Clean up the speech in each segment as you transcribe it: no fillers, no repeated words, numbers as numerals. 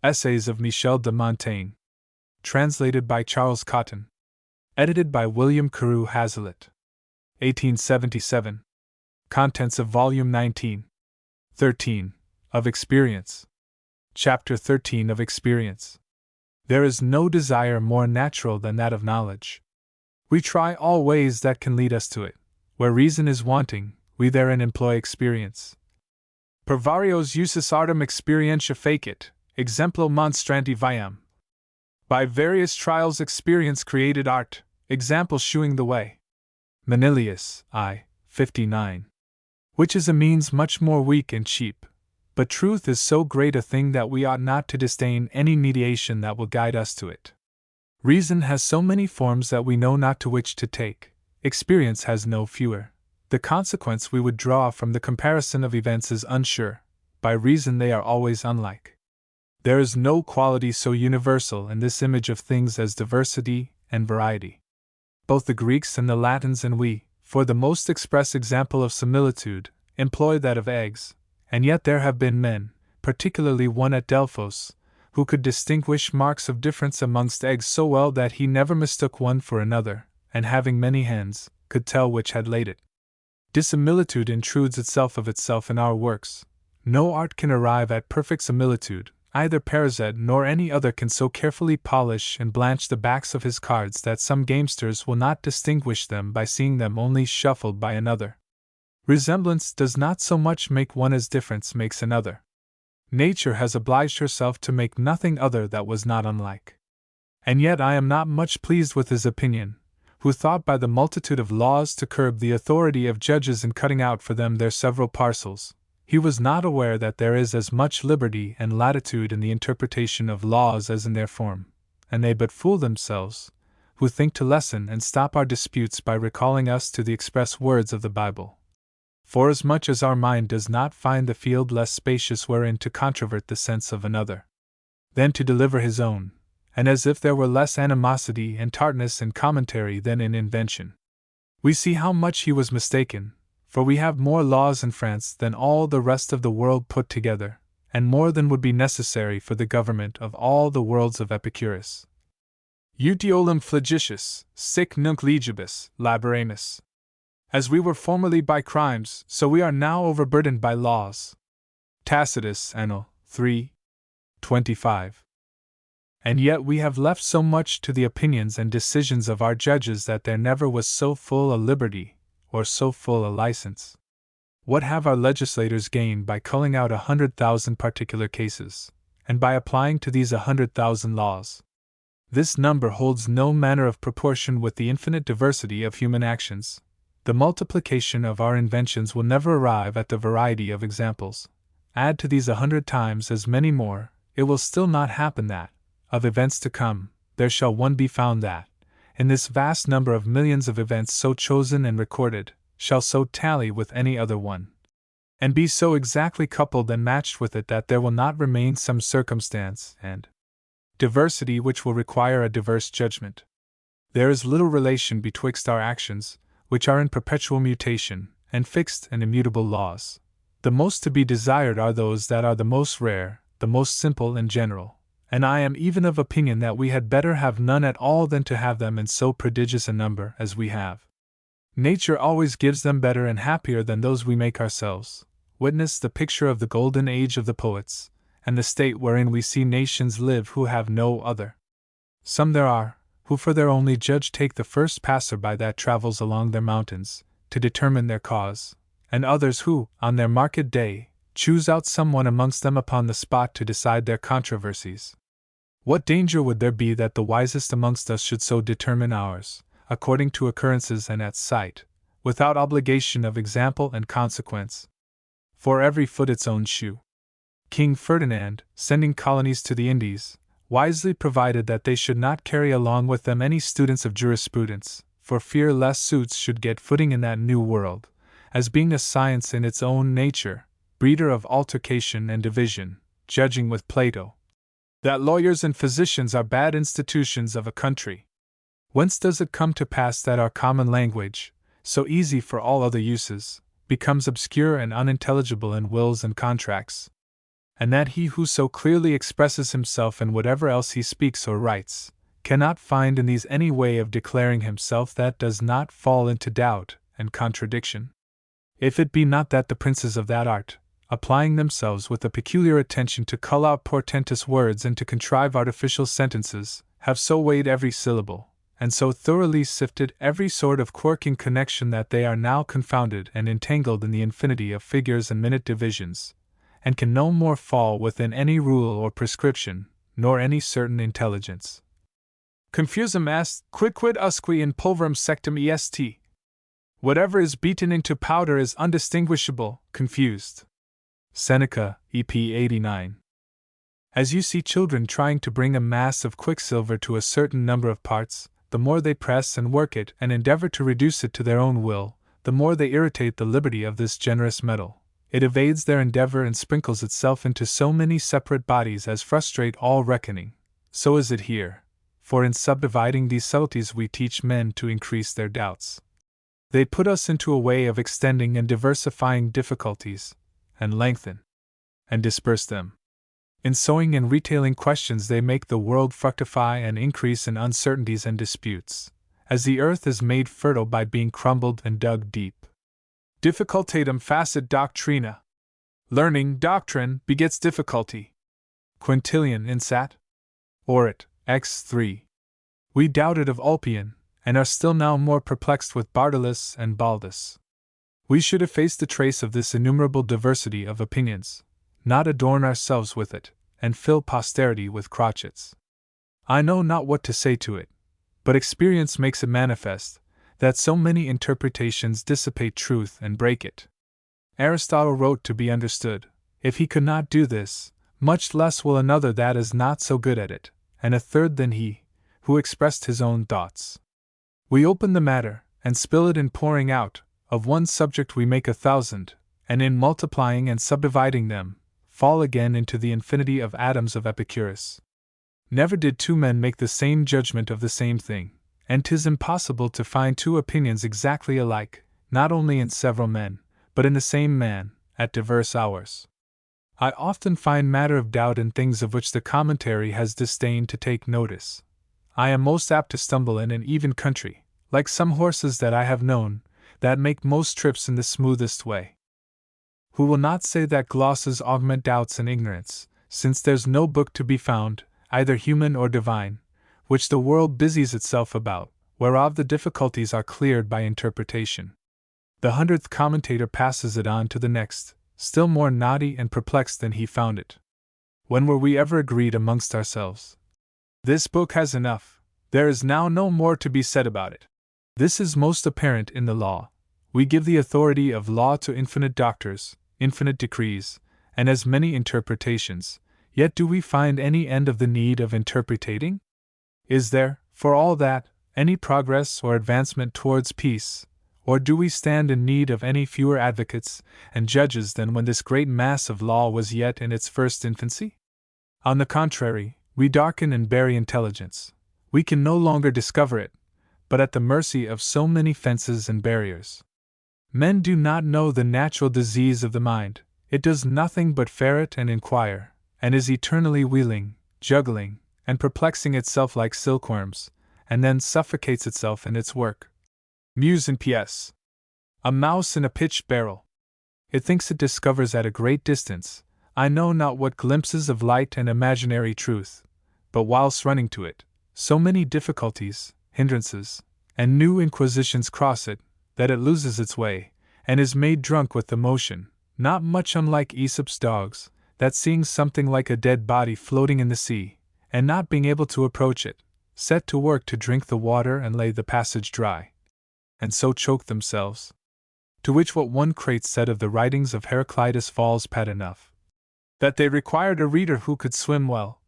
Essays of Michel de Montaigne. Translated by Charles Cotton. Edited by William Carew Hazlitt. 1877. Contents of Volume 19. 13. Of Experience. Chapter 13 of Experience. There is no desire more natural than that of knowledge. We try all ways that can lead us to it. Where reason is wanting, we therein employ experience. Per varios usus artem experientia fecit, exemplo monstranti viam. By various trials experience created art, example shewing the way. Manilius, I. 59. Which is a means much more weak and cheap. But truth is so great a thing that we ought not to disdain any mediation that will guide us to it. Reason has so many forms that we know not to which to take. Experience has no fewer. The consequence we would draw from the comparison of events is unsure. By reason they are always unlike. There is no quality so universal in this image of things as diversity and variety. Both the Greeks and the Latins and we, for the most express example of similitude, employ that of eggs, and yet there have been men, particularly one at Delphos, who could distinguish marks of difference amongst eggs so well that he never mistook one for another, and having many hens, could tell which had laid it. Dissimilitude intrudes itself of itself in our works. No art can arrive at perfect similitude. Either Parizet nor any other can so carefully polish and blanch the backs of his cards that some gamesters will not distinguish them by seeing them only shuffled by another. Resemblance does not so much make one as difference makes another. Nature has obliged herself to make nothing other that was not unlike. And yet I am not much pleased with his opinion, who thought by the multitude of laws to curb the authority of judges in cutting out for them their several parcels. He was not aware that there is as much liberty and latitude in the interpretation of laws as in their form, and they but fool themselves, who think to lessen and stop our disputes by recalling us to the express words of the Bible. Forasmuch as our mind does not find the field less spacious wherein to controvert the sense of another, than to deliver his own, and as if there were less animosity and tartness in commentary than in invention. We see how much he was mistaken. For we have more laws in France than all the rest of the world put together, and more than would be necessary for the government of all the worlds of Epicurus. Utiolum flagitius, sic nunc legibus, laboramus. As we were formerly by crimes, so we are now overburdened by laws. Tacitus, Annal. 3. 25. And yet we have left so much to the opinions and decisions of our judges that there never was so full a liberty, or so full a license. What have our legislators gained by culling out 100,000 particular cases, and by applying to these 100,000 laws? This number holds no manner of proportion with the infinite diversity of human actions. The multiplication of our inventions will never arrive at the variety of examples. Add to these 100 times as many more, it will still not happen that, of events to come, there shall one be found that, in this vast number of millions of events so chosen and recorded, shall so tally with any other one, and be so exactly coupled and matched with it that there will not remain some circumstance and diversity which will require a diverse judgment. There is little relation betwixt our actions, which are in perpetual mutation, and fixed and immutable laws. The most to be desired are those that are the most rare, the most simple and general. And I am even of opinion that we had better have none at all than to have them in so prodigious a number as we have. Nature always gives them better and happier than those we make ourselves. Witness the picture of the golden age of the poets, and the state wherein we see nations live who have no other. Some there are, who for their only judge take the first passer-by that travels along their mountains, to determine their cause, and others who, on their market day, choose out someone amongst them upon the spot to decide their controversies. What danger would there be that the wisest amongst us should so determine ours, according to occurrences and at sight, without obligation of example and consequence? For every foot its own shoe. King Ferdinand, sending colonies to the Indies, wisely provided that they should not carry along with them any students of jurisprudence, for fear lest suits should get footing in that new world, as being a science in its own nature, breeder of altercation and division, judging with Plato, that lawyers and physicians are bad institutions of a country. Whence does it come to pass that our common language, so easy for all other uses, becomes obscure and unintelligible in wills and contracts? and that he who so clearly expresses himself in whatever else he speaks or writes, cannot find in these any way of declaring himself that does not fall into doubt and contradiction. If it be not that the princes of that art, applying themselves with a peculiar attention to cull out portentous words and to contrive artificial sentences, have so weighed every syllable, and so thoroughly sifted every sort of quirking connection that they are now confounded and entangled in the infinity of figures and minute divisions, and can no more fall within any rule or prescription, nor any certain intelligence. Confusum est, quicquid usque in pulverum sectum est. Whatever is beaten into powder is undistinguishable, confused. Seneca, EP 89. As you see children trying to bring a mass of quicksilver to a certain number of parts, the more they press and work it and endeavor to reduce it to their own will, the more they irritate the liberty of this generous metal. It evades their endeavor and sprinkles itself into so many separate bodies as frustrate all reckoning. So is it here. For in subdividing these subtleties we teach men to increase their doubts. They put us into a way of extending and diversifying difficulties, and lengthen and disperse them. In sowing and retailing questions they make the world fructify and increase in uncertainties and disputes, as the earth is made fertile by being crumbled and dug deep. Difficultatum facit doctrina. Learning, doctrine, begets difficulty. Quintilian insat. Orit, X 3. We doubted of Ulpian, and are still now more perplexed with Bardalus and Baldus. We should efface the trace of this innumerable diversity of opinions, not adorn ourselves with it, and fill posterity with crotchets. I know not what to say to it, but experience makes it manifest, that so many interpretations dissipate truth and break it. Aristotle wrote to be understood. If he could not do this, much less will another that is not so good at it, and a third than he, who expressed his own thoughts. We open the matter, and spill it in pouring out, of one subject we make 1,000, and in multiplying and subdividing them, fall again into the infinity of atoms of Epicurus. Never did two men make the same judgment of the same thing, and 'tis impossible to find two opinions exactly alike, not only in several men, but in the same man, at diverse hours. I often find matter of doubt in things of which the commentary has disdained to take notice. I am most apt to stumble in an even country, like some horses that I have known, that make most trips in the smoothest way. Who will not say that glosses augment doubts and ignorance, since there's no book to be found, either human or divine, which the world busies itself about, whereof the difficulties are cleared by interpretation. The 100th commentator passes it on to the next, still more knotty and perplexed than he found it. When were we ever agreed amongst ourselves? This book has enough, there is now no more to be said about it. This is most apparent in the law. We give the authority of law to infinite doctors, infinite decrees, and as many interpretations, yet do we find any end of the need of interpretating? Is there, for all that, any progress or advancement towards peace, or do we stand in need of any fewer advocates and judges than when this great mass of law was yet in its first infancy? On the contrary, we darken and bury intelligence. We can no longer discover it, but at the mercy of so many fences and barriers. Men do not know the natural disease of the mind. It does nothing but ferret and inquire, and is eternally wheeling, juggling, and perplexing itself like silkworms, and then suffocates itself in its work. Muse in P.S. A mouse in a pitched barrel. It thinks it discovers at a great distance, I know not what glimpses of light and imaginary truth, but whilst running to it, so many difficulties, hindrances, and new inquisitions cross it, that it loses its way, and is made drunk with the motion, not much unlike Aesop's dogs, that seeing something like a dead body floating in the sea, and not being able to approach it, set to work to drink the water and lay the passage dry, and so choke themselves. To which what one Crates said of the writings of Heraclitus falls pat enough. That they required a reader who could swim well,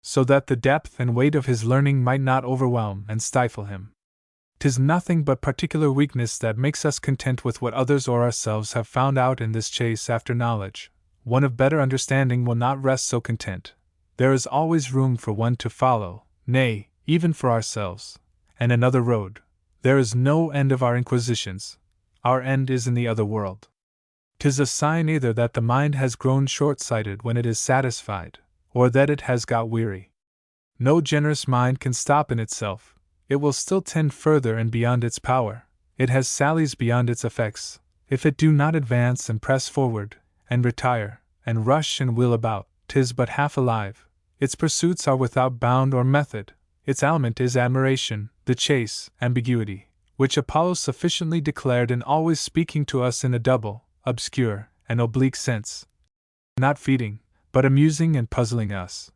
so that the depth and weight of his learning might not overwhelm and stifle him. 'Tis nothing but particular weakness that makes us content with what others or ourselves have found out in this chase after knowledge. One of better understanding will not rest so content. There is always room for one to follow, nay, even for ourselves, and another road. There is no end of our inquisitions. Our end is in the other world. 'Tis a sign either that the mind has grown short-sighted when it is satisfied, or that it has got weary. No generous mind can stop in itself, it will still tend further and beyond its power, it has sallies beyond its effects, if it do not advance and press forward, and retire, and rush and wheel about, 'tis but half alive, its pursuits are without bound or method, its aliment is admiration, the chase, ambiguity, which Apollo sufficiently declared in always speaking to us in a double, obscure, and oblique sense, not feeding, but amusing and puzzling us.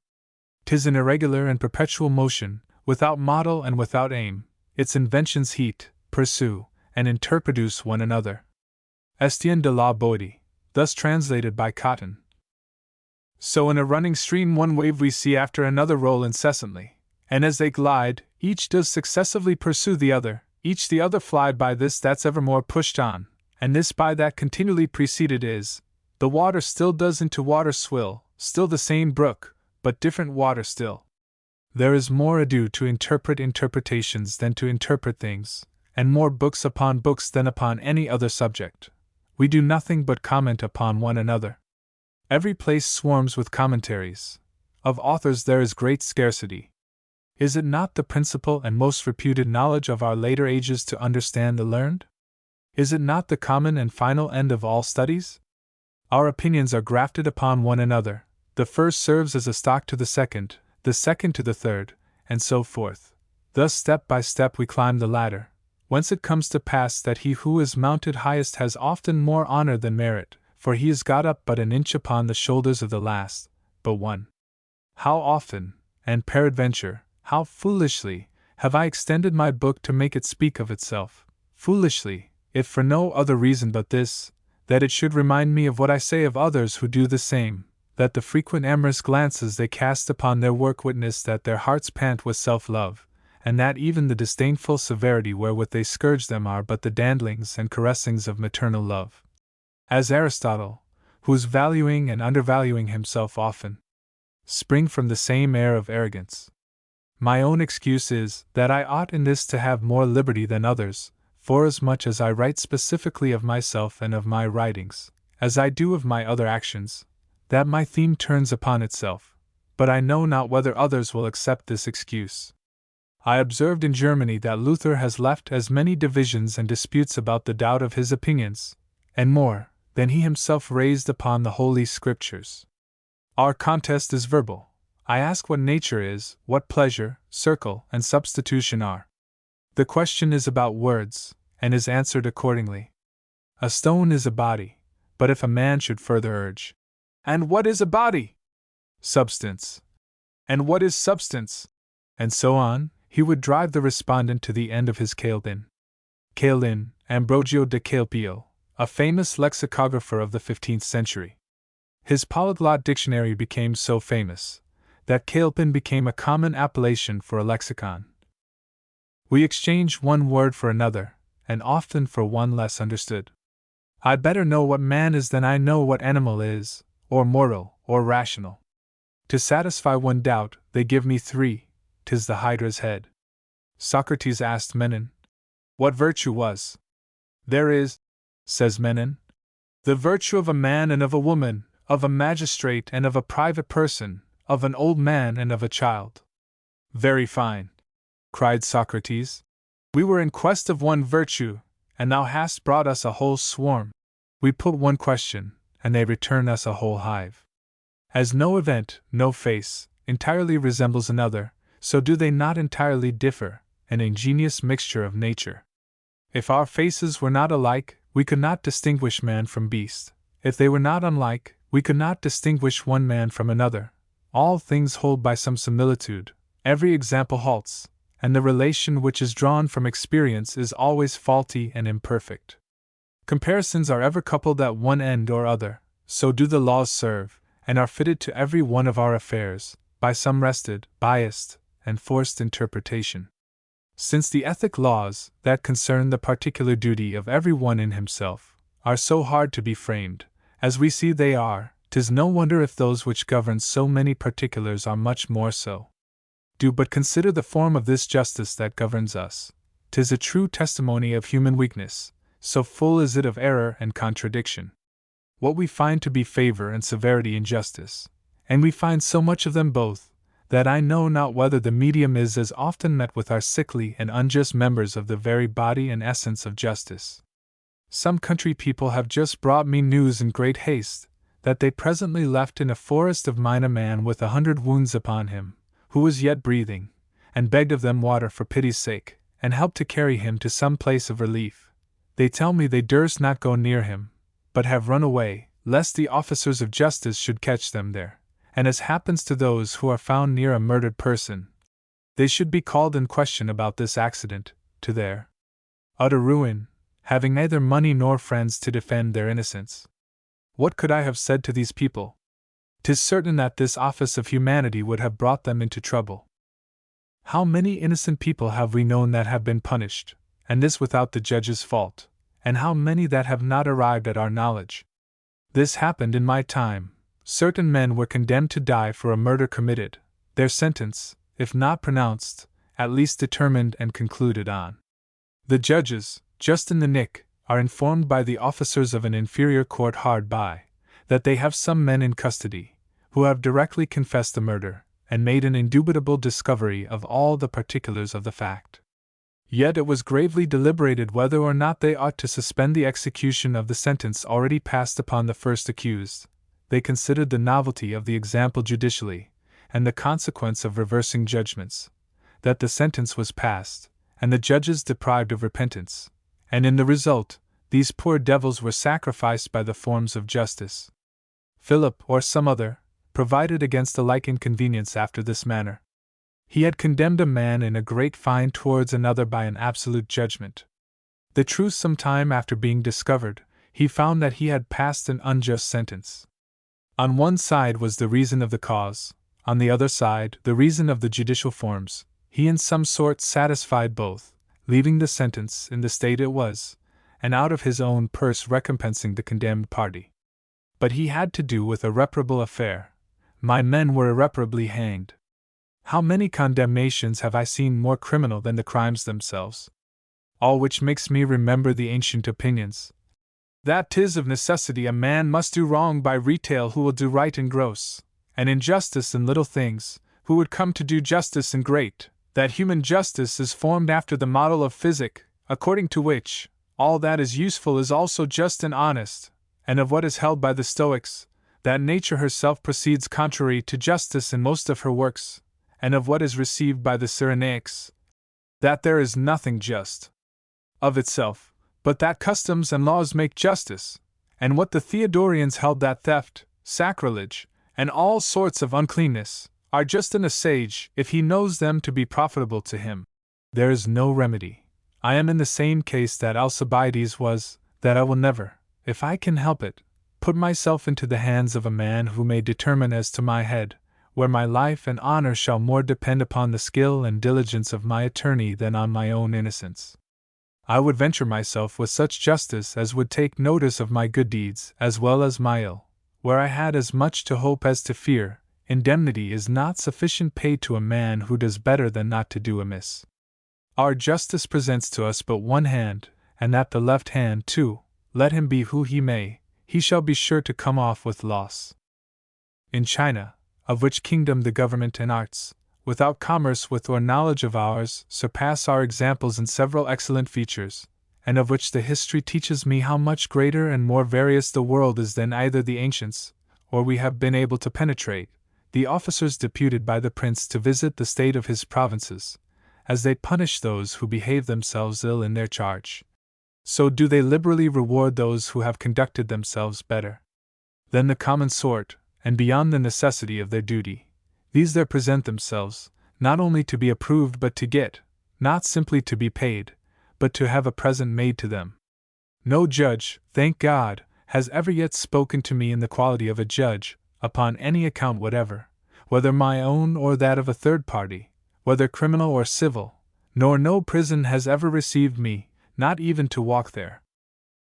'Tis an irregular and perpetual motion, without model and without aim, its inventions heat, pursue, and interproduce one another. Estienne de la Boétie, thus translated by Cotton. So in a running stream one wave we see after another roll incessantly, and as they glide, each does successively pursue the other, each the other fly by this that's evermore pushed on, and this by that continually preceded is, the water still does into water swill, still the same brook, but different water still. There is more ado to interpret interpretations than to interpret things, and more books upon books than upon any other subject. We do nothing but comment upon one another. Every place swarms with commentaries. Of authors there is great scarcity. Is it not the principal and most reputed knowledge of our later ages to understand the learned? Is it not the common and final end of all studies? Our opinions are grafted upon one another, the first serves as a stock to the second to the third, and so forth. Thus step by step we climb the ladder, whence it comes to pass that he who is mounted highest has often more honor than merit, for he is got up but an inch upon the shoulders of the last, but one. How often, and peradventure, how foolishly, have I extended my book to make it speak of itself, foolishly, if for no other reason but this, that it should remind me of what I say of others who do the same, that the frequent amorous glances they cast upon their work witness that their hearts pant with self-love, and that even the disdainful severity wherewith they scourge them are but the dandlings and caressings of maternal love. As Aristotle, who is valuing and undervaluing himself often, spring from the same air of arrogance. My own excuse is, that I ought in this to have more liberty than others, forasmuch as I write specifically of myself and of my writings, as I do of my other actions, that my theme turns upon itself, but I know not whether others will accept this excuse. I observed in Germany that Luther has left as many divisions and disputes about the doubt of his opinions, and more, than he himself raised upon the Holy Scriptures. Our contest is verbal. I ask what nature is, what pleasure, circle, and substitution are. The question is about words, and is answered accordingly. A stone is a body, but if a man should further urge, and what is a body? Substance. And what is substance? And so on, he would drive the respondent to the end of his Caelin. Caelin, Ambrogio de Caelpio, a famous lexicographer of the 15th century. His polyglot dictionary became so famous that Caelpin became a common appellation for a lexicon. We exchange one word for another, and often for one less understood. I better know what man is than I know what animal is, or mortal, or rational. To satisfy one doubt, they give me three, 'tis the Hydra's head. Socrates asked Menon what virtue was. There is, says Menon, the virtue of a man and of a woman, of a magistrate and of a private person, of an old man and of a child. Very fine, cried Socrates. We were in quest of one virtue, and thou hast brought us a whole swarm. We put one question, and they return us a whole hive. As no event, no face, entirely resembles another, so do they not entirely differ, an ingenious mixture of nature. If our faces were not alike, we could not distinguish man from beast. If they were not unlike, we could not distinguish one man from another. All things hold by some similitude, every example halts, and the relation which is drawn from experience is always faulty and imperfect. Comparisons are ever coupled at one end or other, so do the laws serve, and are fitted to every one of our affairs, by some wrested, biased, and forced interpretation. Since the ethic laws, that concern the particular duty of every one in himself, are so hard to be framed, as we see they are, 'tis no wonder if those which govern so many particulars are much more so. Do but consider the form of this justice that governs us. 'Tis a true testimony of human weakness, so full is it of error and contradiction. what we find to be favor and severity in justice, and we find so much of them both, that I know not whether the medium is as often met with our sickly and unjust members of the very body and essence of justice. Some country people have just brought me news in great haste, that they presently left in a forest of mine a man with 100 wounds upon him, who was yet breathing, and begged of them water for pity's sake, and help to carry him to some place of relief. They tell me they durst not go near him, but have run away, lest the officers of justice should catch them there, and as happens to those who are found near a murdered person, they should be called in question about this accident, to their utter ruin, having neither money nor friends to defend their innocence. What could I have said to these people? 'Tis certain that this office of humanity would have brought them into trouble. How many innocent people have we known that have been punished, and this without the judge's fault, and how many that have not arrived at our knowledge? This happened in my time. Certain men were condemned to die for a murder committed, their sentence, if not pronounced, at least determined and concluded on. The judges, just in the nick, are informed by the officers of an inferior court hard by, that they have some men in custody, who have directly confessed the murder, and made an indubitable discovery of all the particulars of the fact. Yet it was gravely deliberated whether or not they ought to suspend the execution of the sentence already passed upon the first accused. They considered the novelty of the example judicially, and the consequence of reversing judgments, that the sentence was passed, and the judges deprived of repentance, and in the result, these poor devils were sacrificed by the forms of justice. Philip, or some other, provided against a like inconvenience after this manner. He had condemned a man in a great fine towards another by an absolute judgment. The truth some time after being discovered, he found that he had passed an unjust sentence. On one side was the reason of the cause, on the other side the reason of the judicial forms. He in some sort satisfied both, leaving the sentence in the state it was, and out of his own purse recompensing the condemned party. But he had to do with a reparable affair. My men were irreparably hanged. How many condemnations have I seen more criminal than the crimes themselves? All which makes me remember the ancient opinions, that 'tis of necessity a man must do wrong by retail who will do right in gross, and injustice in little things, who would come to do justice in great, that human justice is formed after the model of physic, according to which, all that is useful is also just and honest, and of what is held by the Stoics, that nature herself proceeds contrary to justice in most of her works, and of what is received by the Cyrenaics, that there is nothing just of itself, but that customs and laws make justice, and what the Theodorians held that theft, sacrilege, and all sorts of uncleanness, are just in a sage if he knows them to be profitable to him. There is no remedy. I am in the same case that Alcibiades was, that I will never, if I can help it, put myself into the hands of a man who may determine as to my head, where my life and honor shall more depend upon the skill and diligence of my attorney than on my own innocence. I would venture myself with such justice as would take notice of my good deeds as well as my ill, where I had as much to hope as to fear. Indemnity is not sufficient pay to a man who does better than not to do amiss. Our justice presents to us but one hand, and that the left hand too. Let him be who he may, he shall be sure to come off with loss. In China, of which kingdom the government and arts, without commerce with or knowledge of ours, surpass our examples in several excellent features, and of which the history teaches me how much greater and more various the world is than either the ancients, or we have been able to penetrate, the officers deputed by the prince to visit the state of his provinces, as they punish those who behave themselves ill in their charge, so do they liberally reward those who have conducted themselves better than the common sort, and beyond the necessity of their duty. These there present themselves, not only to be approved but to get, not simply to be paid, but to have a present made to them. No judge, thank God, has ever yet spoken to me in the quality of a judge, upon any account whatever, whether my own or that of a third party, whether criminal or civil, nor no prison has ever received me, not even to walk there.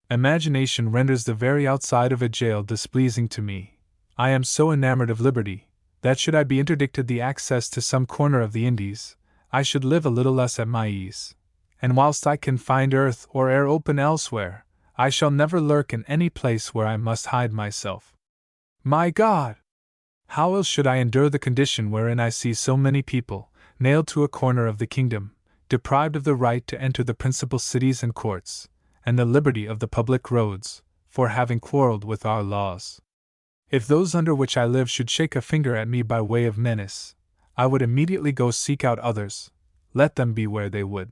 Imagination renders the very outside of a jail displeasing to me. I am so enamored of liberty, that should I be interdicted the access to some corner of the Indies, I should live a little less at my ease, and whilst I can find earth or air open elsewhere, I shall never lurk in any place where I must hide myself. My God! How else should I endure the condition wherein I see so many people, nailed to a corner of the kingdom, deprived of the right to enter the principal cities and courts, and the liberty of the public roads, for having quarreled with our laws? If those under which I live should shake a finger at me by way of menace, I would immediately go seek out others, let them be where they would.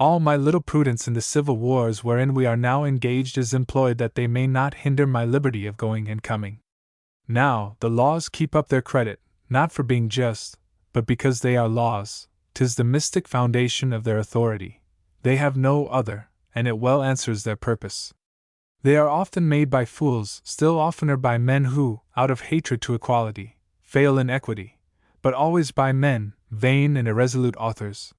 All my little prudence in the civil wars wherein we are now engaged is employed that they may not hinder my liberty of going and coming. Now, the laws keep up their credit, not for being just, but because they are laws. 'Tis the mystic foundation of their authority. They have no other, and it well answers their purpose. They are often made by fools, still oftener by men who, out of hatred to equality, fail in equity, but always by men, vain and irresolute authors.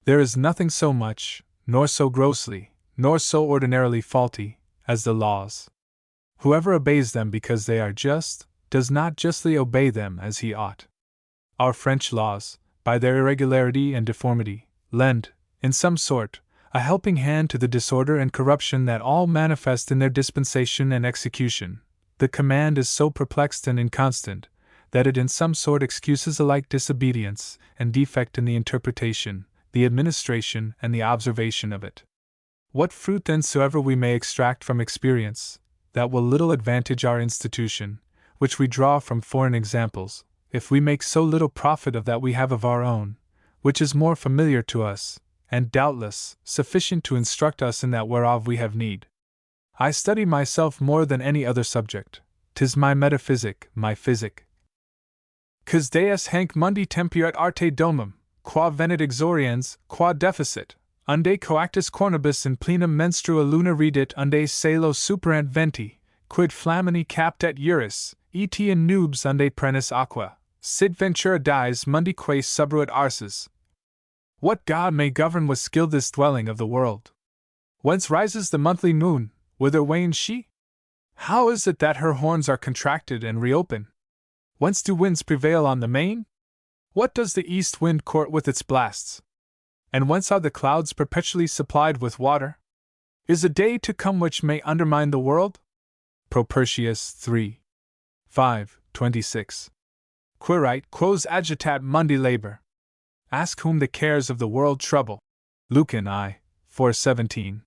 There is nothing so much, nor so grossly, nor so ordinarily faulty, as the laws. Whoever obeys them because they are just, does not justly obey them as he ought. Our French laws, by their irregularity and deformity, lend, in some sort, a helping hand to the disorder and corruption that all manifest in their dispensation and execution. The command is so perplexed and inconstant, that it in some sort excuses alike disobedience and defect in the interpretation, the administration, and the observation of it. What fruit then soever we may extract from experience, that will little advantage our institution, which we draw from foreign examples, if we make so little profit of that we have of our own, which is more familiar to us, and doubtless sufficient to instruct us in that whereof we have need. I study myself more than any other subject. 'Tis my metaphysic, my physic. Quis Deus hanc mundi temperat arte domum, qua venit exoriens, qua deficit, unde coactus cornibus in plenum menstrua luna redit, unde celo superant venti, quid flammini captet iuris, et in nubes unde prenis aqua, sit ventura dies mundi quae subruit arses. What god may govern with skill this dwelling of the world? Whence rises the monthly moon, whither wanes she? How is it that her horns are contracted and reopen? Whence do winds prevail on the main? What does the east wind court with its blasts? And whence are the clouds perpetually supplied with water? Is a day to come which may undermine the world? Propertius 3. 5, 26. Quirite quos agitat mundi labor. Ask whom the cares of the world trouble. Lucan I. 4:17.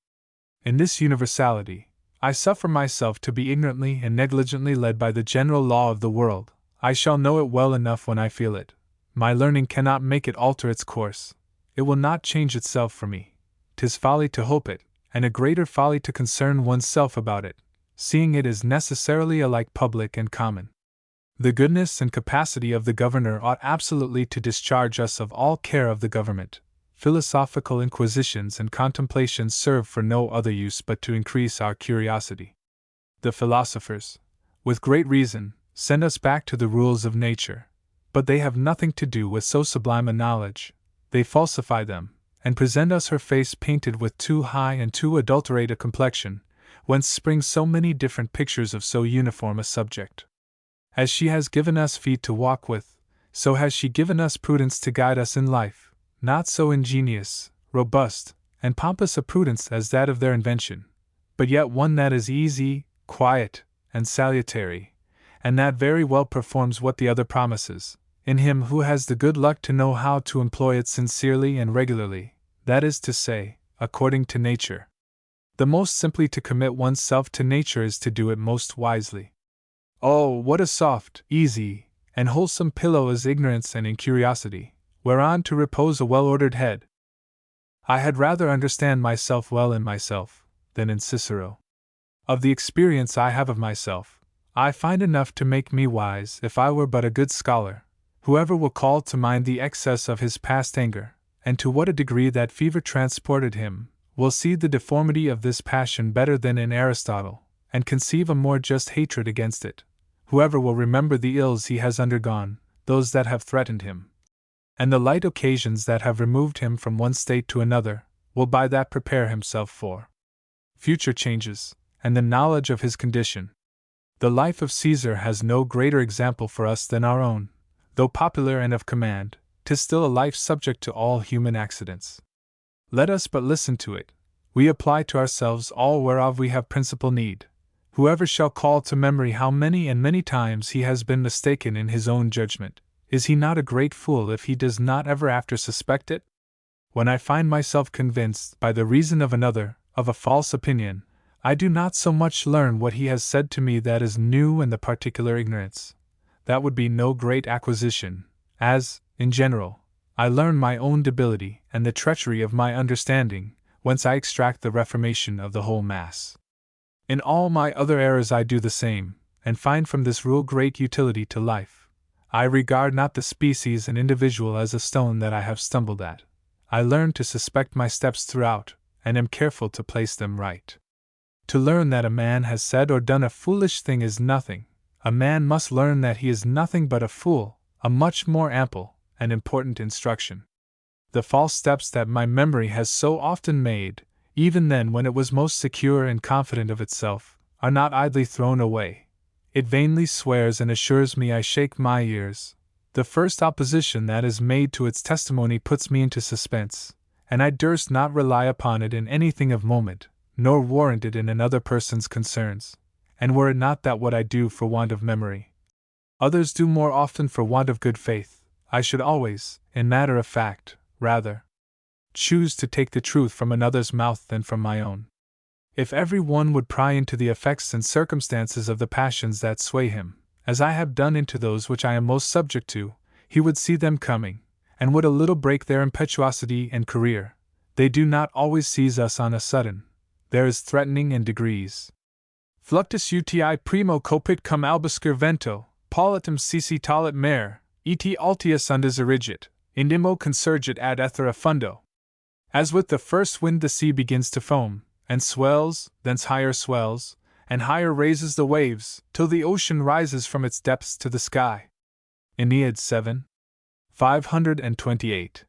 In this universality, I suffer myself to be ignorantly and negligently led by the general law of the world. I shall know it well enough when I feel it. My learning cannot make it alter its course. It will not change itself for me. 'Tis folly to hope it, and a greater folly to concern oneself about it, seeing it is necessarily alike public and common. The goodness and capacity of the governor ought absolutely to discharge us of all care of the government. Philosophical inquisitions and contemplations serve for no other use but to increase our curiosity. The philosophers, with great reason, send us back to the rules of nature, but they have nothing to do with so sublime a knowledge. They falsify them, and present us her face painted with too high and too adulterate a complexion, whence spring so many different pictures of so uniform a subject. As she has given us feet to walk with, so has she given us prudence to guide us in life, not so ingenious, robust, and pompous a prudence as that of their invention, but yet one that is easy, quiet, and salutary, and that very well performs what the other promises, in him who has the good luck to know how to employ it sincerely and regularly, that is to say, according to nature. The most simply to commit one's self to nature is to do it most wisely. Oh, what a soft, easy, and wholesome pillow is ignorance and incuriosity, whereon to repose a well-ordered head! I had rather understand myself well in myself, than in Cicero. Of the experience I have of myself, I find enough to make me wise if I were but a good scholar. Whoever will call to mind the excess of his past anger, and to what a degree that fever transported him, will see the deformity of this passion better than in Aristotle, and conceive a more just hatred against it. Whoever will remember the ills he has undergone, those that have threatened him, and the light occasions that have removed him from one state to another, will by that prepare himself for future changes, and the knowledge of his condition. The life of Caesar has no greater example for us than our own. Though popular and of command, 'tis still a life subject to all human accidents. Let us but listen to it, we apply to ourselves all whereof we have principal need. Whoever shall call to memory how many and many times he has been mistaken in his own judgment, is he not a great fool if he does not ever after suspect it? When I find myself convinced, by the reason of another, of a false opinion, I do not so much learn what he has said to me that is new and the particular ignorance. That would be no great acquisition, as, in general, I learn my own debility and the treachery of my understanding, whence I extract the reformation of the whole mass. In all my other errors I do the same, and find from this rule great utility to life. I regard not the species and individual as a stone that I have stumbled at. I learn to suspect my steps throughout, and am careful to place them right. To learn that a man has said or done a foolish thing is nothing. A man must learn that he is nothing but a fool, a much more ample and important instruction. The false steps that my memory has so often made, even then when it was most secure and confident of itself, are not idly thrown away. It vainly swears and assures me I shake my ears. The first opposition that is made to its testimony puts me into suspense, and I durst not rely upon it in anything of moment, nor warrant it in another person's concerns. And were it not that what I do for want of memory, others do more often for want of good faith, I should always, in matter of fact, rather choose to take the truth from another's mouth than from my own. If every one would pry into the effects and circumstances of the passions that sway him, as I have done into those which I am most subject to, he would see them coming, and would a little break their impetuosity and career. They do not always seize us on a sudden. There is threatening in degrees. Fluctus uti primo copit cum albuscur vento, politum sisi talit mare, et altius undis erigit, indimo consurgit ad ethera fundo. As with the first wind the sea begins to foam, and swells, thence higher swells, and higher raises the waves, till the ocean rises from its depths to the sky. Aeneid 7. 528.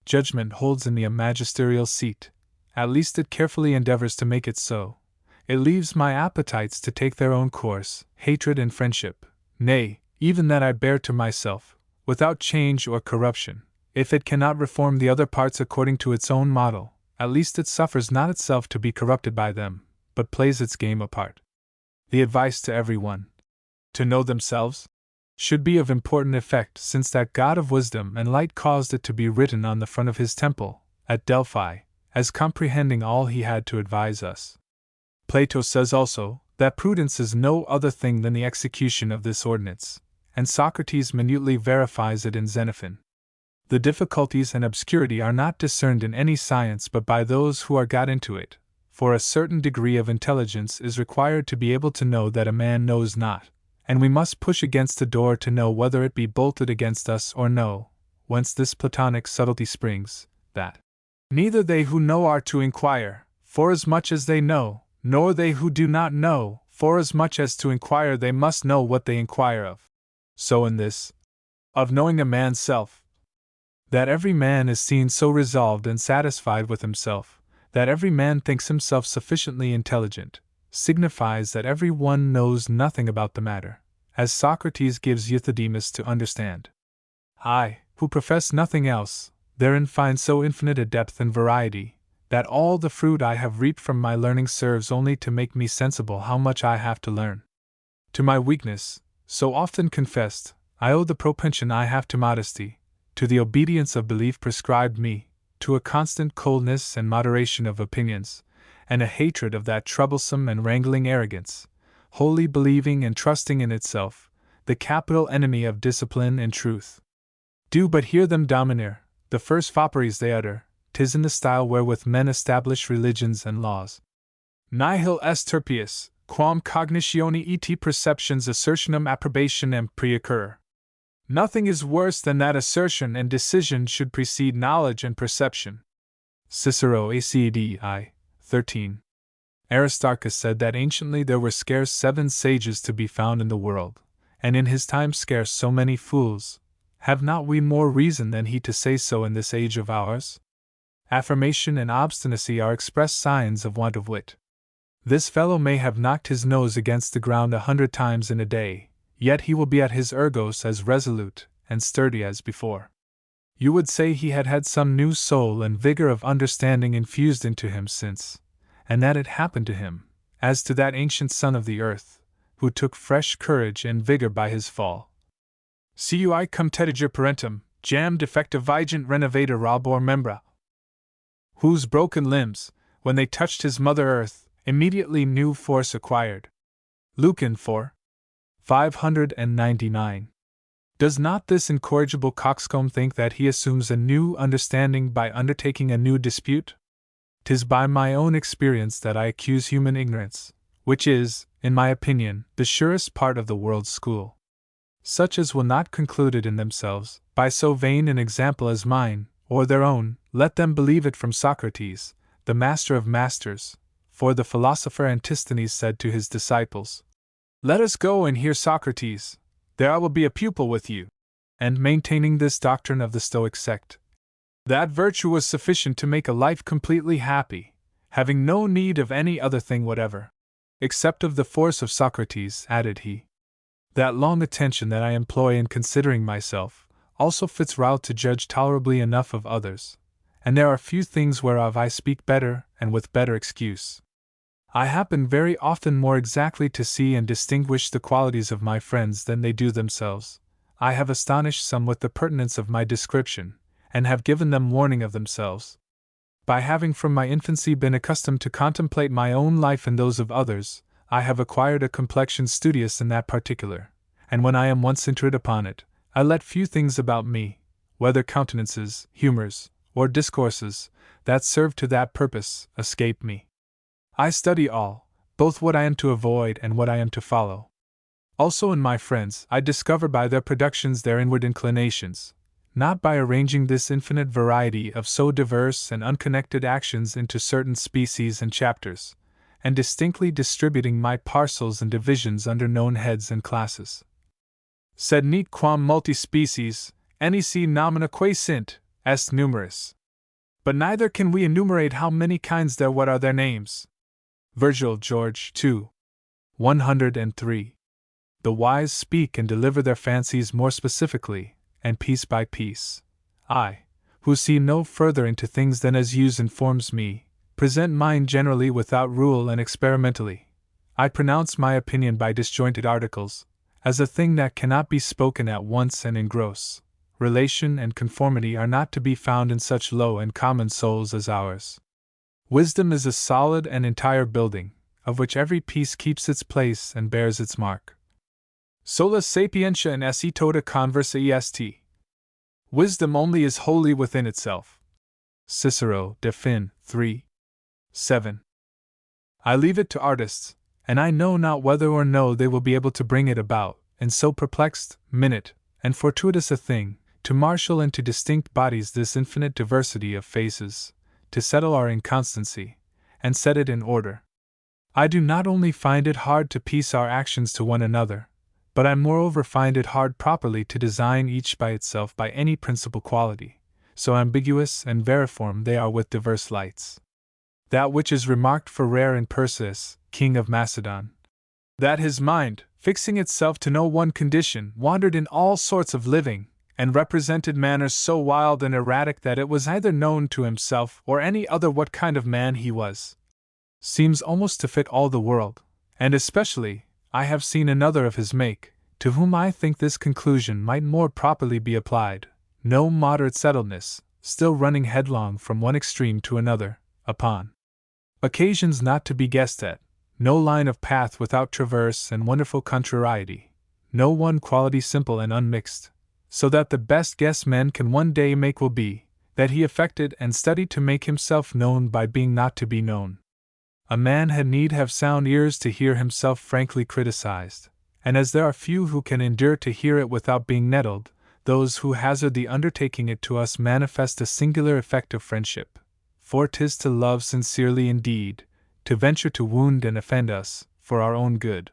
Judgment holds in the magisterial seat, at least it carefully endeavors to make it so. It leaves my appetites to take their own course, hatred and friendship, nay, even that I bear to myself, without change or corruption. If it cannot reform the other parts according to its own model, at least it suffers not itself to be corrupted by them, but plays its game apart. The advice to every one, to know themselves, should be of important effect, since that God of wisdom and light caused it to be written on the front of his temple, at Delphi, as comprehending all he had to advise us. Plato says also, that prudence is no other thing than the execution of this ordinance, and Socrates minutely verifies it in Xenophon. The difficulties and obscurity are not discerned in any science but by those who are got into it, for a certain degree of intelligence is required to be able to know that a man knows not, and we must push against the door to know whether it be bolted against us or no, whence this Platonic subtlety springs, that neither they who know are to inquire, forasmuch as they know, nor they who do not know, forasmuch as to inquire they must know what they inquire of. So in this, of knowing a man's self, that every man is seen so resolved and satisfied with himself, that every man thinks himself sufficiently intelligent, signifies that every one knows nothing about the matter, as Socrates gives Euthydemus to understand. I, who profess nothing else, therein find so infinite a depth and variety, that all the fruit I have reaped from my learning serves only to make me sensible how much I have to learn. To my weakness, so often confessed, I owe the propension I have to modesty, to the obedience of belief prescribed me, to a constant coldness and moderation of opinions, and a hatred of that troublesome and wrangling arrogance, wholly believing and trusting in itself, the capital enemy of discipline and truth. Do but hear them domineer, the first fopperies they utter, 'tis in the style wherewith men establish religions and laws. Nihil est turpius, quam cognitione et perceptions assertionem approbationem preoccur. Nothing is worse than that assertion and decision should precede knowledge and perception. Cicero Acdi 13. Aristarchus said that anciently there were scarce 7 sages to be found in the world, and in his time scarce so many fools. Have not we more reason than he to say so in this age of ours? Affirmation and obstinacy are express signs of want of wit. This fellow may have knocked his nose against the ground 100 times in a day, yet he will be at his ergos as resolute and sturdy as before. You would say he had had some new soul and vigor of understanding infused into him since, and that it happened to him, as to that ancient son of the earth, who took fresh courage and vigor by his fall. Cui cum tediger parentum, jam defecta vigent renovator robor membra, whose broken limbs, when they touched his mother earth, immediately new force acquired. Lucan 4. 599. Does not this incorrigible coxcomb think that he assumes a new understanding by undertaking a new dispute? 'Tis by my own experience that I accuse human ignorance, which is, in my opinion, the surest part of the world's school. Such as will not conclude it in themselves, by so vain an example as mine, or their own, let them believe it from Socrates, the master of masters, for the philosopher Antisthenes said to his disciples, "Let us go and hear Socrates, there I will be a pupil with you," and maintaining this doctrine of the Stoic sect, that virtue was sufficient to make a life completely happy, having no need of any other thing whatever, except of the force of Socrates, added he. That long attention that I employ in considering myself, also fits well to judge tolerably enough of others, and there are few things whereof I speak better and with better excuse. I happen very often more exactly to see and distinguish the qualities of my friends than they do themselves. I have astonished some with the pertinence of my description, and have given them warning of themselves. By having from my infancy been accustomed to contemplate my own life and those of others, I have acquired a complexion studious in that particular, and when I am once entered upon it, I let few things about me, whether countenances, humors, or discourses, that serve to that purpose, escape me. I study all, both what I am to avoid and what I am to follow. Also in my friends I discover by their productions their inward inclinations, not by arranging this infinite variety of so diverse and unconnected actions into certain species and chapters, and distinctly distributing my parcels and divisions under known heads and classes. Sed nec quam multispecies, nec nomina quae sint, est numerus. But neither can we enumerate how many kinds there what are their names. Virgil, George 2. 103. The wise speak and deliver their fancies more specifically, and piece by piece. I, who see no further into things than as use informs me, present mine generally without rule and experimentally. I pronounce my opinion by disjointed articles, as a thing that cannot be spoken at once and in gross. Relation and conformity are not to be found in such low and common souls as ours. Wisdom is a solid and entire building, of which every piece keeps its place and bears its mark. Sola sapientia in esse tota conversa est. Wisdom only is wholly within itself. Cicero, De Fin. 3. 7. I leave it to artists, and I know not whether or no they will be able to bring it about, in so perplexed, minute, and fortuitous a thing, to marshal into distinct bodies this infinite diversity of faces, to settle our inconstancy, and set it in order. I do not only find it hard to piece our actions to one another, but I moreover find it hard properly to design each by itself by any principal quality, so ambiguous and variform they are with diverse lights. That which is remarked for rare in Perseus, king of Macedon, that his mind, fixing itself to no one condition, wandered in all sorts of living, and represented manners so wild and erratic that it was either known to himself or any other what kind of man he was, seems almost to fit all the world, and especially, I have seen another of his make, to whom I think this conclusion might more properly be applied: no moderate settledness, still running headlong from one extreme to another, upon occasions not to be guessed at, no line of path without traverse and wonderful contrariety, no one quality simple and unmixed, so that the best guess men can one day make will be, that he affected and studied to make himself known by being not to be known. A man had need have sound ears to hear himself frankly criticized, and as there are few who can endure to hear it without being nettled, those who hazard the undertaking it to us manifest a singular effect of friendship, for 'tis to love sincerely indeed, to venture to wound and offend us, for our own good.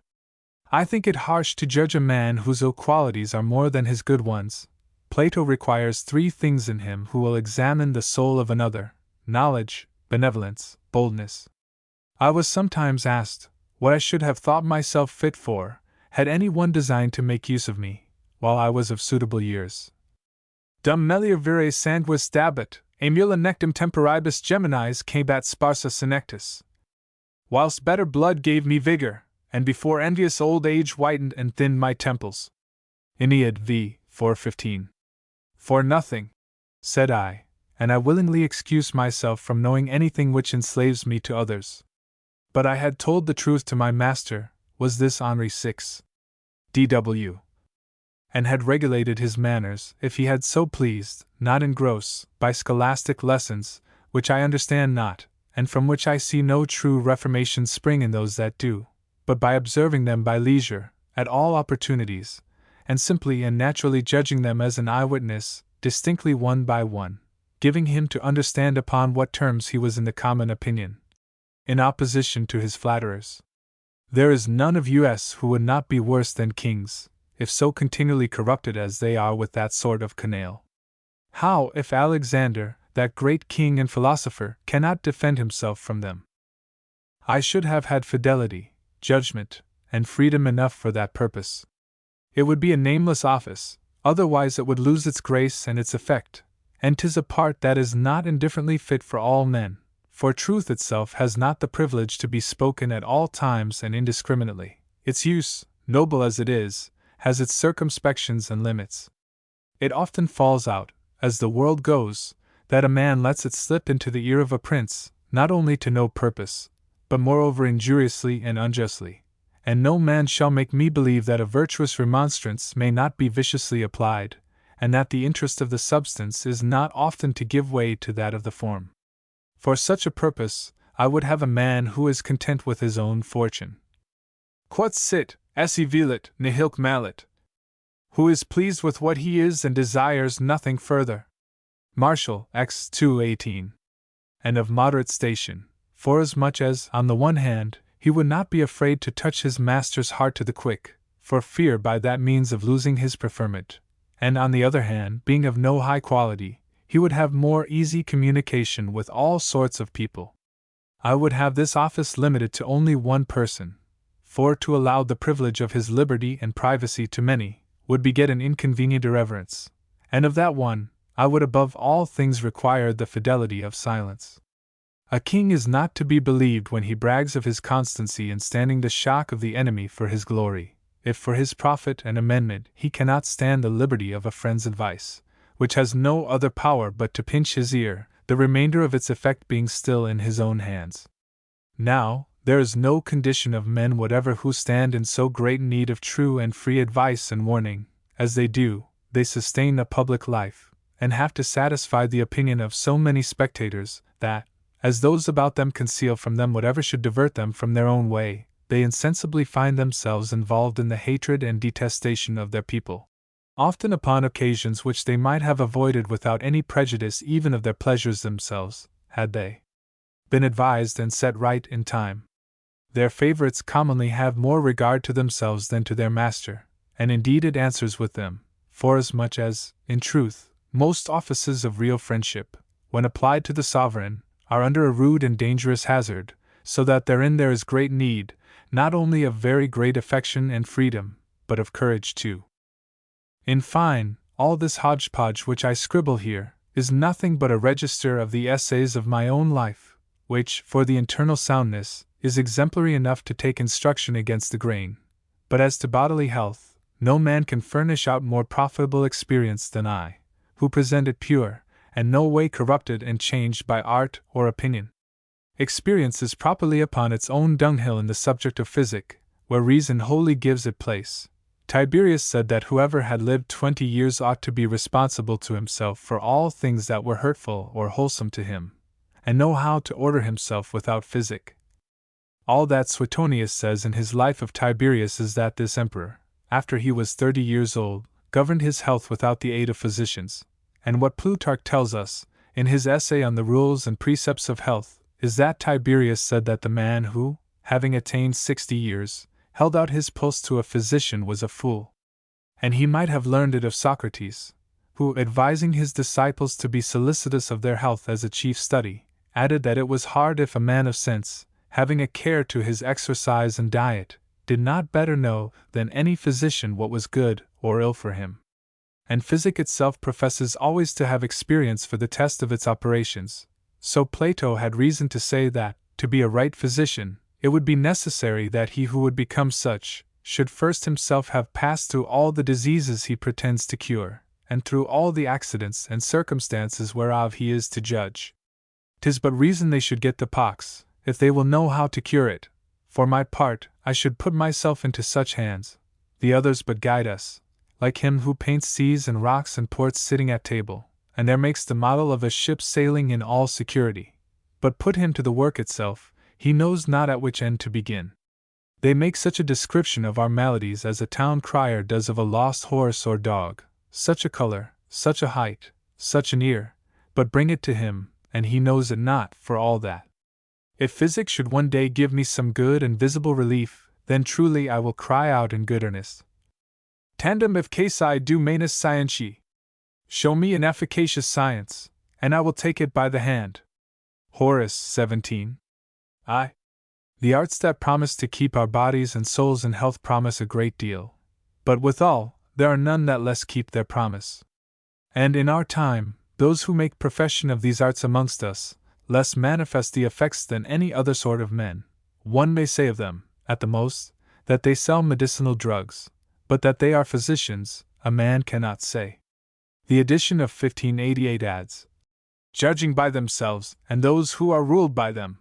I think it harsh to judge a man whose ill qualities are more than his good ones. Plato requires 3 things in him who will examine the soul of another: knowledge, benevolence, boldness. I was sometimes asked what I should have thought myself fit for, had any one designed to make use of me, while I was of suitable years. Dum melior vire sanguis dabit, emula nectum temporibus geminis cabat sparsa senectus. Whilst better blood gave me vigor, and before envious old age whitened and thinned my temples. Aeneid v. 4:15. For nothing, said I, and I willingly excuse myself from knowing anything which enslaves me to others. But I had told the truth to my master, was this Henri VI. D.W. and had regulated his manners, if he had so pleased, not in gross, by scholastic lessons, which I understand not, and from which I see no true reformation spring in those that do, but by observing them by leisure, at all opportunities, and simply and naturally judging them as an eyewitness, distinctly one by one, giving him to understand upon what terms he was in the common opinion, in opposition to his flatterers. There is none of us who would not be worse than kings, if so continually corrupted as they are with that sort of canaille. How, if Alexander, that great king and philosopher, cannot defend himself from them? I should have had fidelity, judgment, and freedom enough for that purpose. It would be a nameless office, otherwise it would lose its grace and its effect, and 'tis a part that is not indifferently fit for all men, for truth itself has not the privilege to be spoken at all times and indiscriminately. Its use, noble as it is, has its circumspections and limits. It often falls out, as the world goes, that a man lets it slip into the ear of a prince, not only to no purpose, but moreover injuriously and unjustly, and no man shall make me believe that a virtuous remonstrance may not be viciously applied, and that the interest of the substance is not often to give way to that of the form. For such a purpose, I would have a man who is content with his own fortune. Quod sit, esse velit, nihilk malit. Who is pleased with what he is and desires nothing further. Martial, X 2:18. And of moderate station, forasmuch as, on the one hand, he would not be afraid to touch his master's heart to the quick, for fear by that means of losing his preferment, and on the other hand, being of no high quality, he would have more easy communication with all sorts of people. I would have this office limited to only one person, for to allow the privilege of his liberty and privacy to many, would beget an inconvenient irreverence, and of that one, I would above all things require the fidelity of silence. A king is not to be believed when he brags of his constancy in standing the shock of the enemy for his glory, if for his profit and amendment he cannot stand the liberty of a friend's advice, which has no other power but to pinch his ear, the remainder of its effect being still in his own hands. Now, there is no condition of men whatever who stand in so great need of true and free advice and warning, as they do, they sustain a public life, and have to satisfy the opinion of so many spectators, that, as those about them conceal from them whatever should divert them from their own way, they insensibly find themselves involved in the hatred and detestation of their people, often upon occasions which they might have avoided without any prejudice even of their pleasures themselves, had they been advised and set right in time. Their favorites commonly have more regard to themselves than to their master, and indeed it answers with them, forasmuch as, in truth, most offices of real friendship, when applied to the sovereign, are under a rude and dangerous hazard, so that therein there is great need, not only of very great affection and freedom, but of courage too. In fine, all this hodgepodge which I scribble here, is nothing but a register of the essays of my own life, which, for the internal soundness, is exemplary enough to take instruction against the grain, but as to bodily health, no man can furnish out more profitable experience than I, who present it pure, and no way corrupted and changed by art or opinion. Experience is properly upon its own dunghill in the subject of physic, where reason wholly gives it place. Tiberius said that whoever had lived 20 years ought to be responsible to himself for all things that were hurtful or wholesome to him, and know how to order himself without physic. All that Suetonius says in his Life of Tiberius is that this emperor, after he was 30 years old, governed his health without the aid of physicians, and what Plutarch tells us, in his essay on the rules and precepts of health, is that Tiberius said that the man who, having attained 60 years, held out his pulse to a physician was a fool. And he might have learned it of Socrates, who, advising his disciples to be solicitous of their health as a chief study, added that it was hard if a man of sense, having a care to his exercise and diet, did not better know than any physician what was good or ill for him. and physic itself professes always to have experience for the test of its operations. So Plato had reason to say that, to be a right physician, it would be necessary that he who would become such should first himself have passed through all the diseases he pretends to cure, and through all the accidents and circumstances whereof he is to judge. 'Tis but reason they should get the pox, if they will know how to cure it. For my part, I should put myself into such hands, the others but guide us, like him who paints seas and rocks and ports sitting at table, and there makes the model of a ship sailing in all security. But put him to the work itself, he knows not at which end to begin. They make such a description of our maladies as a town crier does of a lost horse or dog, such a color, such a height, such an ear, but bring it to him, and he knows it not, for all that. If physic should one day give me some good and visible relief, then truly I will cry out in good earnest, Tandem efficaciae do manus scientiae. Show me an efficacious science, and I will take it by the hand. Horace 17. The arts that promise to keep our bodies and souls in health promise a great deal, but withal, there are none that less keep their promise. And in our time, those who make profession of these arts amongst us, less manifest the effects than any other sort of men. One may say of them, at the most, that they sell medicinal drugs, but that they are physicians, a man cannot say. The edition of 1588 adds, judging by themselves, and those who are ruled by them.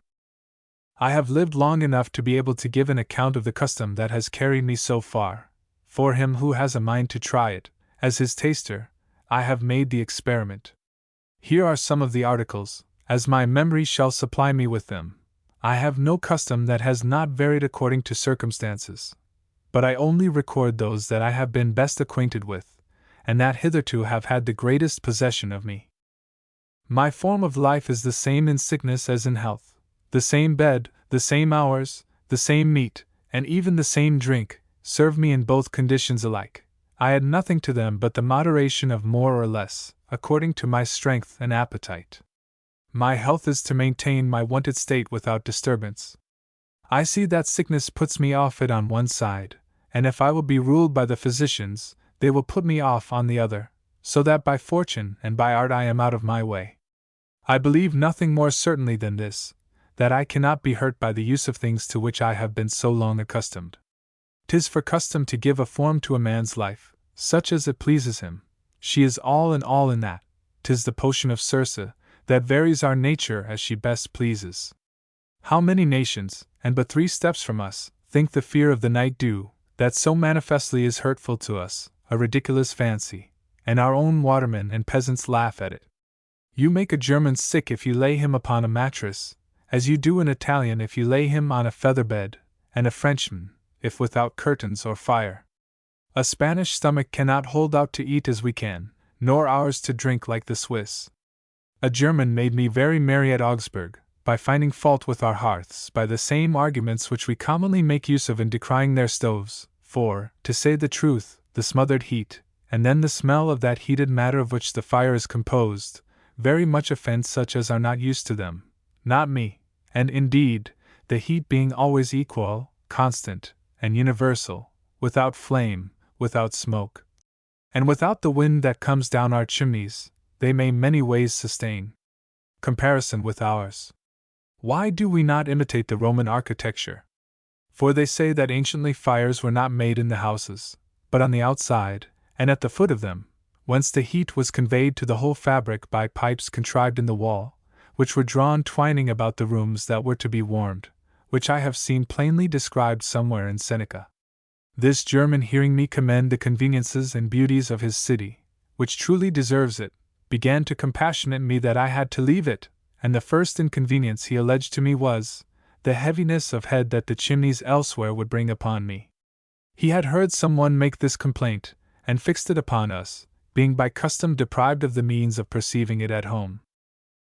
I have lived long enough to be able to give an account of the custom that has carried me so far. For him who has a mind to try it, as his taster, I have made the experiment. Here are some of the articles, as my memory shall supply me with them. I have no custom that has not varied according to circumstances, but I only record those that I have been best acquainted with, and that hitherto have had the greatest possession of me. My form of life is the same in sickness as in health. The same bed, the same hours, the same meat, and even the same drink, serve me in both conditions alike. I add nothing to them but the moderation of more or less, according to my strength and appetite. My health is to maintain my wonted state without disturbance. I see that sickness puts me off it on one side, and if I will be ruled by the physicians, they will put me off on the other, so that by fortune and by art I am out of my way. I believe nothing more certainly than this, that I cannot be hurt by the use of things to which I have been so long accustomed. 'Tis for custom to give a form to a man's life, such as it pleases him. She is all in that. 'Tis the potion of Circe, that varies our nature as she best pleases. How many nations, and but 3 steps from us, think the fear of the night dew, that so manifestly is hurtful to us, a ridiculous fancy, and our own watermen and peasants laugh at it. You make a German sick if you lay him upon a mattress, as you do an Italian if you lay him on a feather bed, and a Frenchman, if without curtains or fire. A Spanish stomach cannot hold out to eat as we can, nor ours to drink like the Swiss. A German made me very merry at Augsburg, by finding fault with our hearths by the same arguments which we commonly make use of in decrying their stoves, for, to say the truth, the smothered heat, and then the smell of that heated matter of which the fire is composed, very much offend such as are not used to them, not me, and indeed, the heat being always equal, constant, and universal, without flame, without smoke, and without the wind that comes down our chimneys, they may many ways sustain comparison with ours. Why do we not imitate the Roman architecture? For they say that anciently fires were not made in the houses, but on the outside, and at the foot of them, whence the heat was conveyed to the whole fabric by pipes contrived in the wall, which were drawn twining about the rooms that were to be warmed, which I have seen plainly described somewhere in Seneca. This German, hearing me commend the conveniences and beauties of his city, which truly deserves it, began to compassionate me that I had to leave it, and the first inconvenience he alleged to me was the heaviness of head that the chimneys elsewhere would bring upon me. He had heard some one make this complaint, and fixed it upon us, being by custom deprived of the means of perceiving it at home.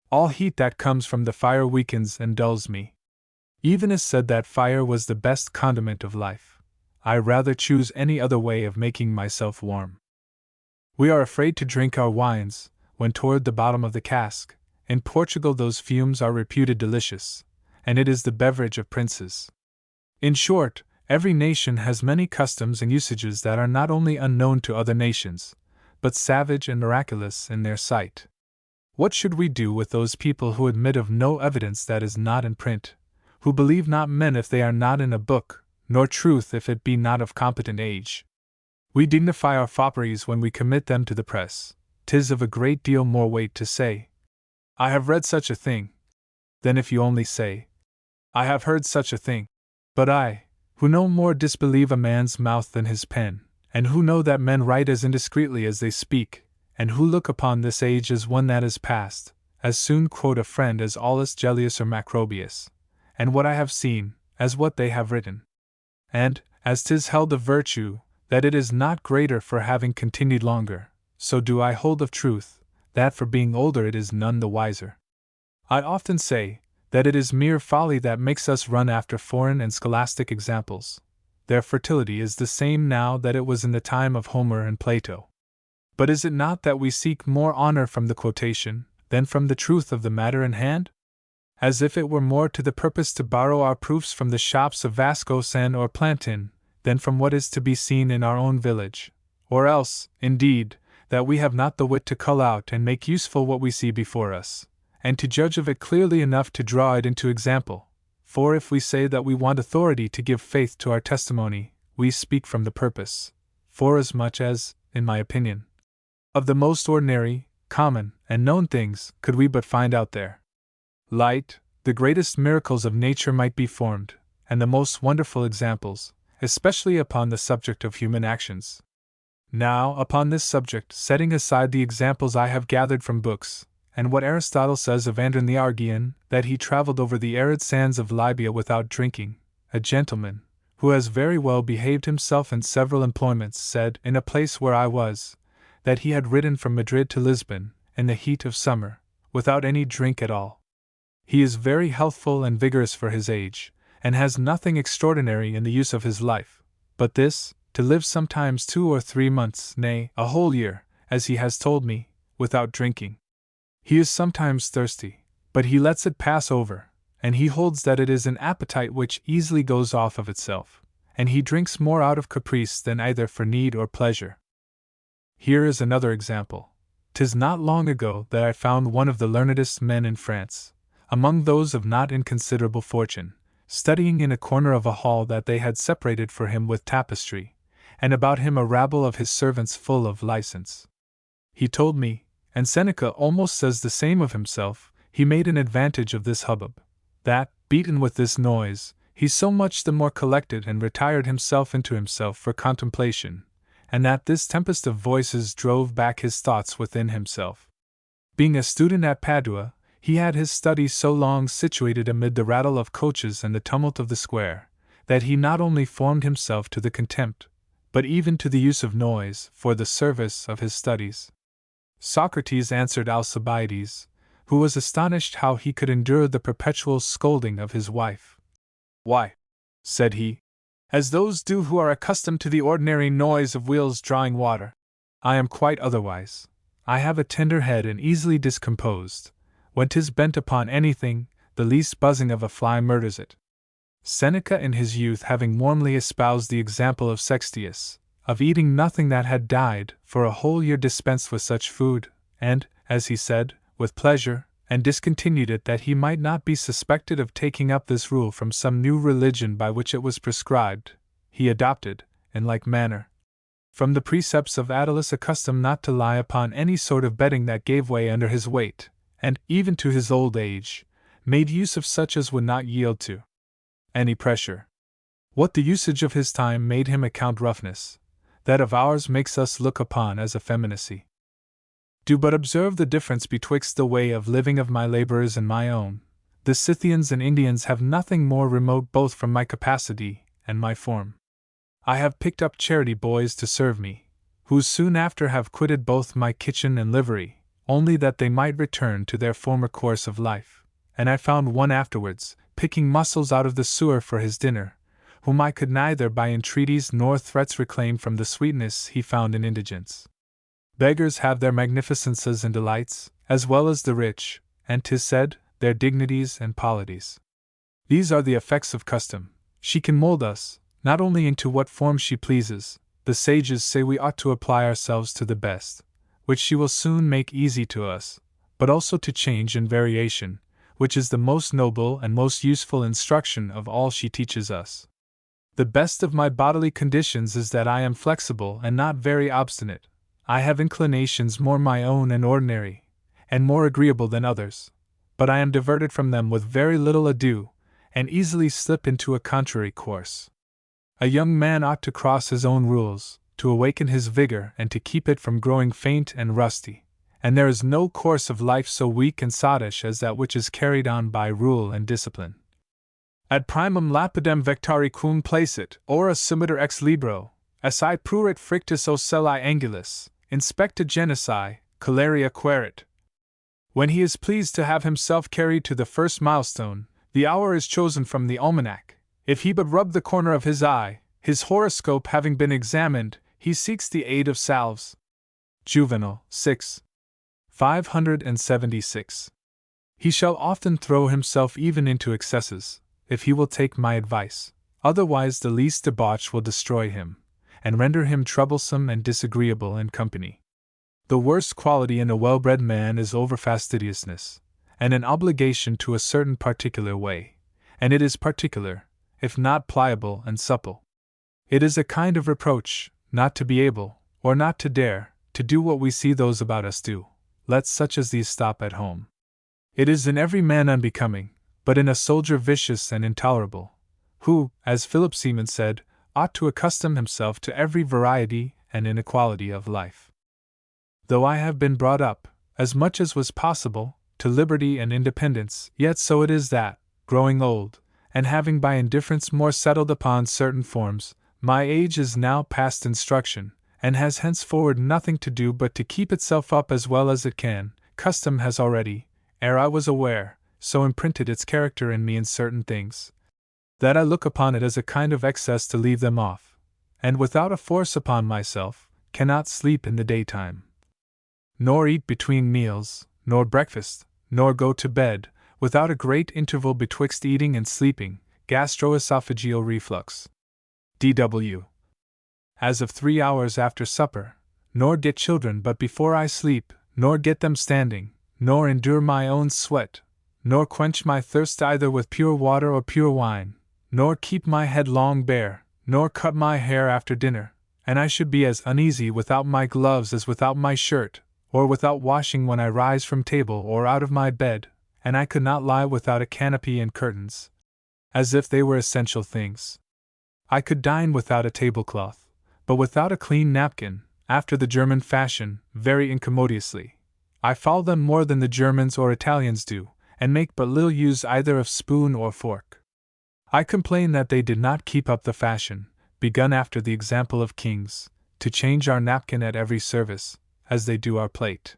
All heat that comes from the fire weakens and dulls me. Even as said that fire was the best condiment of life, I rather choose any other way of making myself warm. We are afraid to drink our wines, when toward the bottom of the cask. In Portugal those fumes are reputed delicious, and it is the beverage of princes. In short, every nation has many customs and usages that are not only unknown to other nations, but savage and miraculous in their sight. What should we do with those people who admit of no evidence that is not in print, who believe not men if they are not in a book, nor truth if it be not of competent age? We dignify our fopperies when we commit them to the press. 'Tis of a great deal more weight to say, I have read such a thing, than if you only say, I have heard such a thing. But I, who no more disbelieve a man's mouth than his pen, and who know that men write as indiscreetly as they speak, and who look upon this age as one that is past, as soon quote a friend as Aulus Gellius or Macrobius, and what I have seen, as what they have written. And, as 'tis held of virtue, that it is not greater for having continued longer, so do I hold of truth, that for being older it is none the wiser. I often say, that it is mere folly that makes us run after foreign and scholastic examples. Their fertility is the same now that it was in the time of Homer and Plato. But is it not that we seek more honor from the quotation, than from the truth of the matter in hand? As if it were more to the purpose to borrow our proofs from the shops of Vascosan or Plantin, than from what is to be seen in our own village, or else, indeed, that we have not the wit to cull out and make useful what we see before us, and to judge of it clearly enough to draw it into example. For if we say that we want authority to give faith to our testimony, we speak from the purpose, forasmuch as, in my opinion, of the most ordinary, common, and known things could we but find out there light, the greatest miracles of nature might be formed, and the most wonderful examples, especially upon the subject of human actions. Now, upon this subject, setting aside the examples I have gathered from books, and what Aristotle says of Andron the Argian, that he travelled over the arid sands of Libya without drinking, a gentleman, who has very well behaved himself in several employments, said, in a place where I was, that he had ridden from Madrid to Lisbon, in the heat of summer, without any drink at all. He is very healthful and vigorous for his age, and has nothing extraordinary in the use of his life, but this, to live sometimes 2 or 3 months, nay, a whole year, as he has told me, without drinking. He is sometimes thirsty, but he lets it pass over, and he holds that it is an appetite which easily goes off of itself, and he drinks more out of caprice than either for need or pleasure. Here is another example. 'Tis not long ago that I found one of the learnedest men in France, among those of not inconsiderable fortune, studying in a corner of a hall that they had separated for him with tapestry, and about him a rabble of his servants full of license. He told me, and Seneca almost says the same of himself, he made an advantage of this hubbub, that, beaten with this noise, he so much the more collected and retired himself into himself for contemplation, and that this tempest of voices drove back his thoughts within himself. Being a student at Padua, he had his study so long situated amid the rattle of coaches and the tumult of the square, that he not only formed himself to the contempt, but even to the use of noise, for the service of his studies. Socrates answered Alcibiades, who was astonished how he could endure the perpetual scolding of his wife. Why, said he, as those do who are accustomed to the ordinary noise of wheels drawing water. I am quite otherwise. I have a tender head and easily discomposed. When 'tis bent upon anything, the least buzzing of a fly murders it. Seneca in his youth having warmly espoused the example of Sextius, of eating nothing that had died, for a whole year dispensed with such food, and, as he said, with pleasure, and discontinued it that he might not be suspected of taking up this rule from some new religion by which it was prescribed, he adopted, in like manner, from the precepts of Attalus a custom not to lie upon any sort of bedding that gave way under his weight, and, even to his old age, made use of such as would not yield to any pressure. What the usage of his time made him account roughness, that of ours makes us look upon as effeminacy. Do but observe the difference betwixt the way of living of my laborers and my own. The Scythians and Indians have nothing more remote both from my capacity and my form. I have picked up charity boys to serve me, who soon after have quitted both my kitchen and livery, only that they might return to their former course of life, and I found one afterwards, picking mussels out of the sewer for his dinner, whom I could neither by entreaties nor threats reclaim from the sweetness he found in indigence. Beggars have their magnificences and delights, as well as the rich, and 'tis said, their dignities and polities. These are the effects of custom. She can mold us, not only into what form she pleases, the sages say we ought to apply ourselves to the best, which she will soon make easy to us, but also to change and variation, which is the most noble and most useful instruction of all she teaches us. The best of my bodily conditions is that I am flexible and not very obstinate. I have inclinations more my own and ordinary, and more agreeable than others, but I am diverted from them with very little ado, and easily slip into a contrary course. A young man ought to cross his own rules, to awaken his vigor and to keep it from growing faint and rusty, and there is no course of life so weak and sottish as that which is carried on by rule and discipline. Ad primum lapidem vectari quum placet, ora simiter ex libro, assi prurit frictus ocelli angulis, inspecta genesi, calaria querit. When he is pleased to have himself carried to the first milestone, the hour is chosen from the almanac. If he but rub the corner of his eye, his horoscope having been examined, he seeks the aid of salves. Juvenal, 6. 576. He shall often throw himself even into excesses, if he will take my advice, otherwise the least debauch will destroy him, and render him troublesome and disagreeable in company. The worst quality in a well-bred man is over-fastidiousness, and an obligation to a certain particular way, and it is particular, if not pliable and supple. It is a kind of reproach, not to be able, or not to dare, to do what we see those about us do. Let such as these stop at home. It is in every man unbecoming, but in a soldier vicious and intolerable, who, as Philip Seaman said, ought to accustom himself to every variety and inequality of life. Though I have been brought up, as much as was possible, to liberty and independence, yet so it is that, growing old, and having by indifference more settled upon certain forms, my age is now past instruction, and has henceforward nothing to do but to keep itself up as well as it can. Custom has already, ere I was aware, so imprinted its character in me in certain things, that I look upon it as a kind of excess to leave them off, and without a force upon myself, cannot sleep in the daytime, nor eat between meals, nor breakfast, nor go to bed, without a great interval betwixt eating and sleeping, gastroesophageal reflux. D.W. As of 3 hours after supper, nor get children but before I sleep, nor get them standing, nor endure my own sweat, nor quench my thirst either with pure water or pure wine, nor keep my head long bare, nor cut my hair after dinner, and I should be as uneasy without my gloves as without my shirt, or without washing when I rise from table or out of my bed, and I could not lie without a canopy and curtains, as if they were essential things. I could dine without a tablecloth, but without a clean napkin, after the German fashion, very incommodiously. I follow them more than the Germans or Italians do, and make but little use either of spoon or fork. I complain that they did not keep up the fashion, begun after the example of kings, to change our napkin at every service, as they do our plate.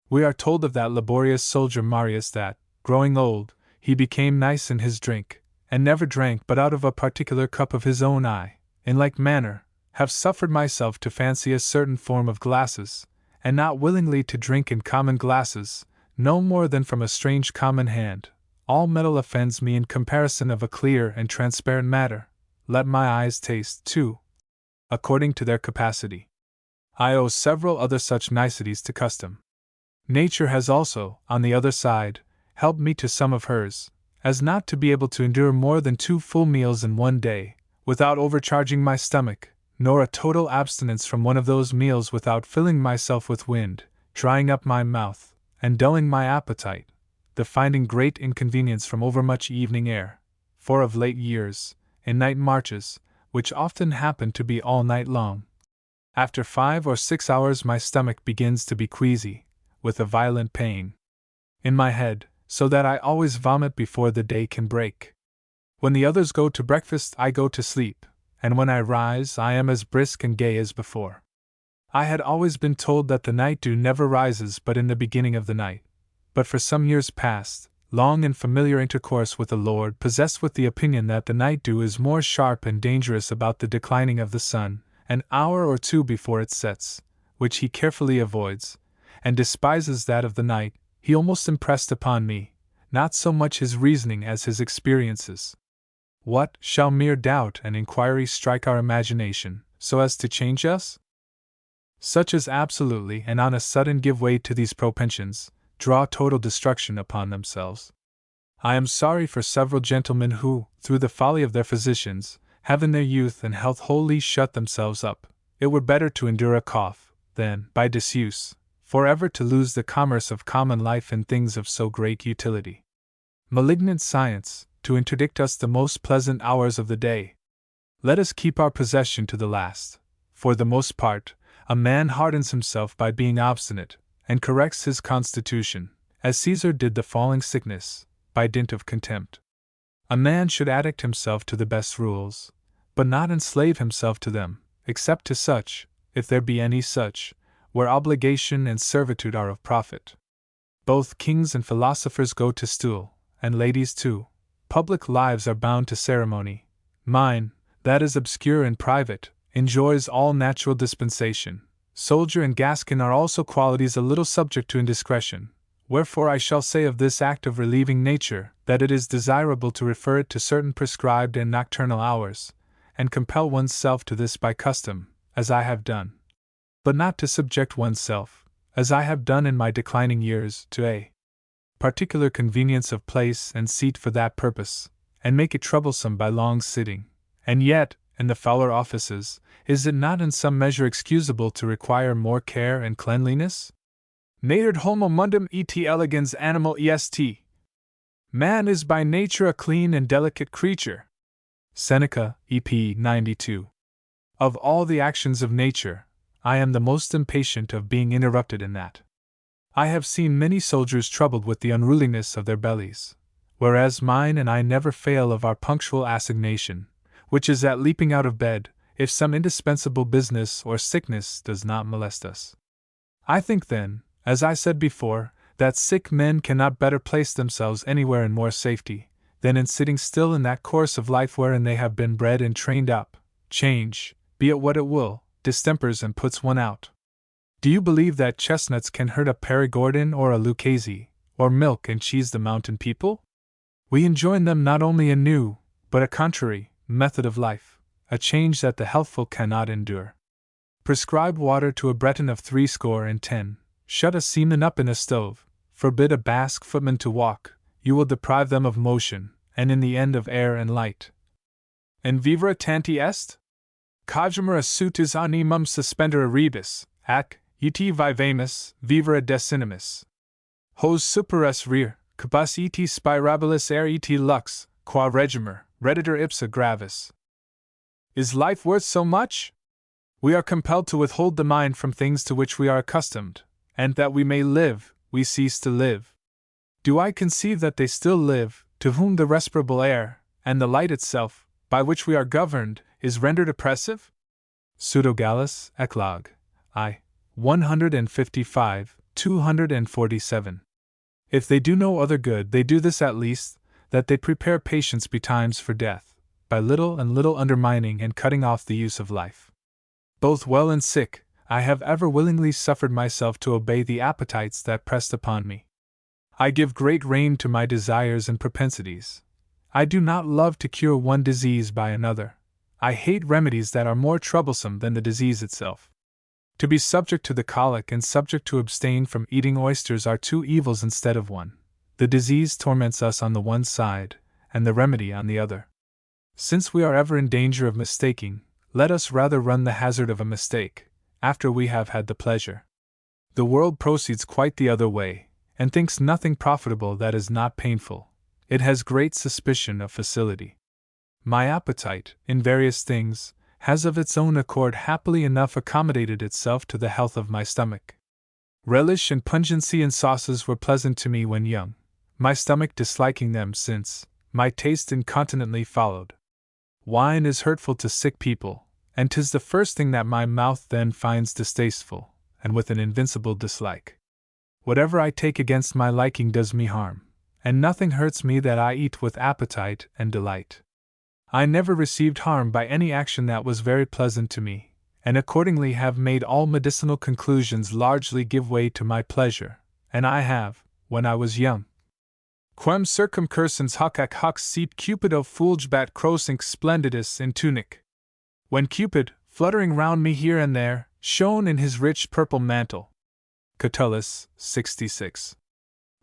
We are told of that laborious soldier Marius that, growing old, he became nice in his drink, and never drank but out of a particular cup of his own. I, in like manner, have suffered myself to fancy a certain form of glasses, and not willingly to drink in common glasses, no more than from a strange common hand. All metal offends me in comparison of a clear and transparent matter. Let my eyes taste, too, according to their capacity. I owe several other such niceties to custom. Nature has also, on the other side, helped me to some of hers, as not to be able to endure more than 2 full meals in one day, without overcharging my stomach, nor a total abstinence from one of those meals without filling myself with wind, drying up my mouth, and dulling my appetite, the finding great inconvenience from overmuch evening air, for of late years, in night marches, which often happen to be all night long, after 5 or 6 hours my stomach begins to be queasy, with a violent pain in my head, so that I always vomit before the day can break. When the others go to breakfast I go to sleep, and when I rise I am as brisk and gay as before. I had always been told that the night dew never rises but in the beginning of the night, but for some years past, long and familiar intercourse with the Lord possessed with the opinion that the night dew is more sharp and dangerous about the declining of the sun, an hour or 2 before it sets, which he carefully avoids, and despises that of the night. He almost impressed upon me, not so much his reasoning as his experiences. What shall mere doubt and inquiry strike our imagination, so as to change us? Such as absolutely and on a sudden give way to these propensions, draw total destruction upon themselves. I am sorry for several gentlemen who, through the folly of their physicians, have in their youth and health wholly shut themselves up. It were better to endure a cough, than, by disuse, forever to lose the commerce of common life in things of so great utility. Malignant science, to interdict us the most pleasant hours of the day. Let us keep our possession to the last. For the most part, a man hardens himself by being obstinate, and corrects his constitution, as Caesar did the falling sickness, by dint of contempt. A man should addict himself to the best rules, but not enslave himself to them, except to such, if there be any such, where obligation and servitude are of profit. Both kings and philosophers go to stool, and ladies too. Public lives are bound to ceremony. Mine, that is obscure and private, enjoys all natural dispensation. Soldier and Gascon are also qualities a little subject to indiscretion. Wherefore I shall say of this act of relieving nature, that it is desirable to refer it to certain prescribed and nocturnal hours, and compel one's self to this by custom, as I have done. But not to subject one's self, as I have done in my declining years, to a particular convenience of place and seat for that purpose, and make it troublesome by long sitting. And yet, in the fouler offices, is it not in some measure excusable to require more care and cleanliness? Nated homo mundum et elegans animal est. Man is by nature a clean and delicate creature. Seneca, EP 92. Of all the actions of nature, I am the most impatient of being interrupted in that. I have seen many soldiers troubled with the unruliness of their bellies, whereas mine and I never fail of our punctual assignation, which is at leaping out of bed, if some indispensable business or sickness does not molest us. I think then, as I said before, that sick men cannot better place themselves anywhere in more safety, than in sitting still in that course of life wherein they have been bred and trained up. Change, be it what it will, distempers and puts one out. Do you believe that chestnuts can hurt a Perigordin or a Lucchese, or milk and cheese the mountain people? We enjoin them not only a new, but a contrary, method of life, a change that the healthful cannot endure. Prescribe water to a Breton of 70. Shut a seaman up in a stove, forbid a Basque footman to walk, you will deprive them of motion, and in the end of air and light. And vivere tanti est? Cogimur assutus animum suspendere rebus, ac, et vivamus, vivere decinimus. Hos superes rear, capus et spirabilis air et lux, qua regimur, redditor ipsa gravis. Is life worth so much? We are compelled to withhold the mind from things to which we are accustomed, and that we may live, we cease to live. Do I conceive that they still live, to whom the respirable air, and the light itself, by which we are governed, is rendered oppressive? Pseudo Gallus, Eclog. I. 155, 247. If they do no other good, they do this at least, that they prepare patients betimes for death, by little and little undermining and cutting off the use of life. Both well and sick, I have ever willingly suffered myself to obey the appetites that pressed upon me. I give great rein to my desires and propensities. I do not love to cure one disease by another. I hate remedies that are more troublesome than the disease itself. To be subject to the colic and subject to abstain from eating oysters are two evils instead of one. The disease torments us on the one side, and the remedy on the other. Since we are ever in danger of mistaking, let us rather run the hazard of a mistake, after we have had the pleasure. The world proceeds quite the other way, and thinks nothing profitable that is not painful. It has great suspicion of facility. My appetite, in various things, has of its own accord happily enough accommodated itself to the health of my stomach. Relish and pungency in sauces were pleasant to me when young, my stomach disliking them since, my taste incontinently followed. Wine is hurtful to sick people, and 'tis the first thing that my mouth then finds distasteful, and with an invincible dislike. Whatever I take against my liking does me harm, and nothing hurts me that I eat with appetite and delight. I never received harm by any action that was very pleasant to me, and accordingly have made all medicinal conclusions largely give way to my pleasure, and I have, when I was young. Quem circumcursans hoc hoc sep Cupido fulgebat crocinc splendidus in tunic. When Cupid, fluttering round me here and there, shone in his rich purple mantle. Catullus, 66.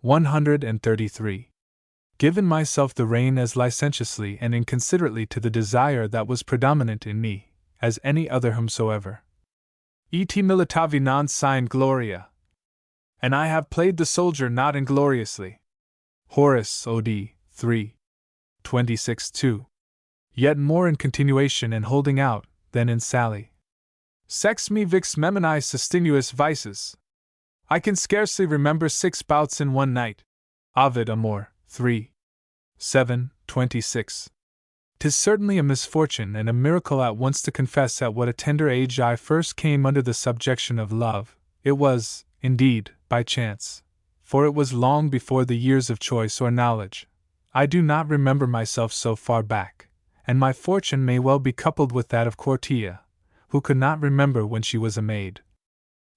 133. Given myself the rein as licentiously and inconsiderately to the desire that was predominant in me, as any other whomsoever. Et militavi non sine gloria. And I have played the soldier not ingloriously. Horace, Od. 3. 26-2. Yet more in continuation and holding out, than in sally. Sex me vix memini sustinuus vices. I can scarcely remember 6 bouts in one night. Ovid Amor, 3. 7, 26. 'Tis certainly a misfortune and a miracle at once to confess at what a tender age I first came under the subjection of love. It was, indeed, by chance, for it was long before the years of choice or knowledge. I do not remember myself so far back, and my fortune may well be coupled with that of Cortia, who could not remember when she was a maid.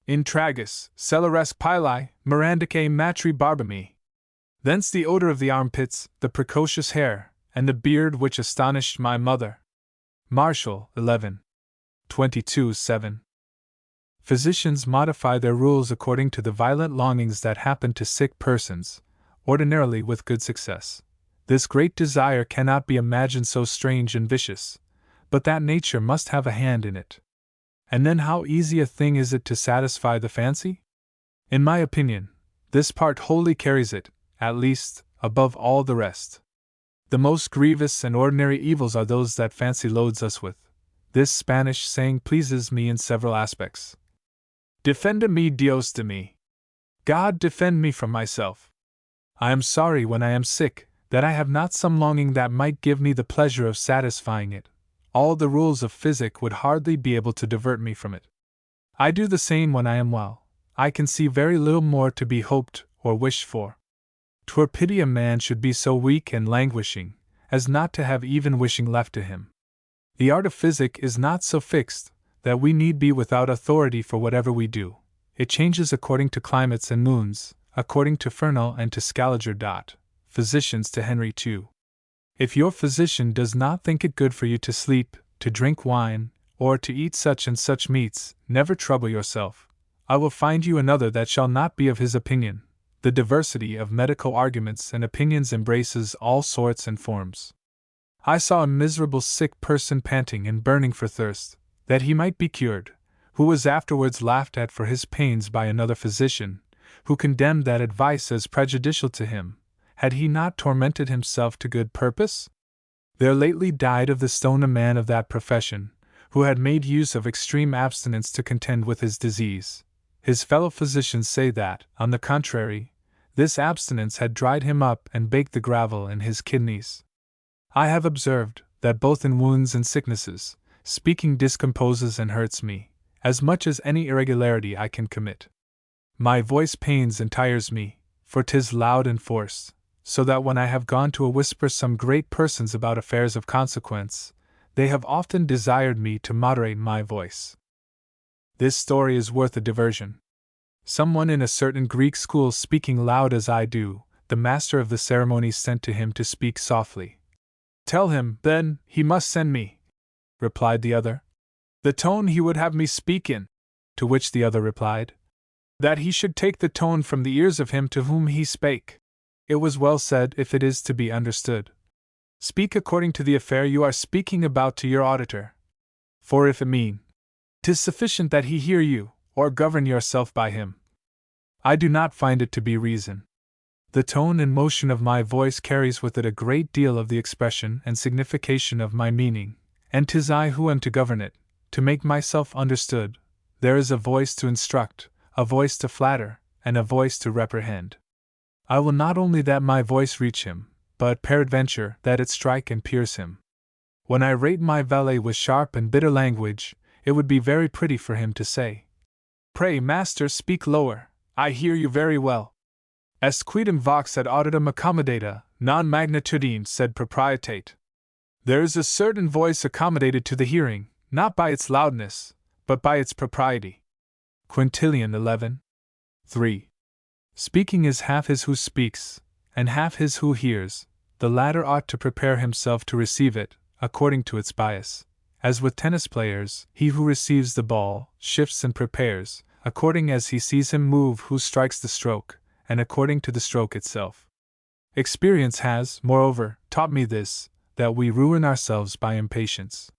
In tragus, celeresque pilae, mirandicae matri barbami. Thence the odor of the armpits, the precocious hair, and the beard which astonished my mother. Martial, 11. 22-7. Physicians modify their rules according to the violent longings that happen to sick persons, ordinarily with good success. This great desire cannot be imagined so strange and vicious, but that nature must have a hand in it. And then how easy a thing is it to satisfy the fancy? In my opinion, this part wholly carries it, at least, above all the rest. The most grievous and ordinary evils are those that fancy loads us with. This Spanish saying pleases me in several aspects. Defenda me Dios de mí. God defend me from myself. I am sorry when I am sick, that I have not some longing that might give me the pleasure of satisfying it. All the rules of physic would hardly be able to divert me from it. I do the same when I am well. I can see very little more to be hoped or wished for. 'Twere pity a man should be so weak and languishing, as not to have even wishing left to him. The art of physic is not so fixed, that we need be without authority for whatever we do. It changes according to climates and moons, according to Fernel and to Scaliger. Physicians to Henry II. If your physician does not think it good for you to sleep, to drink wine, or to eat such and such meats, never trouble yourself. I will find you another that shall not be of his opinion. The diversity of medical arguments and opinions embraces all sorts and forms. I saw a miserable sick person panting and burning for thirst, that he might be cured, who was afterwards laughed at for his pains by another physician, who condemned that advice as prejudicial to him. Had he not tormented himself to good purpose? There lately died of the stone a man of that profession, who had made use of extreme abstinence to contend with his disease. His fellow physicians say that, on the contrary, this abstinence had dried him up and baked the gravel in his kidneys. I have observed that both in wounds and sicknesses, speaking discomposes and hurts me, as much as any irregularity I can commit. My voice pains and tires me, for 'tis loud and forced, so that when I have gone to a whisper some great persons about affairs of consequence, they have often desired me to moderate my voice. This story is worth a diversion. Someone in a certain Greek school speaking loud as I do, the master of the ceremonies sent to him to speak softly. Tell him, then, he must send me, replied the other, the tone he would have me speak in. To which the other replied, that he should take the tone from the ears of him to whom he spake. It was well said, if it is to be understood. Speak according to the affair you are speaking about to your auditor. For if it mean, 'tis sufficient that he hear you, or govern yourself by him. I do not find it to be reason. The tone and motion of my voice carries with it a great deal of the expression and signification of my meaning, and 'tis I who am to govern it, to make myself understood. There is a voice to instruct, a voice to flatter, and a voice to reprehend. I will not only that my voice reach him, but, peradventure, that it strike and pierce him. When I rate my valet with sharp and bitter language, it would be very pretty for him to say, Pray, master, speak lower, I hear you very well. Est quidem vox ad auditum accommodata, non magnitudine sed proprietate. There is a certain voice accommodated to the hearing, not by its loudness, but by its propriety. Quintilian 11. 3. Speaking is half his who speaks, and half his who hears. The latter ought to prepare himself to receive it, according to its bias, as with tennis players, he who receives the ball shifts and prepares, according as he sees him move who strikes the stroke, and according to the stroke itself. Experience has, moreover, taught me this, that we ruin ourselves by impatience.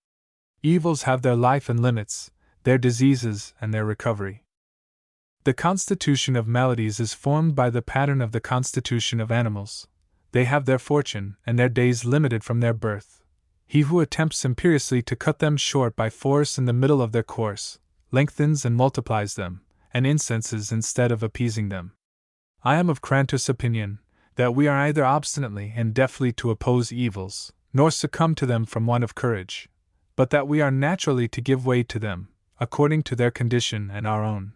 Evils have their life and limits, their diseases and their recovery. The constitution of maladies is formed by the pattern of the constitution of animals. They have their fortune and their days limited from their birth. He who attempts imperiously to cut them short by force in the middle of their course, lengthens and multiplies them, and incenses instead of appeasing them. I am of Crantor's opinion, that we are either obstinately and deftly to oppose evils, nor succumb to them from want of courage, but that we are naturally to give way to them, according to their condition and our own.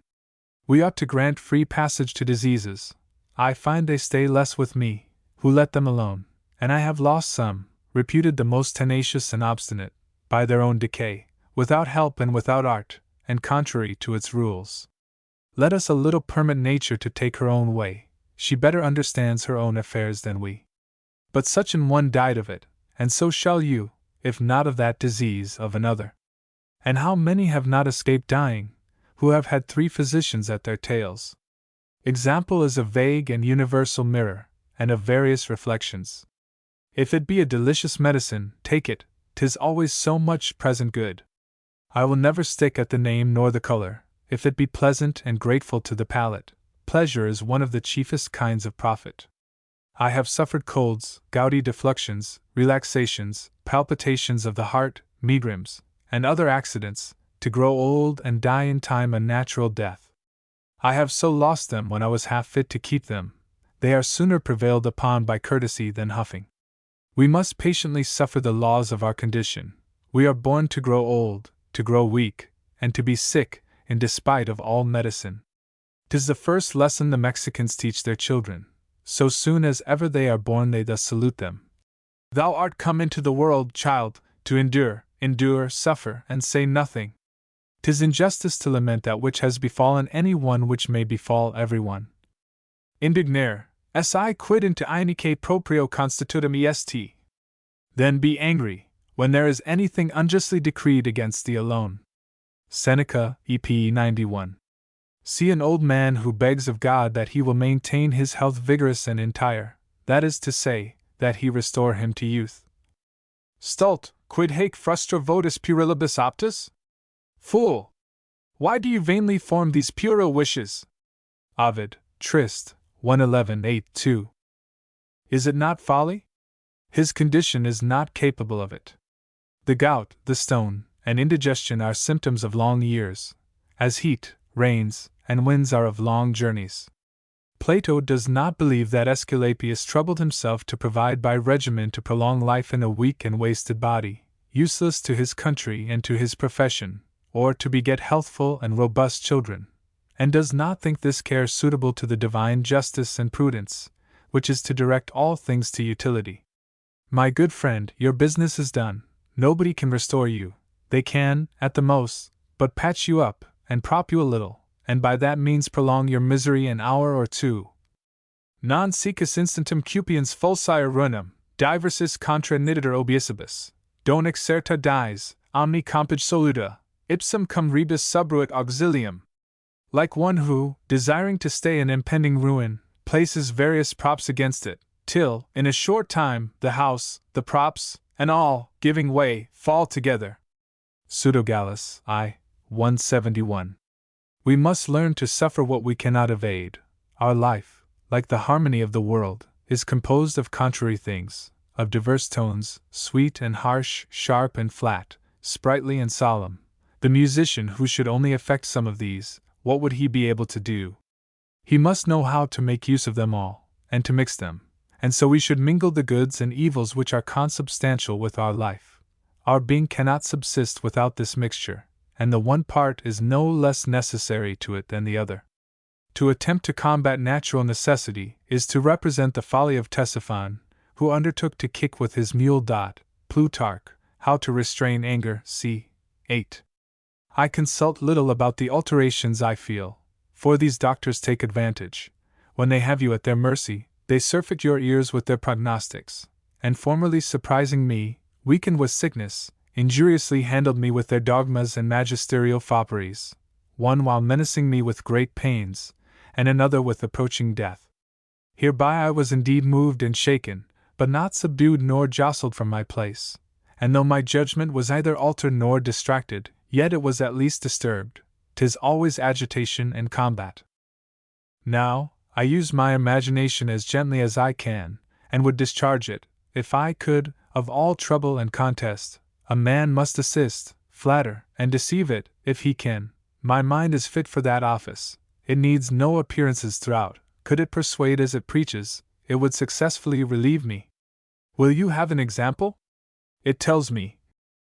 We ought to grant free passage to diseases. I find they stay less with me, who let them alone, and I have lost some, reputed the most tenacious and obstinate, by their own decay, without help and without art, and contrary to its rules. Let us a little permit nature to take her own way, she better understands her own affairs than we. But such an one died of it, and so shall you, if not of that disease, of another. And how many have not escaped dying, who have had 3 physicians at their tails? Example is a vague and universal mirror, and of various reflections. If it be a delicious medicine, take it, 'tis always so much present good. I will never stick at the name nor the color. If it be pleasant and grateful to the palate, pleasure is one of the chiefest kinds of profit. I have suffered colds, gouty defluxions, relaxations, palpitations of the heart, megrims, and other accidents, to grow old and die in time a natural death. I have so lost them when I was half fit to keep them, they are sooner prevailed upon by courtesy than huffing. We must patiently suffer the laws of our condition. We are born to grow old, to grow weak, and to be sick, in despite of all medicine. 'Tis the first lesson the Mexicans teach their children. So soon as ever they are born they thus salute them. Thou art come into the world, child, to endure, suffer, and say nothing. 'Tis injustice to lament that which has befallen any one which may befall every one. Indignare, si quid into aenique proprio constitutum est. Then be angry, when there is anything unjustly decreed against thee alone. Seneca, Ep. 91. See an old man who begs of God that he will maintain his health vigorous and entire, that is to say, that he restore him to youth. Stult, quid haec frustra votis puerilibus optus? Fool! Why do you vainly form these puerile wishes? Ovid, Trist, 111-8-2. Is it not folly? His condition is not capable of it. The gout, the stone, and indigestion are symptoms of long years, as heat, rains, and winds are of long journeys. Plato does not believe that Aesculapius troubled himself to provide by regimen to prolong life in a weak and wasted body, useless to his country and to his profession, or to beget healthful and robust children, and does not think this care suitable to the divine justice and prudence, which is to direct all things to utility. My good friend, your business is done. Nobody can restore you. They can, at the most, but patch you up, and prop you a little, and by that means prolong your misery an hour or 2. Non sicus instantem cupiens fulsire ruinam, diversis contra niditer obiesibus, don exerta dies, omni compage soluta, ipsum cum rebus subruit auxilium. Like one who, desiring to stay an impending ruin, places various props against it, till, in a short time, the house, the props, and all, giving way, fall together. Pseudogallus, I. 171. We must learn to suffer what we cannot evade. Our life, like the harmony of the world, is composed of contrary things, of diverse tones, sweet and harsh, sharp and flat, sprightly and solemn. The musician who should only affect some of these, what would he be able to do? He must know how to make use of them all, and to mix them, and so we should mingle the goods and evils which are consubstantial with our life. Our being cannot subsist without this mixture, and the one part is no less necessary to it than the other. To attempt to combat natural necessity is to represent the folly of Ctesiphon, who undertook to kick with his mule. Plutarch, How to Restrain Anger, c. 8. I consult little about the alterations I feel, for these doctors take advantage. When they have you at their mercy, they surfeit your ears with their prognostics, and formerly surprising me, weakened with sickness, injuriously handled me with their dogmas and magisterial fopperies, one while menacing me with great pains, and another with approaching death. Hereby I was indeed moved and shaken, but not subdued nor jostled from my place, and though my judgment was neither altered nor distracted, yet it was at least disturbed. 'Tis always agitation and combat. Now, I use my imagination as gently as I can, and would discharge it, if I could, of all trouble and contest. A man must assist, flatter, and deceive it, if he can. My mind is fit for that office. It needs no appearances throughout. Could it persuade as it preaches, it would successfully relieve me. Will you have an example? It tells me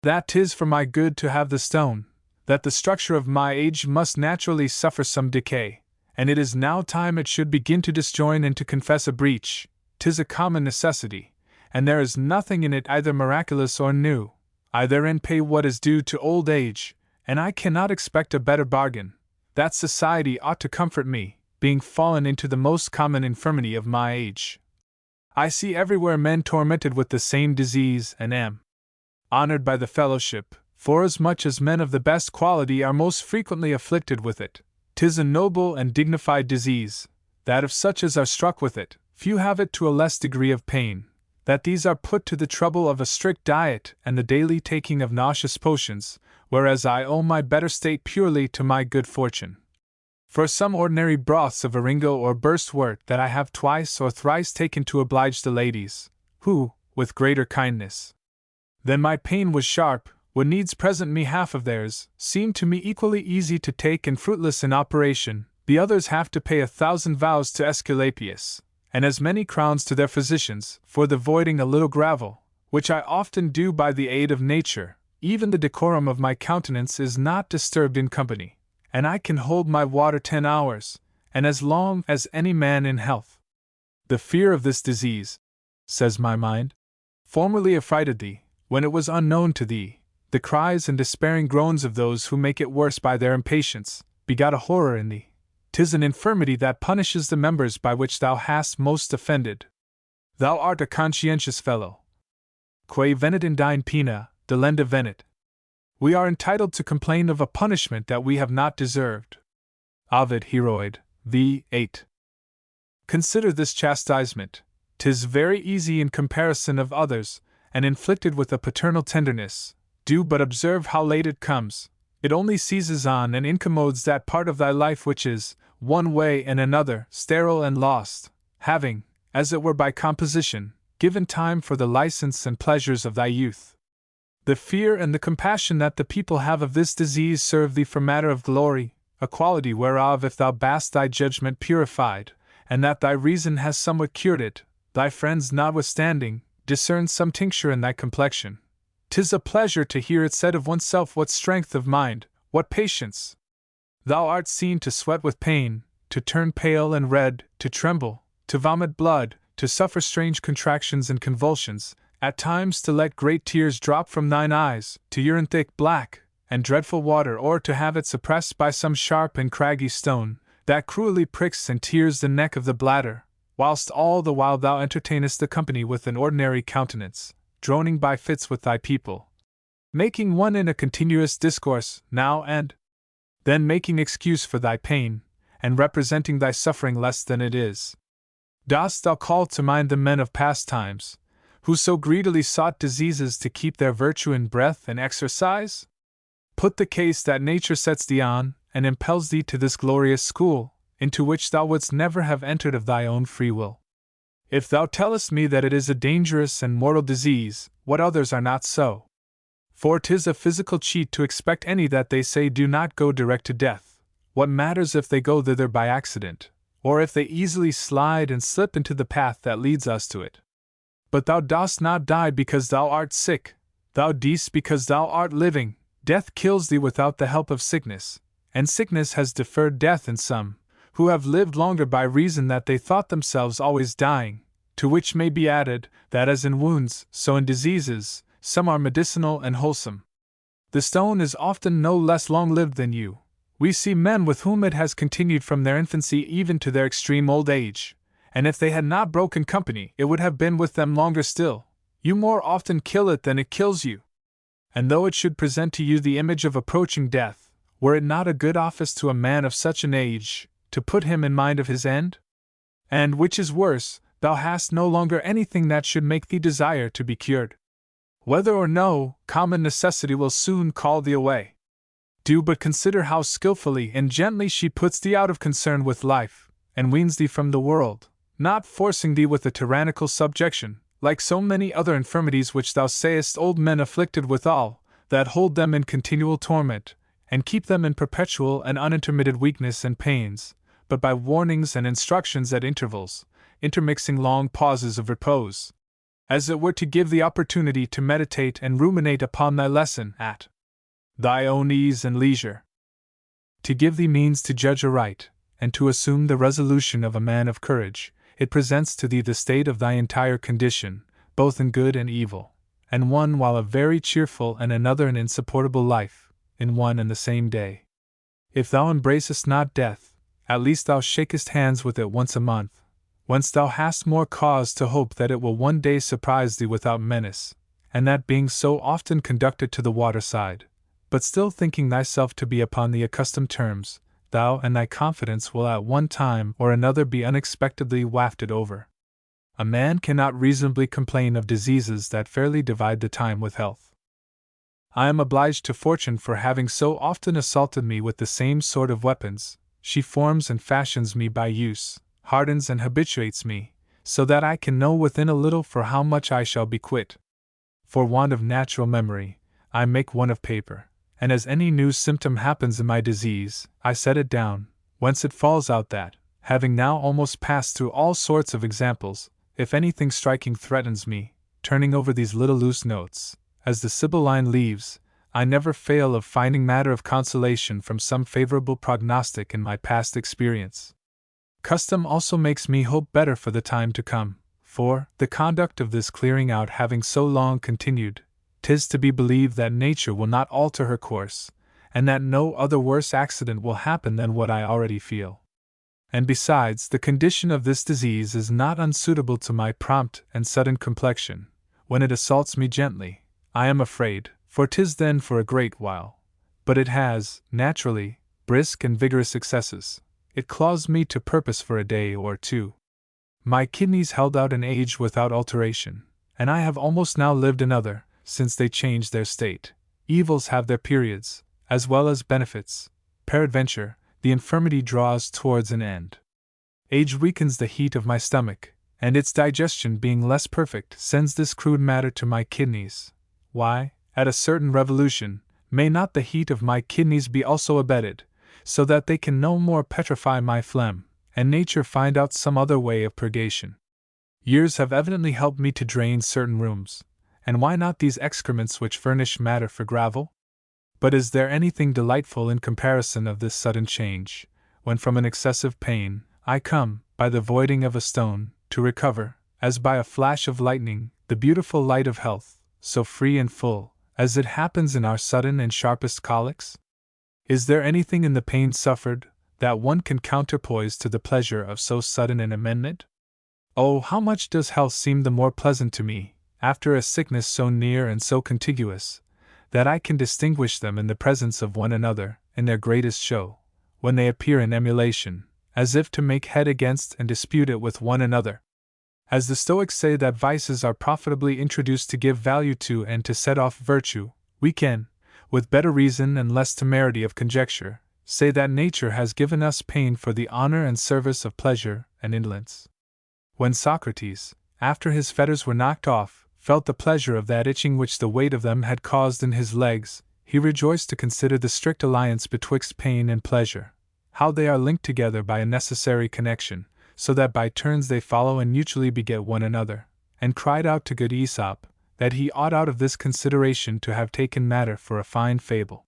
that 'tis for my good to have the stone, that the structure of my age must naturally suffer some decay, and it is now time it should begin to disjoin and to confess a breach. 'Tis a common necessity, and there is nothing in it either miraculous or new. I therein pay what is due to old age, and I cannot expect a better bargain. That society ought to comfort me, being fallen into the most common infirmity of my age. I see everywhere men tormented with the same disease, and am honored by the fellowship, forasmuch as men of the best quality are most frequently afflicted with it. 'Tis a noble and dignified disease, that of such as are struck with it, few have it to a less degree of pain, that these are put to the trouble of a strict diet and the daily taking of nauseous potions, whereas I owe my better state purely to my good fortune. For some ordinary broths of aringo or burst wort that I have twice or thrice taken to oblige the ladies, who, with greater kindness than my pain was sharp, would needs present me half of theirs, seemed to me equally easy to take and fruitless in operation. The others have to pay 1,000 vows to Aesculapius, and as many crowns to their physicians, for the voiding a little gravel, which I often do by the aid of nature. Even the decorum of my countenance is not disturbed in company, and I can hold my water 10 hours, and as long as any man in health. The fear of this disease, says my mind, formerly affrighted thee, when it was unknown to thee. The cries and despairing groans of those who make it worse by their impatience, begot a horror in thee. 'Tis an infirmity that punishes the members by which thou hast most offended. Thou art a conscientious fellow. Quae venit in dine pena, delenda venit. We are entitled to complain of a punishment that we have not deserved. Ovid Heroid, v. 8. Consider this chastisement. 'Tis very easy in comparison of others, and inflicted with a paternal tenderness. Do but observe how late it comes. It only seizes on and incommodes that part of thy life which is, one way and another, sterile and lost, having, as it were by composition, given time for the license and pleasures of thy youth. The fear and the compassion that the people have of this disease serve thee for matter of glory, a quality whereof if thou bast thy judgment purified, and that thy reason has somewhat cured it, thy friends notwithstanding, discern some tincture in thy complexion. 'Tis a pleasure to hear it said of oneself what strength of mind, what patience. Thou art seen to sweat with pain, to turn pale and red, to tremble, to vomit blood, to suffer strange contractions and convulsions, at times to let great tears drop from thine eyes, to urine thick black and dreadful water, or to have it suppressed by some sharp and craggy stone, that cruelly pricks and tears the neck of the bladder, whilst all the while thou entertainest the company with an ordinary countenance, droning by fits with thy people, making one in a continuous discourse, now and then making excuse for thy pain, and representing thy suffering less than it is. Dost thou call to mind the men of past times, who so greedily sought diseases to keep their virtue in breath and exercise? Put the case that nature sets thee on, and impels thee to this glorious school, into which thou wouldst never have entered of thy own free will. If thou tellest me that it is a dangerous and mortal disease, what others are not so? For 'tis a physical cheat to expect any that they say do not go direct to death. What matters if they go thither by accident, or if they easily slide and slip into the path that leads us to it? But thou dost not die because thou art sick, thou diest because thou art living. Death kills thee without the help of sickness, and sickness has deferred death in some, who have lived longer by reason that they thought themselves always dying, to which may be added, that as in wounds, so in diseases, some are medicinal and wholesome. The stone is often no less long-lived than you. We see men with whom it has continued from their infancy even to their extreme old age, and if they had not broken company, it would have been with them longer still. You more often kill it than it kills you. And though it should present to you the image of approaching death, were it not a good office to a man of such an age, to put him in mind of his end? And, which is worse, thou hast no longer anything that should make thee desire to be cured. Whether or no, common necessity will soon call thee away. Do but consider how skillfully and gently she puts thee out of concern with life, and weans thee from the world, not forcing thee with a tyrannical subjection, like so many other infirmities which thou sayest old men afflicted withal, that hold them in continual torment, and keep them in perpetual and unintermitted weakness and pains, but by warnings and instructions at intervals, intermixing long pauses of repose, as it were to give thee opportunity to meditate and ruminate upon thy lesson at thy own ease and leisure. To give thee means to judge aright, and to assume the resolution of a man of courage, it presents to thee the state of thy entire condition, both in good and evil, and one while a very cheerful and another an insupportable life, in one and the same day. If thou embracest not death, at least thou shakest hands with it once a month, whence thou hast more cause to hope that it will one day surprise thee without menace, and that being so often conducted to the waterside, but still thinking thyself to be upon the accustomed terms, thou and thy confidence will at one time or another be unexpectedly wafted over. A man cannot reasonably complain of diseases that fairly divide the time with health. I am obliged to fortune for having so often assaulted me with the same sort of weapons. She forms and fashions me by use, hardens and habituates me, so that I can know within a little for how much I shall be quit. For want of natural memory, I make one of paper, and as any new symptom happens in my disease, I set it down, whence it falls out that, having now almost passed through all sorts of examples, if anything striking threatens me, turning over these little loose notes, as the Sibylline leaves, I never fail of finding matter of consolation from some favorable prognostic in my past experience. Custom also makes me hope better for the time to come, for, the conduct of this clearing out having so long continued, 'tis to be believed that nature will not alter her course, and that no other worse accident will happen than what I already feel. And besides, the condition of this disease is not unsuitable to my prompt and sudden complexion. When it assaults me gently, I am afraid, for 'tis then for a great while. But it has, naturally, brisk and vigorous excesses. It claws me to purpose for a day or two. My kidneys held out an age without alteration, and I have almost now lived another, since they changed their state. Evils have their periods, as well as benefits. Peradventure, the infirmity draws towards an end. Age weakens the heat of my stomach, and its digestion being less perfect sends this crude matter to my kidneys. Why, at a certain revolution, may not the heat of my kidneys be also abated, so that they can no more petrify my phlegm, and nature find out some other way of purgation? Years have evidently helped me to drain certain rooms, and why not these excrements which furnish matter for gravel? But is there anything delightful in comparison of this sudden change, when from an excessive pain, I come, by the voiding of a stone, to recover, as by a flash of lightning, the beautiful light of health, so free and full, as it happens in our sudden and sharpest colics? Is there anything in the pain suffered, that one can counterpoise to the pleasure of so sudden an amendment? Oh, how much does health seem the more pleasant to me, after a sickness so near and so contiguous, that I can distinguish them in the presence of one another, in their greatest show, when they appear in emulation, as if to make head against and dispute it with one another. As the Stoics say that vices are profitably introduced to give value to and to set off virtue, we can, with better reason and less temerity of conjecture, say that nature has given us pain for the honor and service of pleasure and indolence. When Socrates, after his fetters were knocked off, felt the pleasure of that itching which the weight of them had caused in his legs, he rejoiced to consider the strict alliance betwixt pain and pleasure, how they are linked together by a necessary connection, so that by turns they follow and mutually beget one another, and cried out to good Aesop, that he ought out of this consideration to have taken matter for a fine fable.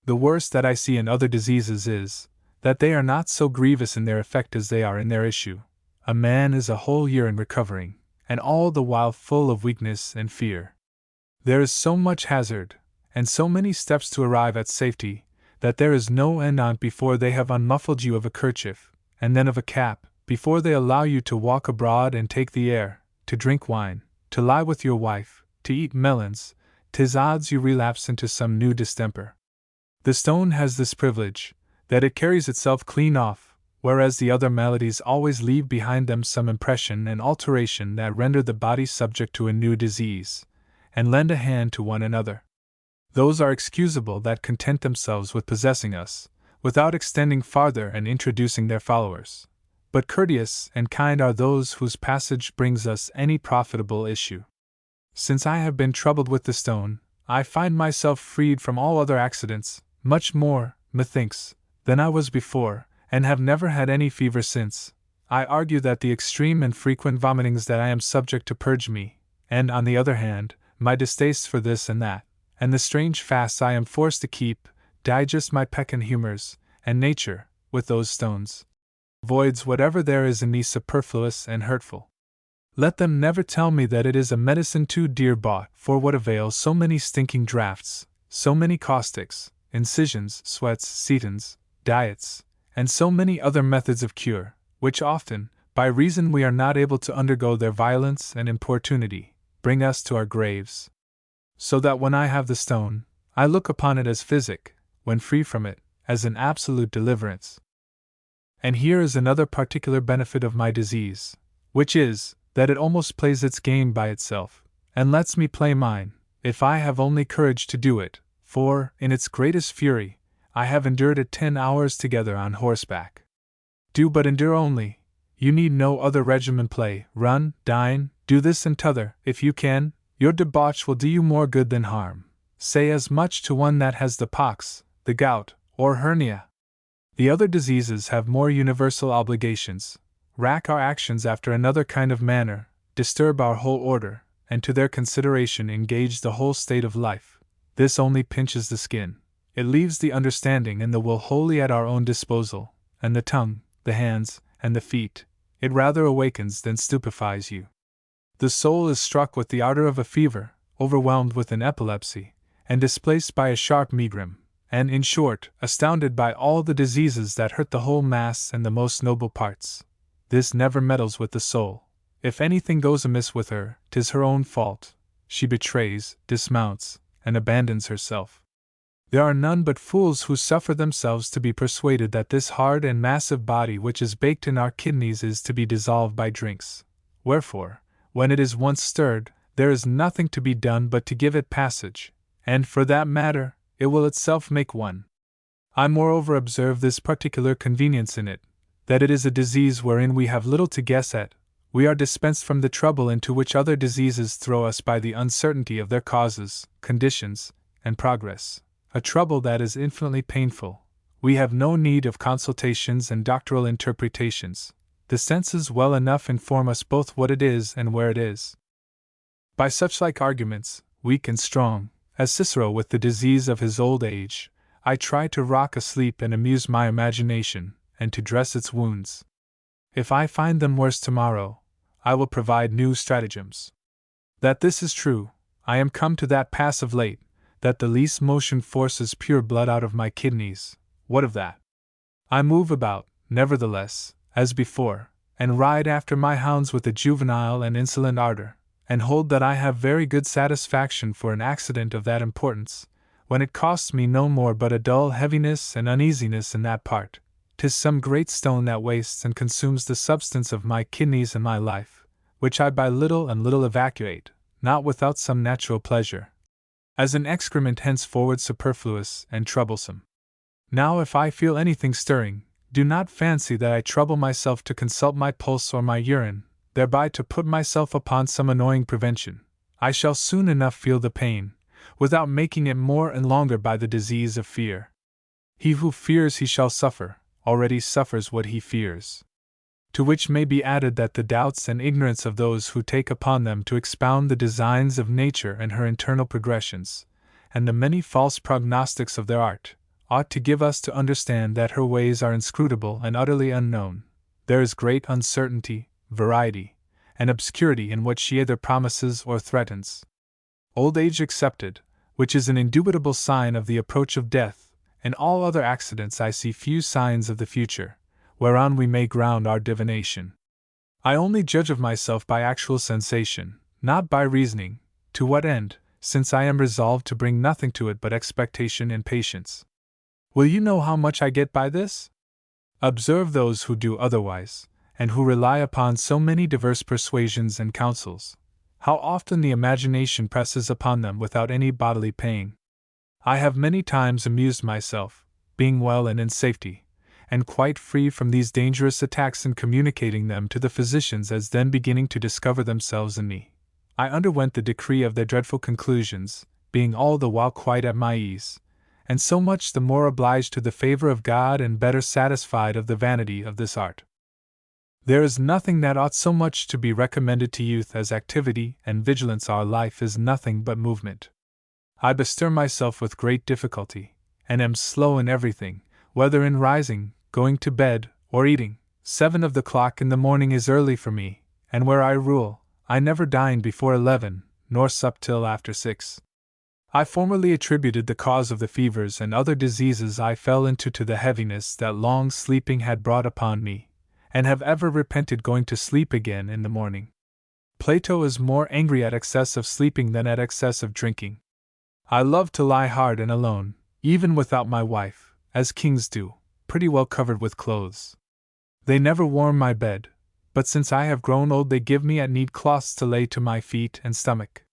The worst that I see in other diseases is, that they are not so grievous in their effect as they are in their issue. A man is a whole year in recovering, and all the while full of weakness and fear. There is so much hazard, and so many steps to arrive at safety, that there is no end on't before they have unmuffled you of a kerchief, and then of a cap, before they allow you to walk abroad and take the air, to drink wine, to lie with your wife, to eat melons, 'tis odds you relapse into some new distemper. The stone has this privilege, that it carries itself clean off, whereas the other maladies always leave behind them some impression and alteration that render the body subject to a new disease, and lend a hand to one another. Those are excusable that content themselves with possessing us, without extending farther and introducing their followers. But courteous and kind are those whose passage brings us any profitable issue. Since I have been troubled with the stone, I find myself freed from all other accidents, much more, methinks, than I was before, and have never had any fever since. I argue that the extreme and frequent vomitings that I am subject to purge me, and, on the other hand, my distastes for this and that, and the strange fasts I am forced to keep, digest my peccant humors, and nature, with those stones, voids whatever there is in me superfluous and hurtful. Let them never tell me that it is a medicine too dear bought, for what avail so many stinking draughts, so many caustics, incisions, sweats, setons, diets, and so many other methods of cure, which often, by reason we are not able to undergo their violence and importunity, bring us to our graves. So that when I have the stone, I look upon it as physic, when free from it, as an absolute deliverance. And here is another particular benefit of my disease, which is, that it almost plays its game by itself, and lets me play mine, if I have only courage to do it, for, in its greatest fury, I have endured it 10 hours together on horseback. Do but endure only, you need no other regimen play, run, dine, do this and t'other, if you can, your debauch will do you more good than harm. Say as much to one that has the pox, the gout, or hernia. The other diseases have more universal obligations, rack our actions after another kind of manner, disturb our whole order, and to their consideration engage the whole state of life. This only pinches the skin. It leaves the understanding and the will wholly at our own disposal, and the tongue, the hands, and the feet. It rather awakens than stupefies you. The soul is struck with the ardor of a fever, overwhelmed with an epilepsy, and displaced by a sharp megrim, and, in short, astounded by all the diseases that hurt the whole mass and the most noble parts. This never meddles with the soul. If anything goes amiss with her, 'tis her own fault. She betrays, dismounts, and abandons herself. There are none but fools who suffer themselves to be persuaded that this hard and massive body which is baked in our kidneys is to be dissolved by drinks. Wherefore, when it is once stirred, there is nothing to be done but to give it passage, and, for that matter, it will itself make one. I moreover observe this particular convenience in it, that it is a disease wherein we have little to guess at. We are dispensed from the trouble into which other diseases throw us by the uncertainty of their causes, conditions, and progress, a trouble that is infinitely painful. We have no need of consultations and doctoral interpretations. The senses well enough inform us both what it is and where it is. By such like arguments, weak and strong, as Cicero with the disease of his old age, I try to rock asleep and amuse my imagination, and to dress its wounds. If I find them worse tomorrow, I will provide new stratagems. That this is true, I am come to that pass of late, that the least motion forces pure blood out of my kidneys. What of that? I move about, nevertheless, as before, and ride after my hounds with a juvenile and insolent ardor, and hold that I have very good satisfaction for an accident of that importance, when it costs me no more but a dull heaviness and uneasiness in that part. 'Tis some great stone that wastes and consumes the substance of my kidneys and my life, which I by little and little evacuate, not without some natural pleasure, as an excrement henceforward superfluous and troublesome. Now if I feel anything stirring, do not fancy that I trouble myself to consult my pulse or my urine, thereby to put myself upon some annoying prevention. I shall soon enough feel the pain, without making it more and longer by the disease of fear. He who fears he shall suffer, already suffers what he fears. To which may be added that the doubts and ignorance of those who take upon them to expound the designs of nature and her internal progressions, and the many false prognostics of their art, ought to give us to understand that her ways are inscrutable and utterly unknown. There is great uncertainty, variety, and obscurity in what she either promises or threatens. Old age excepted, which is an indubitable sign of the approach of death, in all other accidents I see few signs of the future, whereon we may ground our divination. I only judge of myself by actual sensation, not by reasoning. To what end? since I am resolved to bring nothing to it but expectation and patience. Will you know how much I get by this? Observe those who do otherwise, and who rely upon so many diverse persuasions and counsels, how often the imagination presses upon them without any bodily pain. I have many times amused myself, being well and in safety, and quite free from these dangerous attacks, in communicating them to the physicians as then beginning to discover themselves in me. I underwent the decree of their dreadful conclusions, being all the while quite at my ease, and so much the more obliged to the favor of God and better satisfied of the vanity of this art. There is nothing that ought so much to be recommended to youth as activity and vigilance. Our life is nothing but movement. I bestir myself with great difficulty, and am slow in everything, whether in rising, going to bed, or eating. 7 of the clock in the morning is early for me, and where I rule, I never dine before 11, nor sup till after 6. I formerly attributed the cause of the fevers and other diseases I fell into to the heaviness that long sleeping had brought upon me, and have ever repented going to sleep again in the morning. Plato is more angry at excess of sleeping than at excess of drinking. I love to lie hard and alone, even without my wife, as kings do, pretty well covered with clothes. They never warm my bed, but since I have grown old they give me at need cloths to lay to my feet and stomach.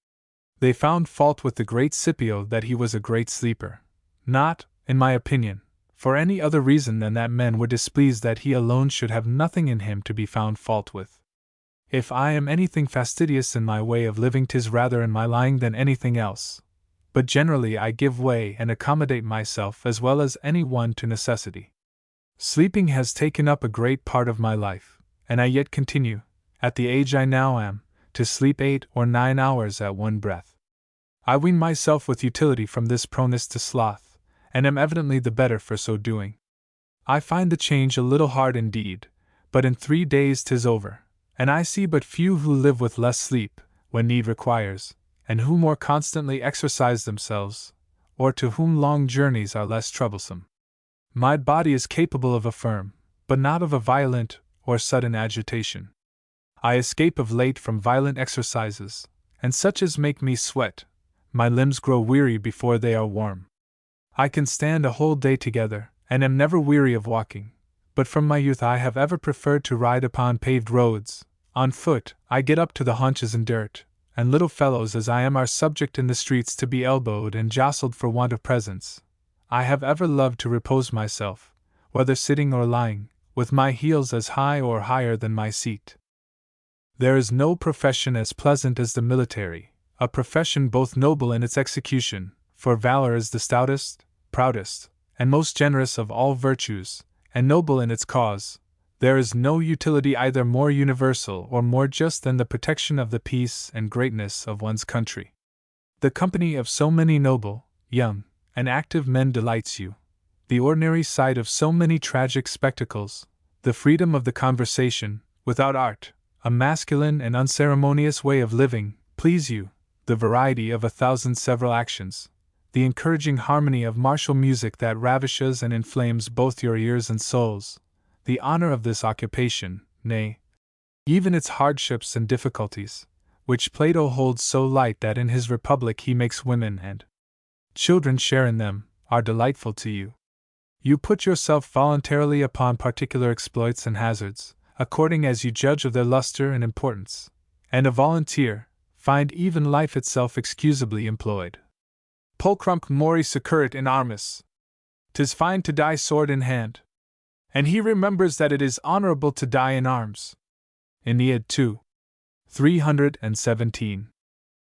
They found fault with the great Scipio that he was a great sleeper, not, in my opinion, for any other reason than that men were displeased that he alone should have nothing in him to be found fault with. If I am anything fastidious in my way of living, 'tis rather in my lying than anything else, but generally I give way and accommodate myself as well as any one to necessity. Sleeping has taken up a great part of my life, and I yet continue, at the age I now am, to sleep 8 or 9 hours at one breath. I wean myself with utility from this proneness to sloth, and am evidently the better for so doing. I find the change a little hard indeed, but in 3 days 'tis over, and I see but few who live with less sleep, when need requires, and who more constantly exercise themselves, or to whom long journeys are less troublesome. My body is capable of a firm, but not of a violent or sudden agitation. I escape of late from violent exercises, and such as make me sweat. My limbs grow weary before they are warm. I can stand a whole day together, and am never weary of walking, but from my youth I have ever preferred to ride upon paved roads. On foot, I get up to the haunches in dirt, and little fellows as I am are subject in the streets to be elbowed and jostled for want of presence. I have ever loved to repose myself, whether sitting or lying, with my heels as high or higher than my seat. There is no profession as pleasant as the military, a profession both noble in its execution, for valor is the stoutest, proudest, and most generous of all virtues, and noble in its cause. There is no utility either more universal or more just than the protection of the peace and greatness of one's country. The company of so many noble, young, and active men delights you. The ordinary sight of so many tragic spectacles, the freedom of the conversation, without art, a masculine and unceremonious way of living, please you, the variety of 1,000 several actions, the encouraging harmony of martial music that ravishes and inflames both your ears and souls, the honor of this occupation, nay, even its hardships and difficulties, which Plato holds so light that in his Republic he makes women and children share in them, are delightful to you. You put yourself voluntarily upon particular exploits and hazards, according as you judge of their luster and importance, and a volunteer, find even life itself excusably employed. Pulchrumque mori securit in armis. 'Tis fine to die sword in hand. And he remembers that it is honorable to die in arms. Aeneid 2. 317.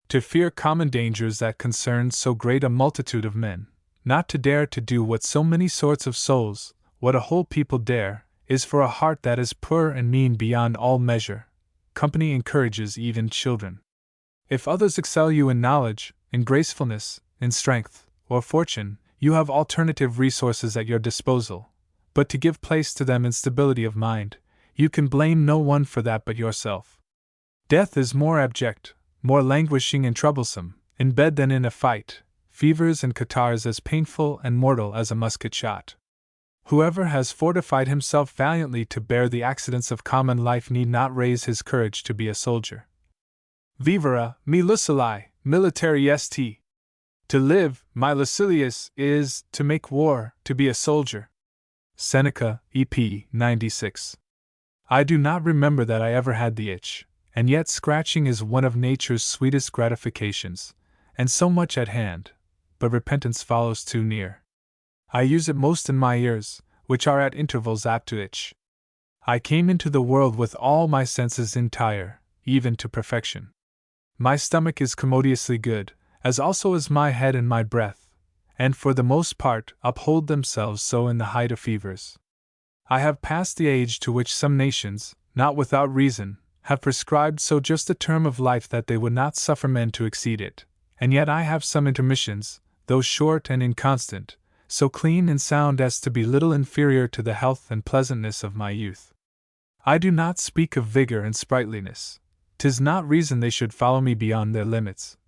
To fear common dangers that concern so great a multitude of men, not to dare to do what so many sorts of souls, what a whole people dare, is for a heart that is poor and mean beyond all measure. Company encourages even children. If others excel you in knowledge, in gracefulness, in strength, or fortune, you have alternative resources at your disposal, but to give place to them in stability of mind, you can blame no one for that but yourself. Death is more abject, more languishing and troublesome, in bed than in a fight, fevers and catarrhs as painful and mortal as a musket shot. Whoever has fortified himself valiantly to bear the accidents of common life need not raise his courage to be a soldier. Vivere, me Lucilii, military st. To live, my Lucilius, is to make war, to be a soldier. Seneca, EP 96. I do not remember that I ever had the itch, and yet scratching is one of nature's sweetest gratifications, and so much at hand, but repentance follows too near. I use it most in my ears, which are at intervals apt to itch. I came into the world with all my senses entire, even to perfection. My stomach is commodiously good, as also is my head and my breath, and for the most part uphold themselves so in the height of fevers. I have passed the age to which some nations, not without reason, have prescribed so just a term of life that they would not suffer men to exceed it, and yet I have some intermissions, though short and inconstant, so clean and sound as to be little inferior to the health and pleasantness of my youth. I do not speak of vigor and sprightliness. 'Tis not reason they should follow me beyond their limits.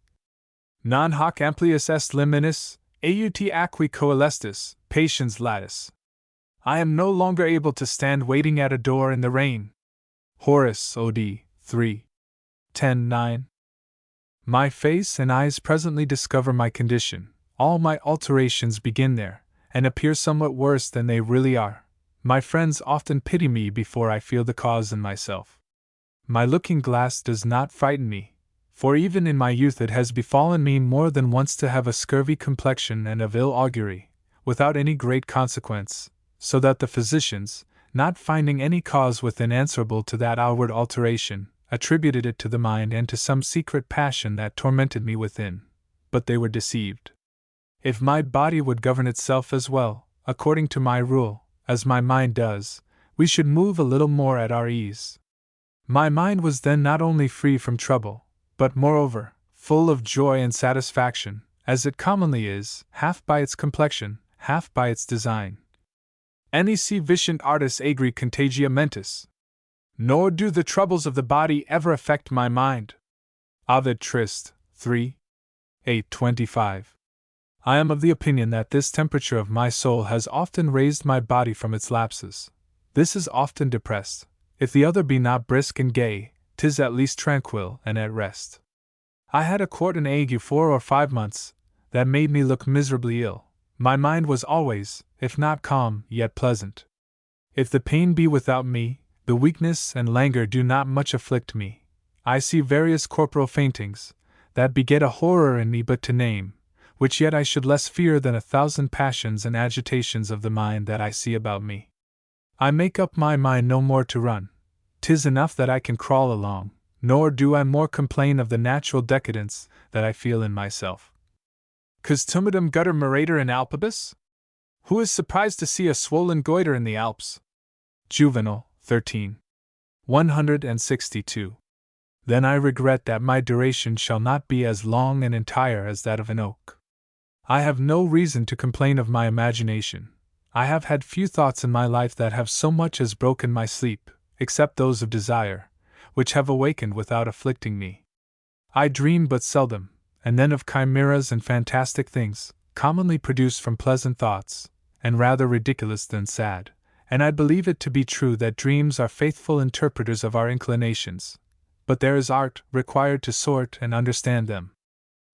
Non hoc amplius est liminis, aut aqui coelestis, patiens latis. I am no longer able to stand waiting at a door in the rain. Horace, Od. 3. 10-9. My face and eyes presently discover my condition. All my alterations begin there, and appear somewhat worse than they really are. My friends often pity me before I feel the cause in myself. My looking-glass does not frighten me, for even in my youth it has befallen me more than once to have a scurvy complexion and of ill augury, without any great consequence, so that the physicians, not finding any cause within answerable to that outward alteration, attributed it to the mind and to some secret passion that tormented me within, but they were deceived. If my body would govern itself as well, according to my rule, as my mind does, we should move a little more at our ease. My mind was then not only free from trouble, but moreover, full of joy and satisfaction, as it commonly is, half by its complexion, half by its design. Nec vicent artis agri contagia mentis. Nor do the troubles of the body ever affect my mind. Ovid Trist, 3. 825. I am of the opinion that this temperature of my soul has often raised my body from its lapses. This is often depressed. If the other be not brisk and gay, 'tis at least tranquil and at rest. I had a quartan ague 4 or 5 months, that made me look miserably ill. My mind was always, if not calm, yet pleasant. If the pain be without me, the weakness and languor do not much afflict me. I see various corporal faintings, that beget a horror in me but to name, which yet I should less fear than 1,000 passions and agitations of the mind that I see about me. I make up my mind no more to run. 'Tis enough that I can crawl along, nor do I more complain of the natural decadence that I feel in myself. Cus tumidum gutter murator in Alpibus? Who is surprised to see a swollen goiter in the Alps? Juvenal, 13. 162. Then I regret that my duration shall not be as long and entire as that of an oak. I have no reason to complain of my imagination. I have had few thoughts in my life that have so much as broken my sleep, except those of desire, which have awakened without afflicting me. I dream but seldom, and then of chimeras and fantastic things, commonly produced from pleasant thoughts, and rather ridiculous than sad, and I believe it to be true that dreams are faithful interpreters of our inclinations, but there is art required to sort and understand them.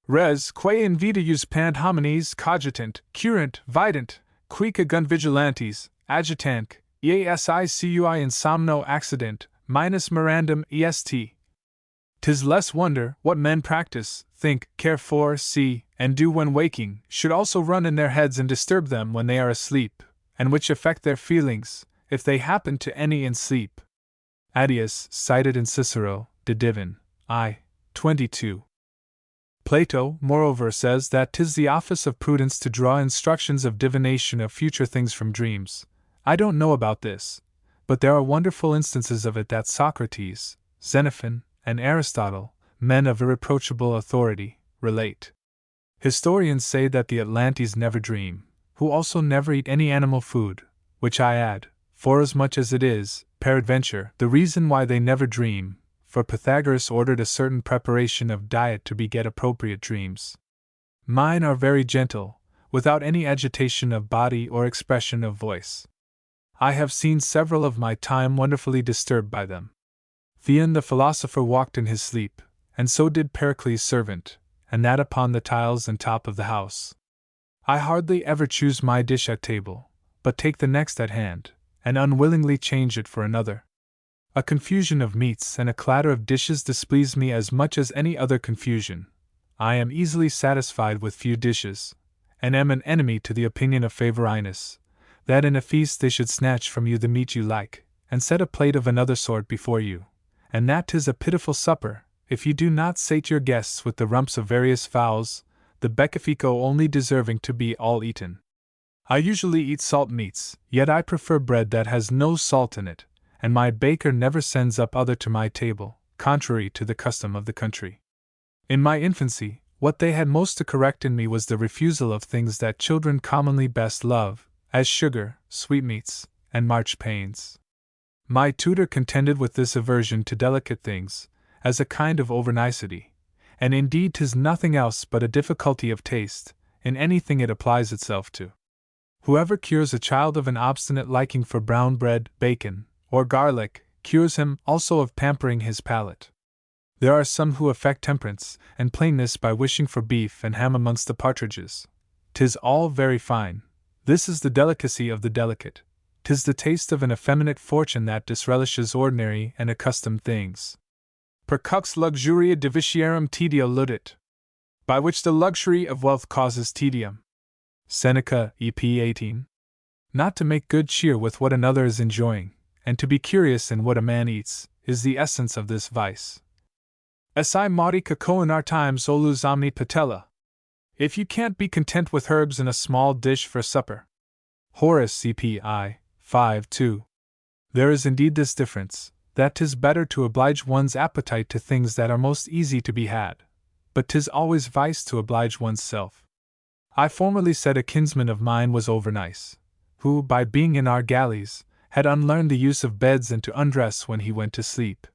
Res quae in vita jus pand homines cogitant, curant, vident, quica gun vigilantes, agitanc, easicui insomno accident, minus mirandum est. 'Tis less wonder what men practice, think, care for, see, and do when waking, should also run in their heads and disturb them when they are asleep, and which affect their feelings, if they happen to any in sleep. Attius, cited in Cicero, De Divin, I. 22. Plato, moreover, says that 'tis the office of prudence to draw instructions of divination of future things from dreams. I don't know about this, but there are wonderful instances of it that Socrates, Xenophon, and Aristotle, men of irreproachable authority, relate. Historians say that the Atlantes never dream, who also never eat any animal food, which I add, forasmuch as it is, peradventure, the reason why they never dream, for Pythagoras ordered a certain preparation of diet to beget appropriate dreams. Mine are very gentle, without any agitation of body or expression of voice. I have seen several of my time wonderfully disturbed by them. Theon the philosopher walked in his sleep, and so did Pericles' servant, and that upon the tiles and top of the house. I hardly ever choose my dish at table, but take the next at hand, and unwillingly change it for another. A confusion of meats and a clatter of dishes displease me as much as any other confusion. I am easily satisfied with few dishes, and am an enemy to the opinion of favoriness, that in a feast they should snatch from you the meat you like, and set a plate of another sort before you, and that 'tis a pitiful supper, if you do not sate your guests with the rumps of various fowls, the beccafico only deserving to be all eaten. I usually eat salt meats, yet I prefer bread that has no salt in it, and my baker never sends up other to my table, contrary to the custom of the country. In my infancy, what they had most to correct in me was the refusal of things that children commonly best love, as sugar, sweetmeats, and marchpanes. My tutor contended with this aversion to delicate things, as a kind of overnicety, and indeed 'tis nothing else but a difficulty of taste, in anything it applies itself to. Whoever cures a child of an obstinate liking for brown bread, bacon, or garlic, cures him also of pampering his palate. There are some who affect temperance and plainness by wishing for beef and ham amongst the partridges. 'Tis all very fine. This is the delicacy of the delicate. 'Tis the taste of an effeminate fortune that disrelishes ordinary and accustomed things. Percux luxuria divitiarum tedio ludit, by which the luxury of wealth causes tedium. Seneca, EP 18. Not to make good cheer with what another is enjoying, and to be curious in what a man eats, is the essence of this vice. Esse modi caco in our times olus omni patella. If you can't be content with herbs in a small dish for supper. Horace, CPI 5:2. There is indeed this difference, that 'tis better to oblige one's appetite to things that are most easy to be had, but 'tis always vice to oblige one's self. I formerly said a kinsman of mine was overnice, who, by being in our galleys, had unlearned the use of beds and to undress when he went to sleep.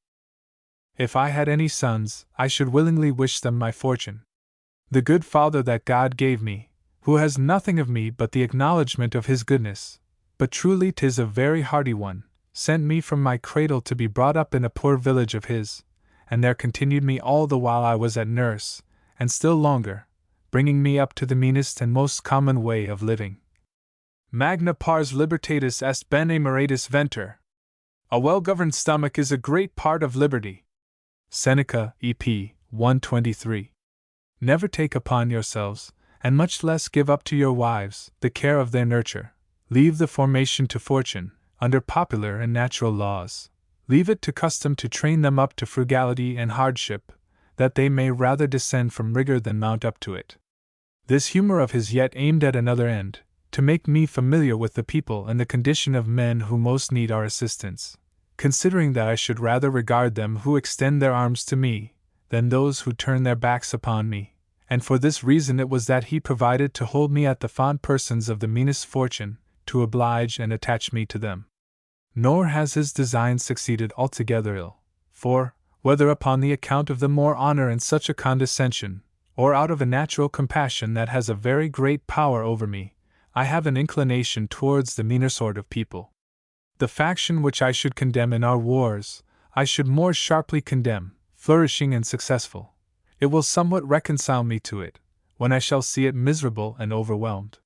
If I had any sons, I should willingly wish them my fortune. The good father that God gave me, who has nothing of me but the acknowledgment of his goodness, but truly 'tis a very hearty one, sent me from my cradle to be brought up in a poor village of his, and there continued me all the while I was at nurse, and still longer, bringing me up to the meanest and most common way of living. Magna pars libertatis est bene muratus venter. A well-governed stomach is a great part of liberty. Seneca, EP 123. Never take upon yourselves, and much less give up to your wives, the care of their nurture. Leave the formation to fortune, under popular and natural laws. Leave it to custom to train them up to frugality and hardship, that they may rather descend from rigor than mount up to it. This humor of his yet aimed at another end, to make me familiar with the people and the condition of men who most need our assistance, considering that I should rather regard them who extend their arms to me, than those who turn their backs upon me, and for this reason it was that he provided to hold me at the fond persons of the meanest fortune, to oblige and attach me to them. Nor has his design succeeded altogether ill, for, whether upon the account of the more honor in such a condescension, or out of a natural compassion that has a very great power over me, I have an inclination towards the meaner sort of people. The faction which I should condemn in our wars, I should more sharply condemn, flourishing and successful. It will somewhat reconcile me to it, when I shall see it miserable and overwhelmed.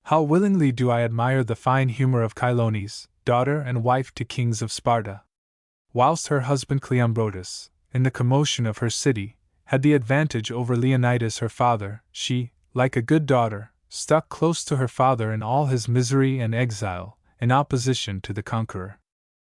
How willingly do I admire the fine humor of Chilonis, daughter and wife to kings of Sparta. Whilst her husband Cleombrotus, in the commotion of her city, had the advantage over Leonidas her father, she, like a good daughter, stuck close to her father in all his misery and exile, in opposition to the conqueror.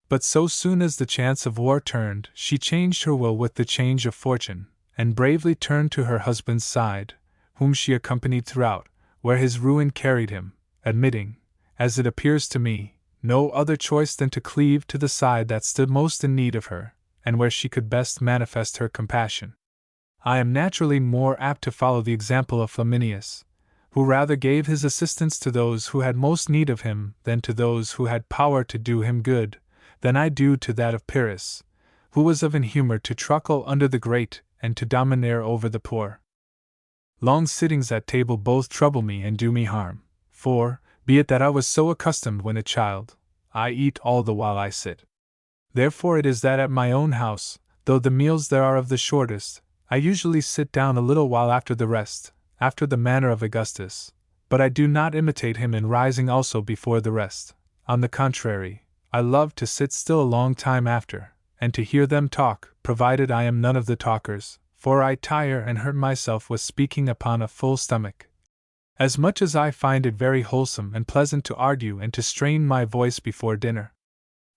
But so soon as the chance of war turned, she changed her will with the change of fortune, and bravely turned to her husband's side, whom she accompanied throughout, where his ruin carried him, admitting, as it appears to me, no other choice than to cleave to the side that stood most in need of her, and where she could best manifest her compassion. I am naturally more apt to follow the example of Flaminius, who rather gave his assistance to those who had most need of him than to those who had power to do him good, than I do to that of Pyrrhus, who was of an humor to truckle under the great and to domineer over the poor. Long sittings at table both trouble me and do me harm, for, be it that I was so accustomed when a child, I eat all the while I sit. Therefore it is that at my own house, though the meals there are of the shortest, I usually sit down a little while after the rest, after the manner of Augustus, but I do not imitate him in rising also before the rest. On the contrary, I love to sit still a long time after, and to hear them talk, provided I am none of the talkers, for I tire and hurt myself with speaking upon a full stomach. As much as I find it very wholesome and pleasant to argue and to strain my voice before dinner.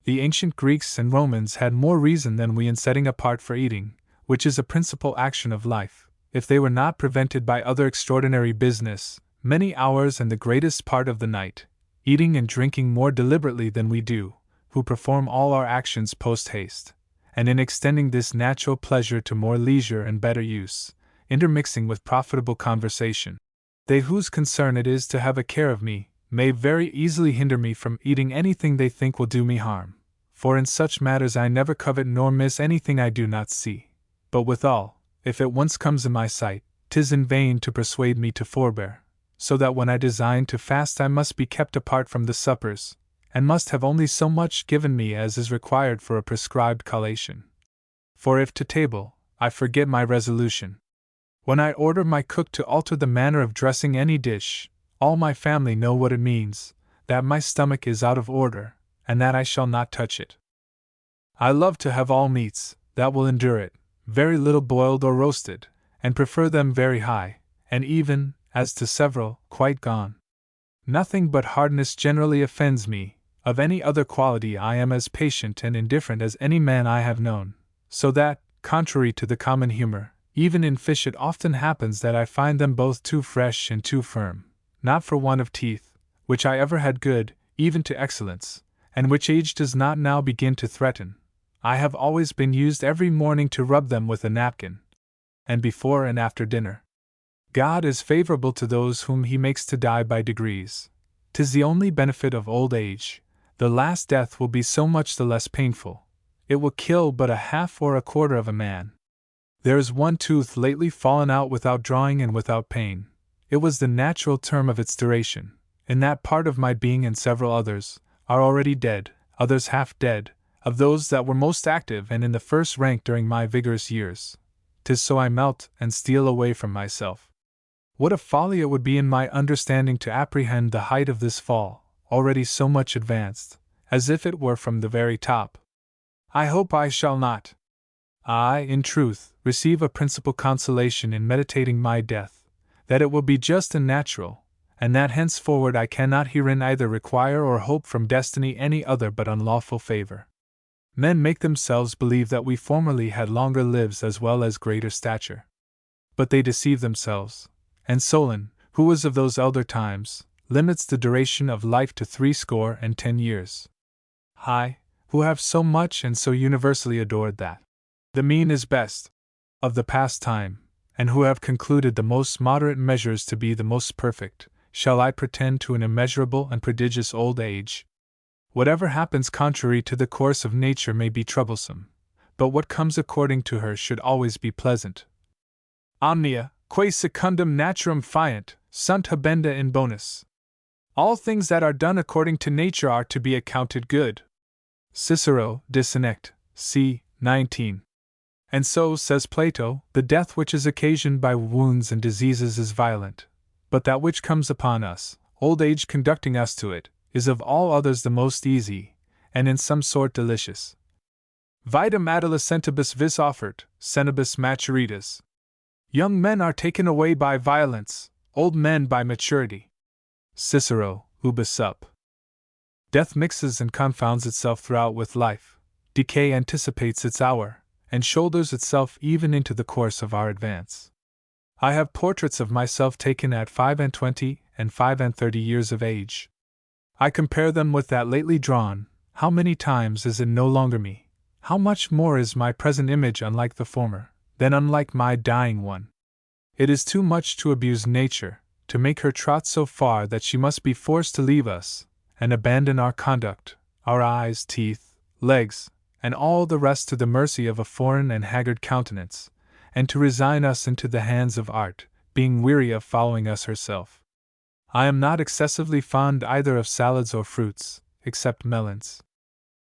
The ancient Greeks and Romans had more reason than we in setting apart for eating, which is a principal action of life, if they were not prevented by other extraordinary business, many hours and the greatest part of the night, eating and drinking more deliberately than we do, who perform all our actions post haste, and in extending this natural pleasure to more leisure and better use, intermixing with profitable conversation. They whose concern it is to have a care of me, may very easily hinder me from eating anything they think will do me harm, for in such matters I never covet nor miss anything I do not see. But withal, if it once comes in my sight, 'tis in vain to persuade me to forbear, so that when I design to fast I must be kept apart from the suppers, and must have only so much given me as is required for a prescribed collation. For if to table, I forget my resolution. When I order my cook to alter the manner of dressing any dish, all my family know what it means, that my stomach is out of order, and that I shall not touch it. I love to have all meats, that will endure it, very little boiled or roasted, and prefer them very high, and even, as to several, quite gone. Nothing but hardness generally offends me. Of any other quality I am as patient and indifferent as any man I have known, so that, contrary to the common humor, even in fish it often happens that I find them both too fresh and too firm, not for want of teeth, which I ever had good, even to excellence, and which age does not now begin to threaten. I have always been used every morning to rub them with a napkin, and before and after dinner. God is favorable to those whom he makes to die by degrees. 'Tis the only benefit of old age. The last death will be so much the less painful. It will kill but a half or a quarter of a man. There is one tooth lately fallen out without drawing and without pain. It was the natural term of its duration. In that part of my being and several others are already dead, others half dead, of those that were most active and in the first rank during my vigorous years. 'Tis so I melt and steal away from myself. What a folly it would be in my understanding to apprehend the height of this fall, already so much advanced, as if it were from the very top. I hope I shall not. I, in truth, receive a principal consolation in meditating my death, that it will be just and natural, and that henceforward I cannot herein either require or hope from destiny any other but unlawful favor. Men make themselves believe that we formerly had longer lives as well as greater stature. But they deceive themselves, and Solon, who was of those elder times, limits the duration of life to 60 years. I, who have so much and so universally adored that the mean is best of the past time, and who have concluded the most moderate measures to be the most perfect, shall I pretend to an immeasurable and prodigious old age? Whatever happens contrary to the course of nature may be troublesome, but what comes according to her should always be pleasant. Omnia, quae secundum naturam fiant, sunt habenda in bonus. All things that are done according to nature are to be accounted good. Cicero, De Senect, c. 19. And so, says Plato, the death which is occasioned by wounds and diseases is violent, but that which comes upon us, old age conducting us to it, is of all others the most easy, and in some sort delicious. Vitam adolescentibus vis offert, senibus maturitas. Young men are taken away by violence, old men by maturity. Cicero, Ubi Sup. Death mixes and confounds itself throughout with life, decay anticipates its hour, and shoulders itself even into the course of our advance. I have portraits of myself taken at 25 and 35 years of age. I compare them with that lately drawn. How many times is it no longer me? How much more is my present image unlike the former, than unlike my dying one? It is too much to abuse nature, to make her trot so far that she must be forced to leave us, and abandon our conduct, our eyes, teeth, legs, and all the rest to the mercy of a foreign and haggard countenance, and to resign us into the hands of art, being weary of following us herself. I am not excessively fond either of salads or fruits, except melons.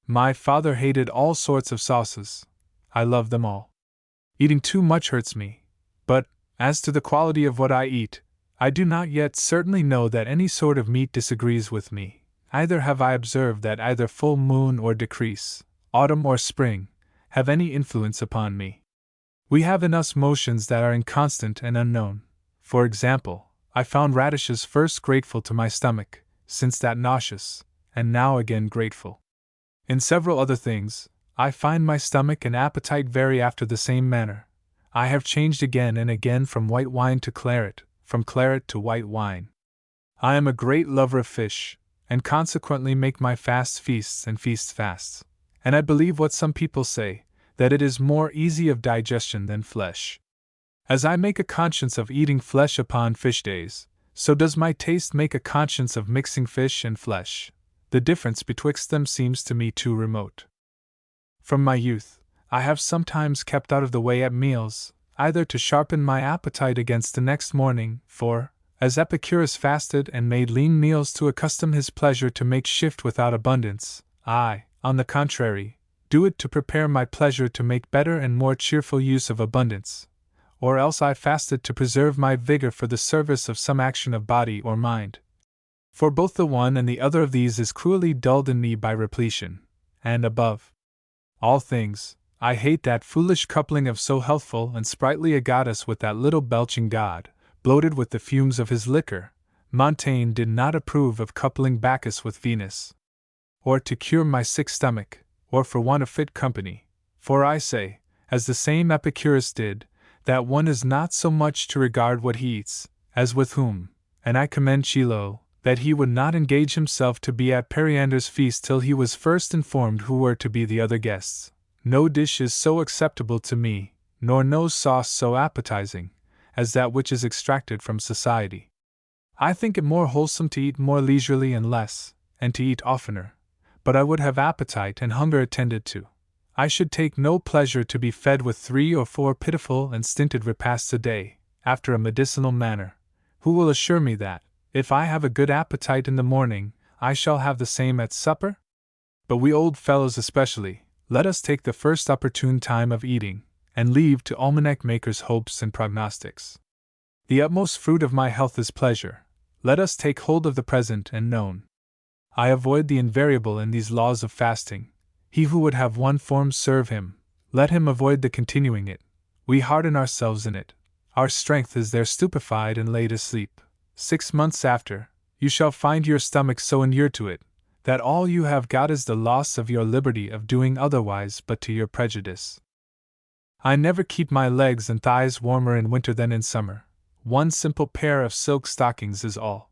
My father hated all sorts of sauces. I love them all. Eating too much hurts me, but, as to the quality of what I eat, I do not yet certainly know that any sort of meat disagrees with me, either have I observed that either full moon or decrease, autumn or spring, have any influence upon me. We have in us motions that are inconstant and unknown. For example, I found radishes first grateful to my stomach, since that nauseous, and now again grateful. In several other things, I find my stomach and appetite vary after the same manner. I have changed again and again from white wine to claret, from claret to white wine. I am a great lover of fish, and consequently make my fasts feasts and feasts fasts, and I believe what some people say, that it is more easy of digestion than flesh. As I make a conscience of eating flesh upon fish days, so does my taste make a conscience of mixing fish and flesh. The difference betwixt them seems to me too remote. From my youth, I have sometimes kept out of the way at meals, either to sharpen my appetite against the next morning, for, as Epicurus fasted and made lean meals to accustom his pleasure to make shift without abundance, I, on the contrary, do it to prepare my pleasure to make better and more cheerful use of abundance. Or else I fasted to preserve my vigor for the service of some action of body or mind. For both the one and the other of these is cruelly dulled in me by repletion, and above all things, I hate that foolish coupling of so healthful and sprightly a goddess with that little belching god, bloated with the fumes of his liquor. Montaigne did not approve of coupling Bacchus with Venus. Or to cure my sick stomach, or for want of fit company, for I say, as the same Epicurus did, that one is not so much to regard what he eats, as with whom, and I commend Chilo, that he would not engage himself to be at Periander's feast till he was first informed who were to be the other guests. No dish is so acceptable to me, nor no sauce so appetizing, as that which is extracted from society. I think it more wholesome to eat more leisurely and less, and to eat oftener, but I would have appetite and hunger attended to. I should take no pleasure to be fed with 3 or 4 pitiful and stinted repasts a day, after a medicinal manner. Who will assure me that, if I have a good appetite in the morning, I shall have the same at supper? But we old fellows especially, let us take the first opportune time of eating, and leave to almanac makers hopes and prognostics. The utmost fruit of my health is pleasure. Let us take hold of the present and known. I avoid the invariable in these laws of fasting. He who would have one form serve him, let him avoid the continuing it. We harden ourselves in it. Our strength is there stupefied and laid asleep. 6 months after, you shall find your stomach so inured to it, that all you have got is the loss of your liberty of doing otherwise but to your prejudice. I never keep my legs and thighs warmer in winter than in summer. 1 simple pair of silk stockings is all.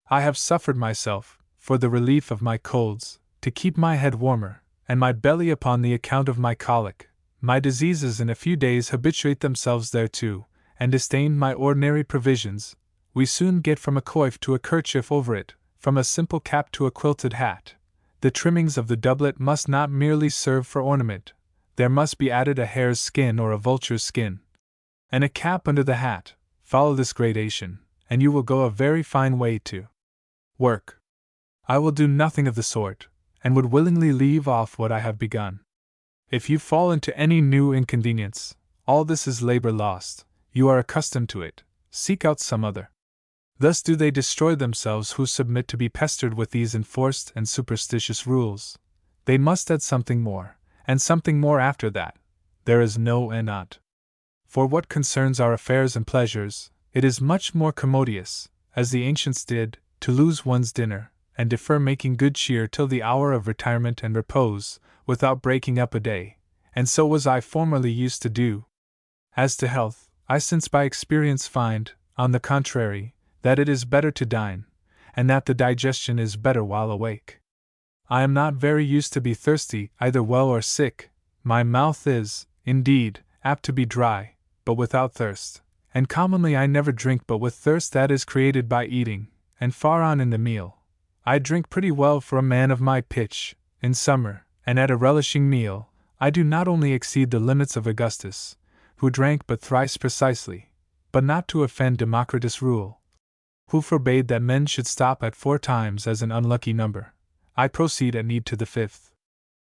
I have suffered myself, for the relief of my colds, to keep my head warmer, and my belly upon the account of my colic. My diseases in a few days habituate themselves thereto, and disdain my ordinary provisions. We soon get from a coif to a kerchief over it, from a simple cap to a quilted hat. The trimmings of the doublet must not merely serve for ornament, there must be added a hare's skin or a vulture's skin, and a cap under the hat. Follow this gradation, and you will go a very fine way to work. I will do nothing of the sort, and would willingly leave off what I have begun. If you fall into any new inconvenience, all this is labor lost. You are accustomed to it, seek out some other. Thus do they destroy themselves who submit to be pestered with these enforced and superstitious rules. They must add something more, and something more after that. There is no and not. For what concerns our affairs and pleasures, it is much more commodious, as the ancients did, to lose one's dinner, and defer making good cheer till the hour of retirement and repose, without breaking up a day, and so was I formerly used to do. As to health, I since by experience find, on the contrary, that it is better to dine, and that the digestion is better while awake. I am not very used to be thirsty, either well or sick. My mouth is, indeed, apt to be dry, but without thirst, and commonly I never drink but with thirst that is created by eating, and far on in the meal. I drink pretty well for a man of my pitch, in summer, and at a relishing meal. I do not only exceed the limits of Augustus, who drank but thrice precisely, but not to offend Democritus' rule, who forbade that men should stop at 4 times as an unlucky number. I proceed at need to the 5th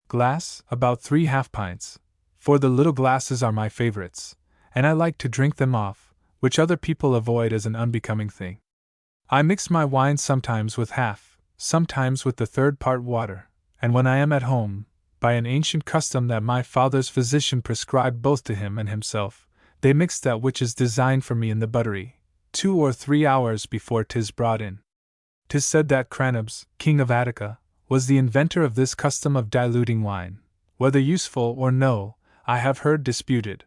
glass, about 3 half pints. for the little glasses are my favorites, and I like to drink them off, which other people avoid as an unbecoming thing. I mix my wine sometimes with half, sometimes with the third part water, and when I am at home, by an ancient custom that my father's physician prescribed both to him and himself, they mix that which is designed for me in the buttery, 2 or 3 hours before 'tis brought in. 'Tis said that Cranabs, king of Attica, was the inventor of this custom of diluting wine. Whether useful or no, I have heard disputed.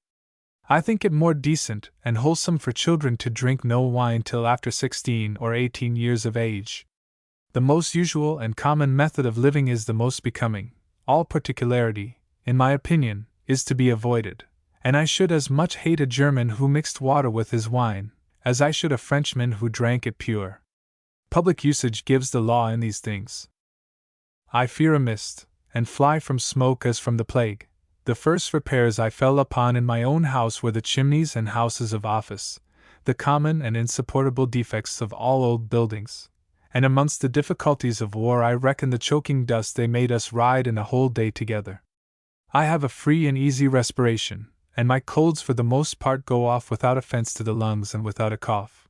I think it more decent and wholesome for children to drink no wine till after 16 or 18 years of age. The most usual and common method of living is the most becoming. All particularity, in my opinion, is to be avoided, and I should as much hate a German who mixed water with his wine, as I should a Frenchman who drank it pure. Public usage gives the law in these things. I fear a mist, and fly from smoke as from the plague. The first repairs I fell upon in my own house were the chimneys and houses of office, the common and insupportable defects of all old buildings. And amongst the difficulties of war I reckon the choking dust they made us ride in a whole day together. I have a free and easy respiration, and my colds for the most part go off without offense to the lungs and without a cough.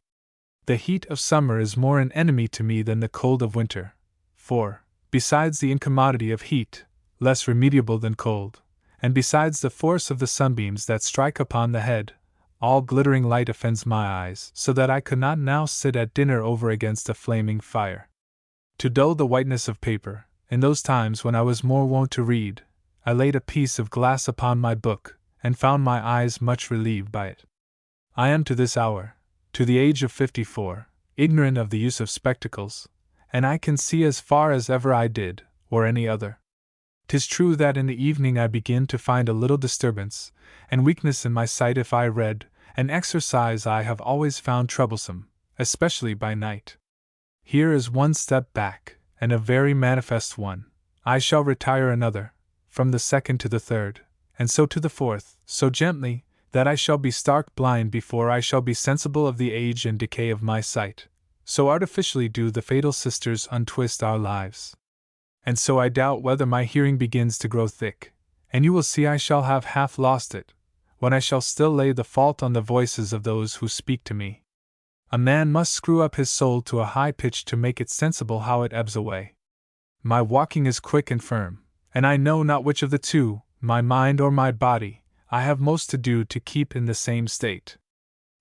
The heat of summer is more an enemy to me than the cold of winter, for, besides the incommodity of heat, less remediable than cold, and besides the force of the sunbeams that strike upon the head, all glittering light offends my eyes, so that I could not now sit at dinner over against a flaming fire. To dull the whiteness of paper, in those times when I was more wont to read, I laid a piece of glass upon my book, and found my eyes much relieved by it. I am to this hour, to the age of 54, ignorant of the use of spectacles, and I can see as far as ever I did, or any other. 'Tis true that in the evening I begin to find a little disturbance and weakness in my sight if I read, an exercise I have always found troublesome, especially by night. Here is one step back, and a very manifest one. I shall retire another, from the second to the third, and so to the fourth, so gently, that I shall be stark blind before I shall be sensible of the age and decay of my sight. So artificially do the fatal sisters untwist our lives. And so I doubt whether my hearing begins to grow thick, and you will see I shall have half lost it, when I shall still lay the fault on the voices of those who speak to me. A man must screw up his soul to a high pitch to make it sensible how it ebbs away. My walking is quick and firm, and I know not which of the two, my mind or my body, I have most to do to keep in the same state.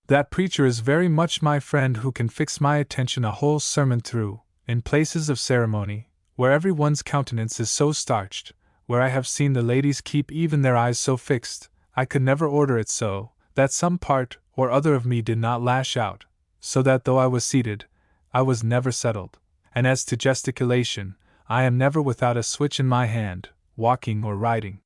That preacher is very much my friend who can fix my attention a whole sermon through, in places of ceremony, where every one's countenance is so starched, where I have seen the ladies keep even their eyes so fixed, I could never order it so, that some part or other of me did not lash out, so that though I was seated, I was never settled, and as to gesticulation, I am never without a switch in my hand, walking or riding.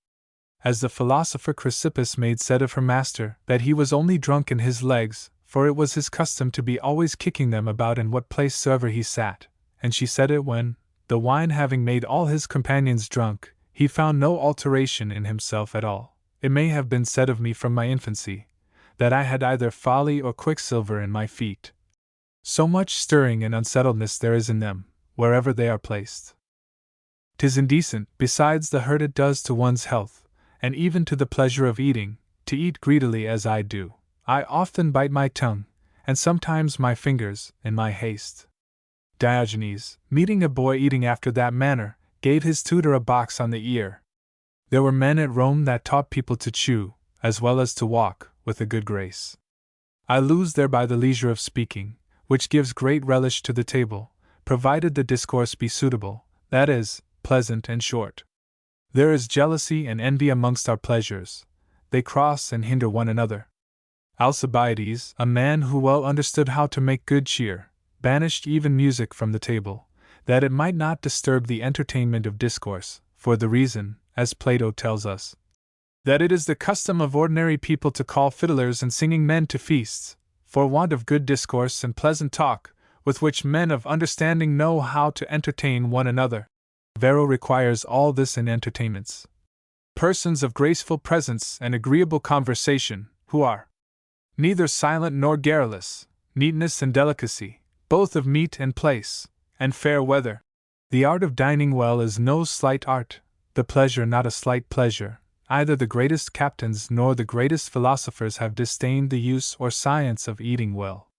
As the philosopher Chrysippus made said of her master, that he was only drunk in his legs, for it was his custom to be always kicking them about in what place soever he sat, and she said it when, the wine having made all his companions drunk, he found no alteration in himself at all. It may have been said of me from my infancy, that I had either folly or quicksilver in my feet. So much stirring and unsettledness there is in them, wherever they are placed. 'Tis indecent, besides the hurt it does to one's health, and even to the pleasure of eating, to eat greedily as I do. I often bite my tongue, and sometimes my fingers, in my haste. Diogenes, meeting a boy eating after that manner, gave his tutor a box on the ear. There were men at Rome that taught people to chew, as well as to walk, with a good grace. I lose thereby the leisure of speaking, which gives great relish to the table, provided the discourse be suitable, that is, pleasant and short. There is jealousy and envy amongst our pleasures. They cross and hinder one another. Alcibiades, a man who well understood how to make good cheer, banished even music from the table, that it might not disturb the entertainment of discourse, for the reason, as Plato tells us, that it is the custom of ordinary people to call fiddlers and singing men to feasts, for want of good discourse and pleasant talk, with which men of understanding know how to entertain one another. Varro requires all this in entertainments. Persons of graceful presence and agreeable conversation, who are neither silent nor garrulous, neatness and delicacy, both of meat and place, and fair weather. The art of dining well is no slight art, the pleasure not a slight pleasure, Neither the greatest captains nor the greatest philosophers have disdained the use or science of eating well.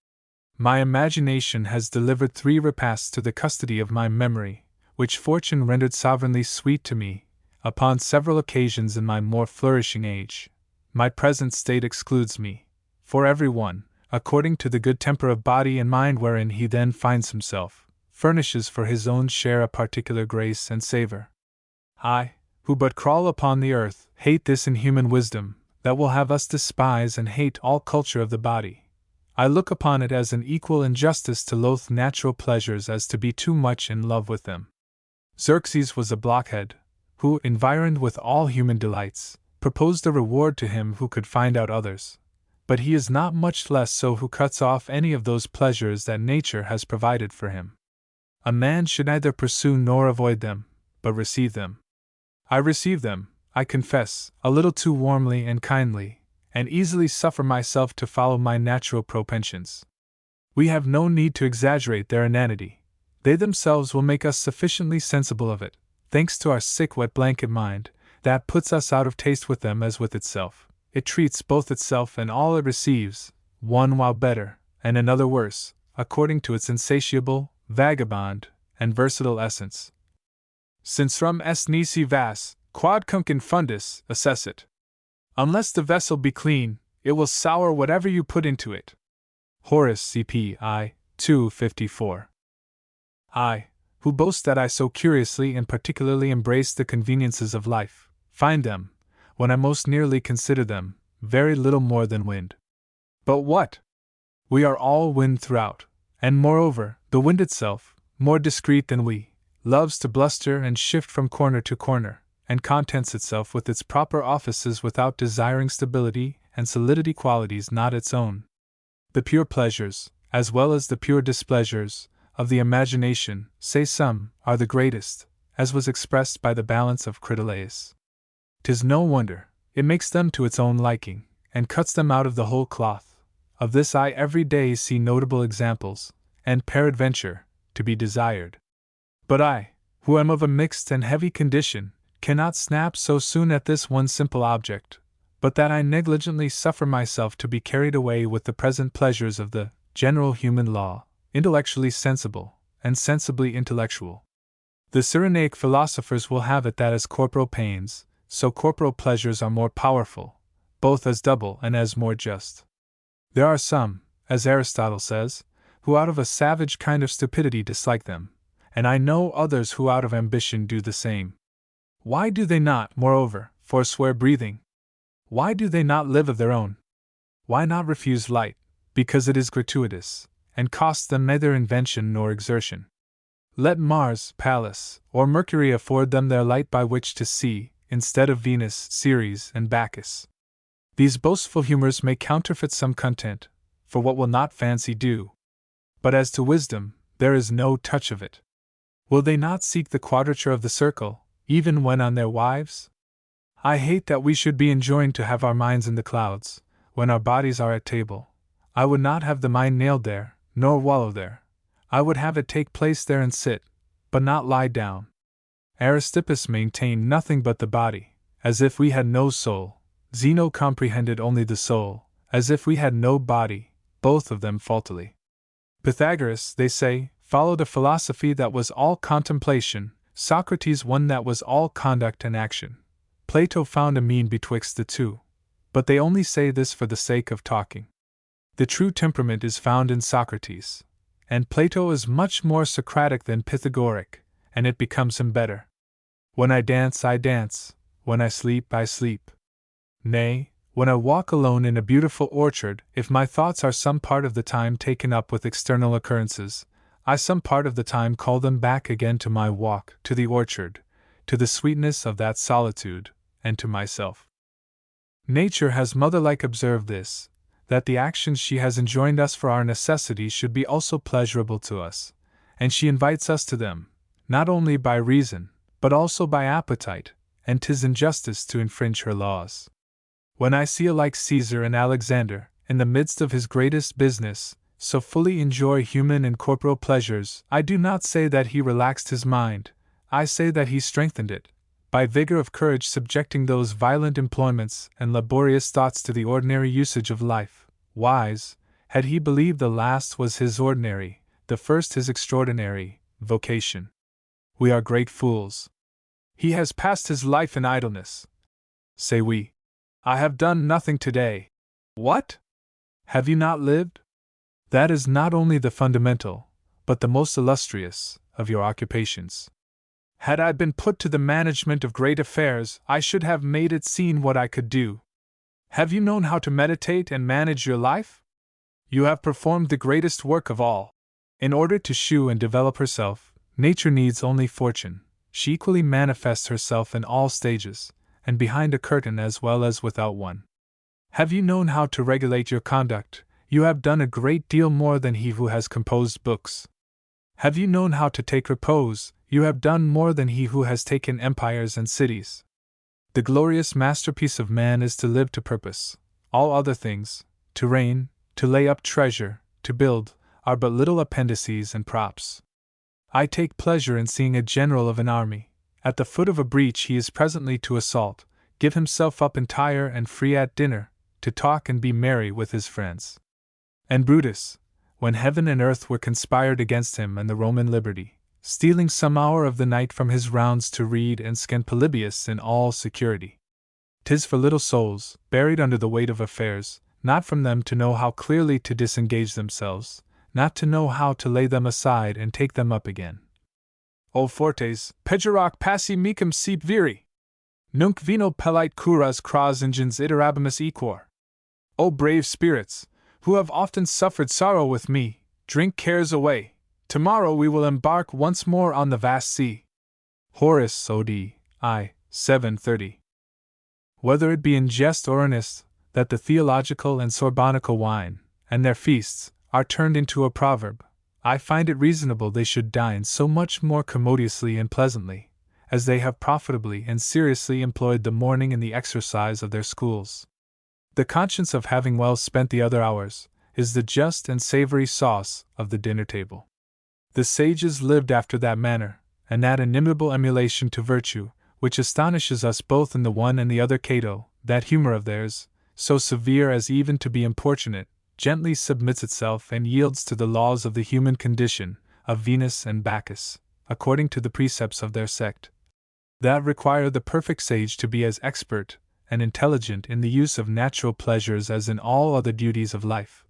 My imagination has delivered 3 repasts to the custody of my memory, which fortune rendered sovereignly sweet to me, upon several occasions in my more flourishing age. My present state excludes me, for every one, according to the good temper of body and mind wherein he then finds himself, furnishes for his own share a particular grace and savour. I, who but crawl upon the earth, hate this inhuman wisdom, that will have us despise and hate all culture of the body. I look upon it as an equal injustice to loathe natural pleasures as to be too much in love with them. Xerxes was a blockhead, who, environed with all human delights, proposed a reward to him who could find out others. But he is not much less so who cuts off any of those pleasures that nature has provided for him. A man should neither pursue nor avoid them, but receive them. I receive them, I confess, a little too warmly and kindly, and easily suffer myself to follow my natural propensions. We have no need to exaggerate their inanity. They themselves will make us sufficiently sensible of it, thanks to our sick wet blanket mind, that puts us out of taste with them as with itself. It treats both itself and all it receives, one while better, and another worse, according to its insatiable, vagabond, and versatile essence. Since rum est nisi vas, quod cumque fundus, assessit. Unless the vessel be clean, it will sour whatever you put into it. Horace CP. 254. I, who boast that I so curiously and particularly embrace the conveniences of life, find them, when I most nearly consider them, very little more than wind. But what? We are all wind throughout, and moreover, the wind itself, more discreet than we, loves to bluster and shift from corner to corner, and contents itself with its proper offices without desiring stability and solidity qualities not its own. The pure pleasures, as well as the pure displeasures, of the imagination, say some, are the greatest, as was expressed by the balance of Critolaus. 'Tis no wonder, it makes them to its own liking, and cuts them out of the whole cloth. Of this I every day see notable examples, and peradventure, to be desired. But I, who am of a mixed and heavy condition, cannot snap so soon at this one simple object, but that I negligently suffer myself to be carried away with the present pleasures of the general human law, intellectually sensible, and sensibly intellectual. The Cyrenaic philosophers will have it that as corporal pains, so corporal pleasures are more powerful, both as double and as more just. There are some, as Aristotle says, who out of a savage kind of stupidity dislike them, and I know others who out of ambition do the same. Why do they not, moreover, forswear breathing? Why do they not live of their own? Why not refuse light? Because it is gratuitous, and costs them neither invention nor exertion. Let Mars, Pallas, or Mercury afford them their light by which to see, instead of Venus, Ceres, and Bacchus. These boastful humors may counterfeit some content, for what will not fancy do? But as to wisdom, there is no touch of it. Will they not seek the quadrature of the circle, even when on their wives? I hate that we should be enjoined to have our minds in the clouds, when our bodies are at table. I would not have the mind nailed there, nor wallow there. I would have it take place there and sit, but not lie down. Aristippus maintained nothing but the body, as if we had no soul. Zeno comprehended only the soul, as if we had no body, both of them faultily. Pythagoras, they say, followed a philosophy that was all contemplation, Socrates one that was all conduct and action. Plato found a mean betwixt the two, but they only say this for the sake of talking. The true temperament is found in Socrates, and Plato is much more Socratic than Pythagoric, and it becomes him better. When I dance, when I sleep. Nay, when I walk alone in a beautiful orchard, if my thoughts are some part of the time taken up with external occurrences, I some part of the time call them back again to my walk, to the orchard, to the sweetness of that solitude, and to myself. Nature has mother-like observed this, that the actions she has enjoined us for our necessities should be also pleasurable to us, and she invites us to them, not only by reason, but also by appetite, and 'tis injustice to infringe her laws. When I see alike Caesar and Alexander, in the midst of his greatest business, so fully enjoy human and corporal pleasures, I do not say that he relaxed his mind, I say that he strengthened it, by vigor of courage subjecting those violent employments and laborious thoughts to the ordinary usage of life, wise, had he believed the last was his ordinary, the first his extraordinary, vocation. We are great fools. He has passed his life in idleness. Say we. I have done nothing today. What? Have you not lived? That is not only the fundamental, but the most illustrious, of your occupations. Had I been put to the management of great affairs, I should have made it seen what I could do. Have you known how to meditate and manage your life? You have performed the greatest work of all. In order to shew and develop herself, nature needs only fortune. She equally manifests herself in all stages, and behind a curtain as well as without one. Have you known how to regulate your conduct? You have done a great deal more than he who has composed books. Have you known how to take repose? You have done more than he who has taken empires and cities. The glorious masterpiece of man is to live to purpose. All other things, to reign, to lay up treasure, to build, are but little appendices and props. I take pleasure in seeing a general of an army, at the foot of a breach he is presently to assault, give himself up entire and free at dinner, to talk and be merry with his friends. And Brutus, when heaven and earth were conspired against him and the Roman liberty, stealing some hour of the night from his rounds to read and scan Polybius in all security. 'Tis for little souls, buried under the weight of affairs, not from them to know how clearly to disengage themselves, not to know how to lay them aside and take them up again. O fortes, pejurac passi mecum sip viri! Nunc vino pelite curas cras ingens iterabimus equor! O brave spirits, who have often suffered sorrow with me, drink cares away! Tomorrow we will embark once more on the vast sea. Horace Od. I. 730. Whether it be in jest or earnest, that the theological and Sorbonical wine, and their feasts, are turned into a proverb, I find it reasonable they should dine so much more commodiously and pleasantly, as they have profitably and seriously employed the morning in the exercise of their schools. The conscience of having well spent the other hours, is the just and savory sauce of the dinner table. The sages lived after that manner, and that inimitable emulation to virtue, which astonishes us both in the one and the other Cato, that humor of theirs, so severe as even to be importunate, gently submits itself and yields to the laws of the human condition, of Venus and Bacchus, according to the precepts of their sect, that require the perfect sage to be as expert and intelligent in the use of natural pleasures as in all other duties of life.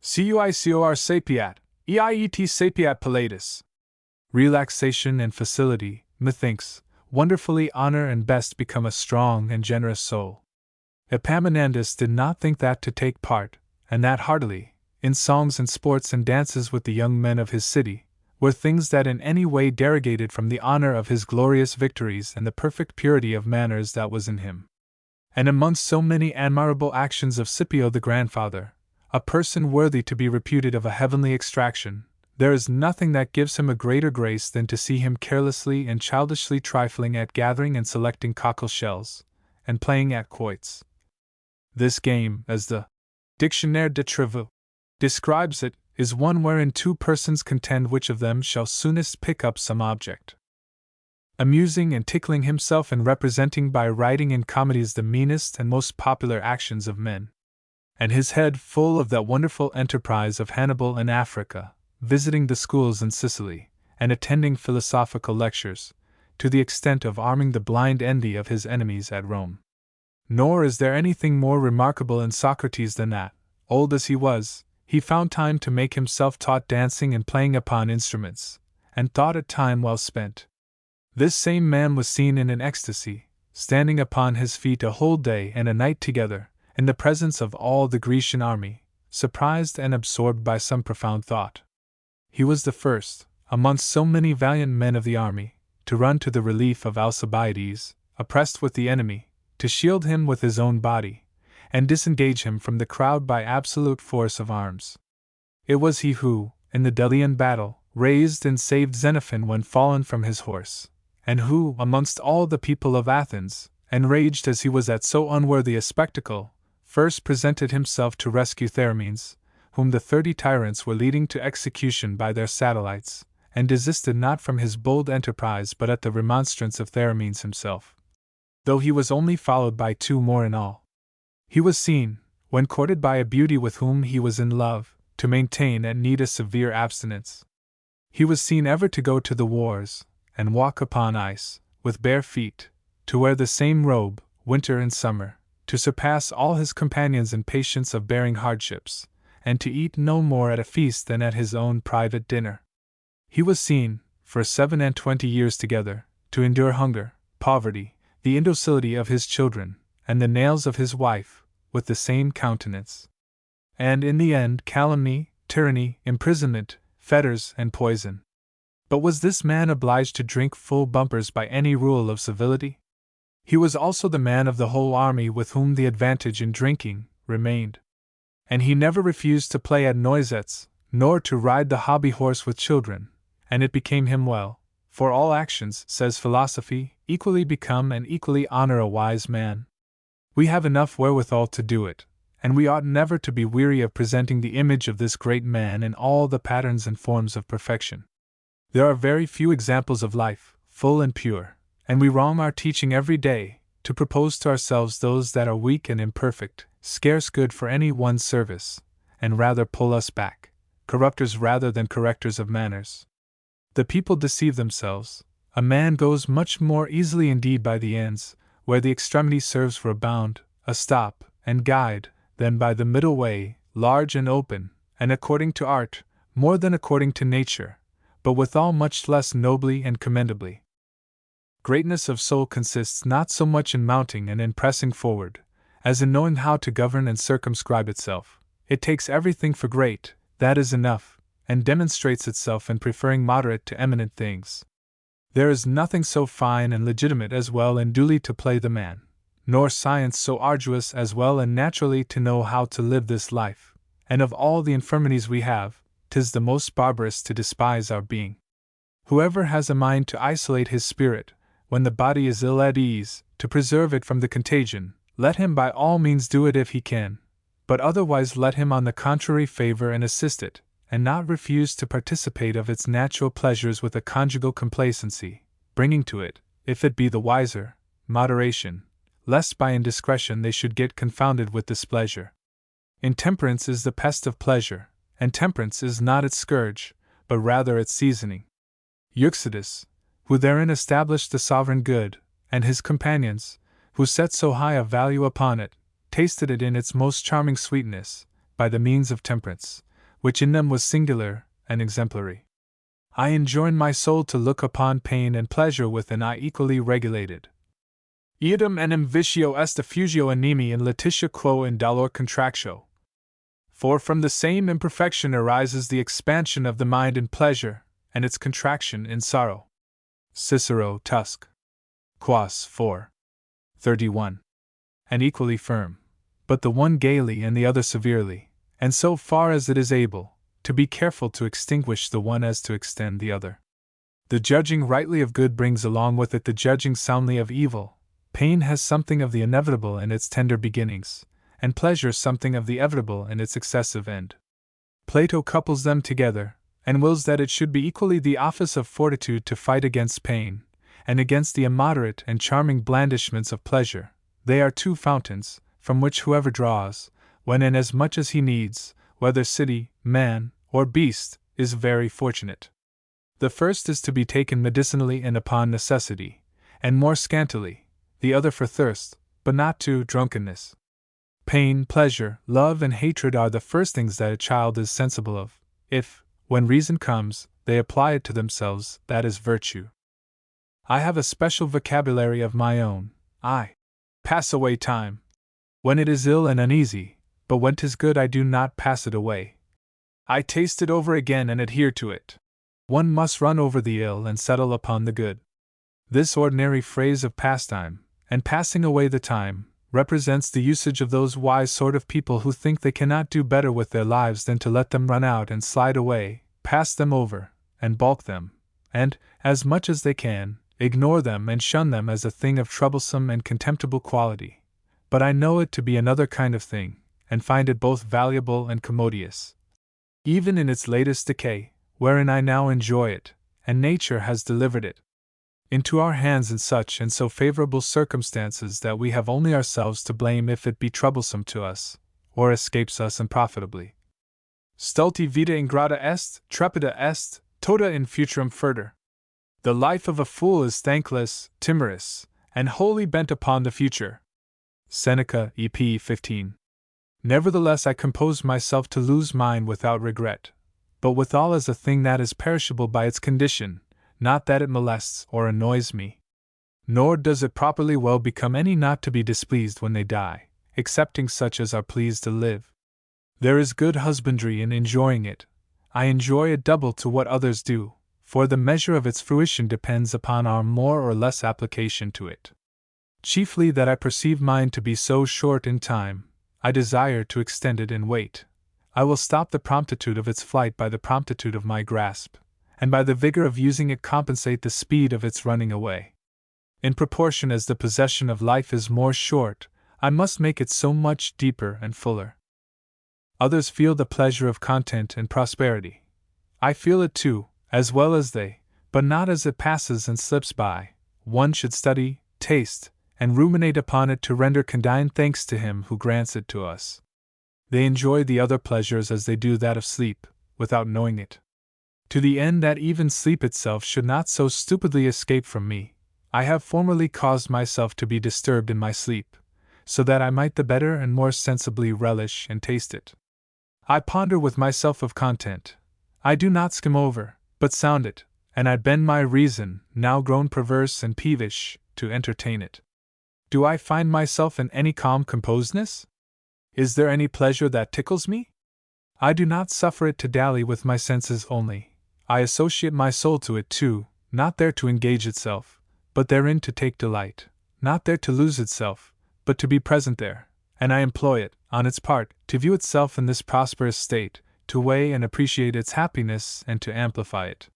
Cuicor sapiat, eiet sapiat Palladius. Relaxation and facility, methinks, wonderfully honor and best become a strong and generous soul. Epaminondas did not think that to take part, and that heartily, in songs and sports and dances with the young men of his city, were things that in any way derogated from the honor of his glorious victories and the perfect purity of manners that was in him. And amongst so many admirable actions of Scipio the grandfather, a person worthy to be reputed of a heavenly extraction, there is nothing that gives him a greater grace than to see him carelessly and childishly trifling at gathering and selecting cockle shells, and playing at quoits. This game, as the Dictionnaire de Trevoux describes it, is one wherein two persons contend which of them shall soonest pick up some object. Amusing and tickling himself and representing by writing in comedies the meanest and most popular actions of men. And his head full of that wonderful enterprise of Hannibal in Africa, visiting the schools in Sicily, and attending philosophical lectures, to the extent of arming the blind envy of his enemies at Rome. Nor is there anything more remarkable in Socrates than that, old as he was, he found time to make himself taught dancing and playing upon instruments, and thought it time well spent. This same man was seen in an ecstasy, standing upon his feet a whole day and a night together, in the presence of all the Grecian army, surprised and absorbed by some profound thought. He was the first, amongst so many valiant men of the army, to run to the relief of Alcibiades, oppressed with the enemy, to shield him with his own body, and disengage him from the crowd by absolute force of arms. It was he who, in the Delian battle, raised and saved Xenophon when fallen from his horse, and who, amongst all the people of Athens, enraged as he was at so unworthy a spectacle, first presented himself to rescue Theramenes, whom the 30 tyrants were leading to execution by their satellites, and desisted not from his bold enterprise but at the remonstrance of Theramenes himself. Though he was only followed by 2 more in all. He was seen, when courted by a beauty with whom he was in love, to maintain and need a severe abstinence. He was seen ever to go to the wars, and walk upon ice, with bare feet, to wear the same robe, winter and summer, to surpass all his companions in patience of bearing hardships, and to eat no more at a feast than at his own private dinner. He was seen, for 27 years together, to endure hunger, poverty, the indocility of his children, and the nails of his wife, with the same countenance. And in the end calumny, tyranny, imprisonment, fetters, and poison. But was this man obliged to drink full bumpers by any rule of civility? He was also the man of the whole army with whom the advantage in drinking remained. And he never refused to play at noisettes, nor to ride the hobby horse with children, and it became him well, for all actions, says philosophy, equally become and equally honor a wise man. We have enough wherewithal to do it, and we ought never to be weary of presenting the image of this great man in all the patterns and forms of perfection. There are very few examples of life, full and pure, and we wrong our teaching every day, to propose to ourselves those that are weak and imperfect, scarce good for any one's service, and rather pull us back, corrupters rather than correctors of manners. The people deceive themselves. A man goes much more easily indeed by the ends, where the extremity serves for a bound, a stop, and guide, than by the middle way, large and open, and according to art, more than according to nature, but withal much less nobly and commendably. Greatness of soul consists not so much in mounting and in pressing forward, as in knowing how to govern and circumscribe itself. It takes everything for great, that is enough, and demonstrates itself in preferring moderate to eminent things. There is nothing so fine and legitimate as well and duly to play the man, nor science so arduous as well and naturally to know how to live this life, and of all the infirmities we have, 'tis the most barbarous to despise our being. Whoever has a mind to isolate his spirit, when the body is ill at ease, to preserve it from the contagion, let him by all means do it if he can, but otherwise let him on the contrary favor and assist it, and not refuse to participate of its natural pleasures with a conjugal complacency, bringing to it, if it be the wiser, moderation, lest by indiscretion they should get confounded with displeasure. Intemperance is the pest of pleasure, and temperance is not its scourge, but rather its seasoning. Euxodus, who therein established the sovereign good, and his companions, who set so high a value upon it, tasted it in its most charming sweetness, by the means of temperance, which in them was singular and exemplary. I enjoin my soul to look upon pain and pleasure with an eye equally regulated. Idem enim vitio est effugio animi in letitia quo in dolor contractio. For from the same imperfection arises the expansion of the mind in pleasure, and its contraction in sorrow. Cicero, Tusc. Quas 4. 31. And equally firm, but the one gaily and the other severely, and so far as it is able, to be careful to extinguish the one as to extend the other. The judging rightly of good brings along with it the judging soundly of evil. Pain has something of the inevitable in its tender beginnings, and pleasure something of the inevitable in its excessive end. Plato couples them together, and wills that it should be equally the office of fortitude to fight against pain, and against the immoderate and charming blandishments of pleasure. They are 2 fountains, from which whoever draws, when and as much as he needs, whether city, man, or beast, is very fortunate. The first is to be taken medicinally and upon necessity, and more scantily, the other for thirst, but not to drunkenness. Pain, pleasure, love, and hatred are the first things that a child is sensible of. If, when reason comes, they apply it to themselves, that is virtue. I have a special vocabulary of my own. I pass away time when it is ill and uneasy, but when 'tis good I do not pass it away. I taste it over again and adhere to it. One must run over the ill and settle upon the good. This ordinary phrase of pastime, and passing away the time, represents the usage of those wise sort of people who think they cannot do better with their lives than to let them run out and slide away, pass them over, and balk them, and, as much as they can, ignore them and shun them as a thing of troublesome and contemptible quality. But I know it to be another kind of thing, and find it both valuable and commodious. Even in its latest decay, wherein I now enjoy it, and nature has delivered it into our hands in such and so favorable circumstances that we have only ourselves to blame if it be troublesome to us, or escapes us unprofitably. Stulti vita ingrata est, trepida est, tota in futurum furter. The life of a fool is thankless, timorous, and wholly bent upon the future. Seneca, EP 15. Nevertheless, I compose myself to lose mine without regret, but withal as a thing that is perishable by its condition, not that it molests or annoys me. Nor does it properly well become any not to be displeased when they die, excepting such as are pleased to live. There is good husbandry in enjoying it. I enjoy it double to what others do, for the measure of its fruition depends upon our more or less application to it. Chiefly that I perceive mine to be so short in time, I desire to extend it in weight. I will stop the promptitude of its flight by the promptitude of my grasp, and by the vigor of using it compensate the speed of its running away. In proportion as the possession of life is more short, I must make it so much deeper and fuller. Others feel the pleasure of content and prosperity. I feel it too, as well as they, but not as it passes and slips by. One should study, taste, and ruminate upon it to render condign thanks to him who grants it to us. They enjoy the other pleasures as they do that of sleep, without knowing it. To the end that even sleep itself should not so stupidly escape from me, I have formerly caused myself to be disturbed in my sleep, so that I might the better and more sensibly relish and taste it. I ponder with myself of content. I do not skim over, but sound it, and I bend my reason, now grown perverse and peevish, to entertain it. Do I find myself in any calm composedness? Is there any pleasure that tickles me? I do not suffer it to dally with my senses only. I associate my soul to it too, not there to engage itself, but therein to take delight, not there to lose itself, but to be present there, and I employ it, on its part, to view itself in this prosperous state, to weigh and appreciate its happiness and to amplify it.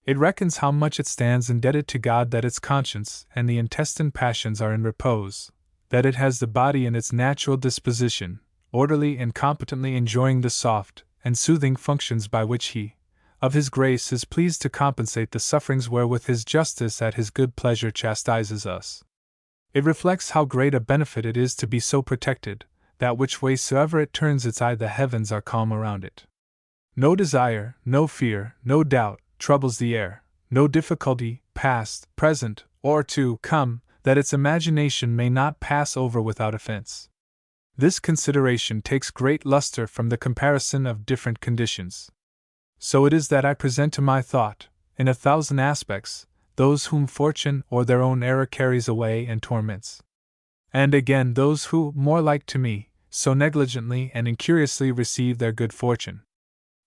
It reckons how much it stands indebted to God that its conscience and the intestine passions are in repose, that it has the body in its natural disposition, orderly and competently enjoying the soft and soothing functions by which He, of His grace, is pleased to compensate the sufferings wherewith His justice at His good pleasure chastises us. It reflects how great a benefit it is to be so protected, that which way soever it turns its eye the heavens are calm around it. No desire, no fear, no doubt, troubles the air, no difficulty, past, present, or to come, that its imagination may not pass over without offense. This consideration takes great luster from the comparison of different conditions. So it is that I present to my thought, in 1,000 aspects, those whom fortune or their own error carries away and torments. And again those who, more like to me, so negligently and incuriously receive their good fortune.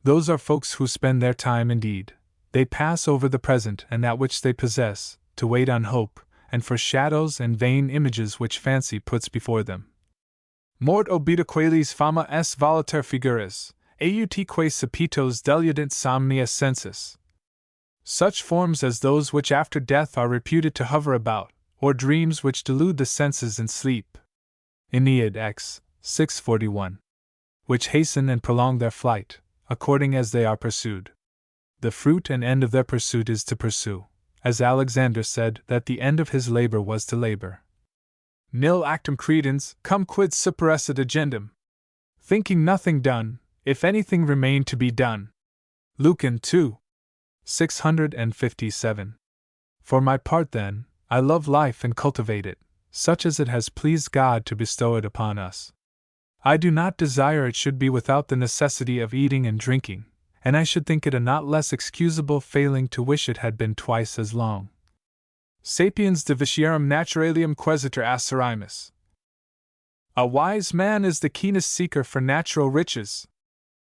Those are folks who spend their time indeed. They pass over the present and that which they possess, to wait on hope, and for shadows and vain images which fancy puts before them. Mort obita qualis fama est voliter figuras, autque sapitos deludent somnia sensus. Such forms as those which after death are reputed to hover about, or dreams which delude the senses in sleep. Aeneid X. 641. Which hasten and prolong their flight, according as they are pursued. The fruit and end of their pursuit is to pursue, as Alexander said that the end of his labor was to labor. Nil actum credens, cum quid superesset agendum. Thinking nothing done, if anything remain to be done. Lucan 2. 657. For my part, then, I love life and cultivate it, such as it has pleased God to bestow it upon us. I do not desire it should be without the necessity of eating and drinking, and I should think it a not less excusable failing to wish it had been twice as long. Sapiens divitiarum naturalium quaesitor acerimus. A wise man is the keenest seeker for natural riches.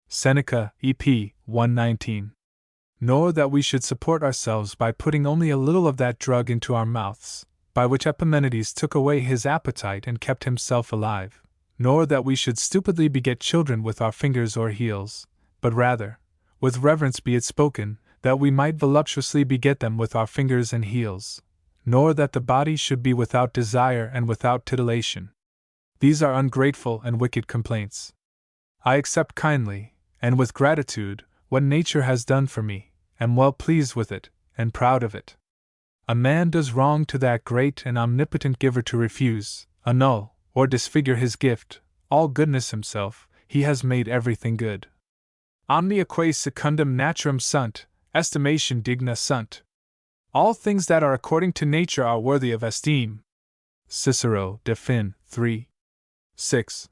Seneca, EP 119. Nor that we should support ourselves by putting only a little of that drug into our mouths, by which Epimenides took away his appetite and kept himself alive, nor that we should stupidly beget children with our fingers or heels, but rather, with reverence be it spoken, that we might voluptuously beget them with our fingers and heels, nor that the body should be without desire and without titillation. These are ungrateful and wicked complaints. I accept kindly, and with gratitude, what nature has done for me, am well pleased with it, and proud of it. A man does wrong to that great and omnipotent giver to refuse, annul, or disfigure his gift, all goodness himself. He has made everything good. Omniaque secundum naturam sunt, estimation digna sunt. All things that are according to nature are worthy of esteem. Cicero, De Fin. 3. 6.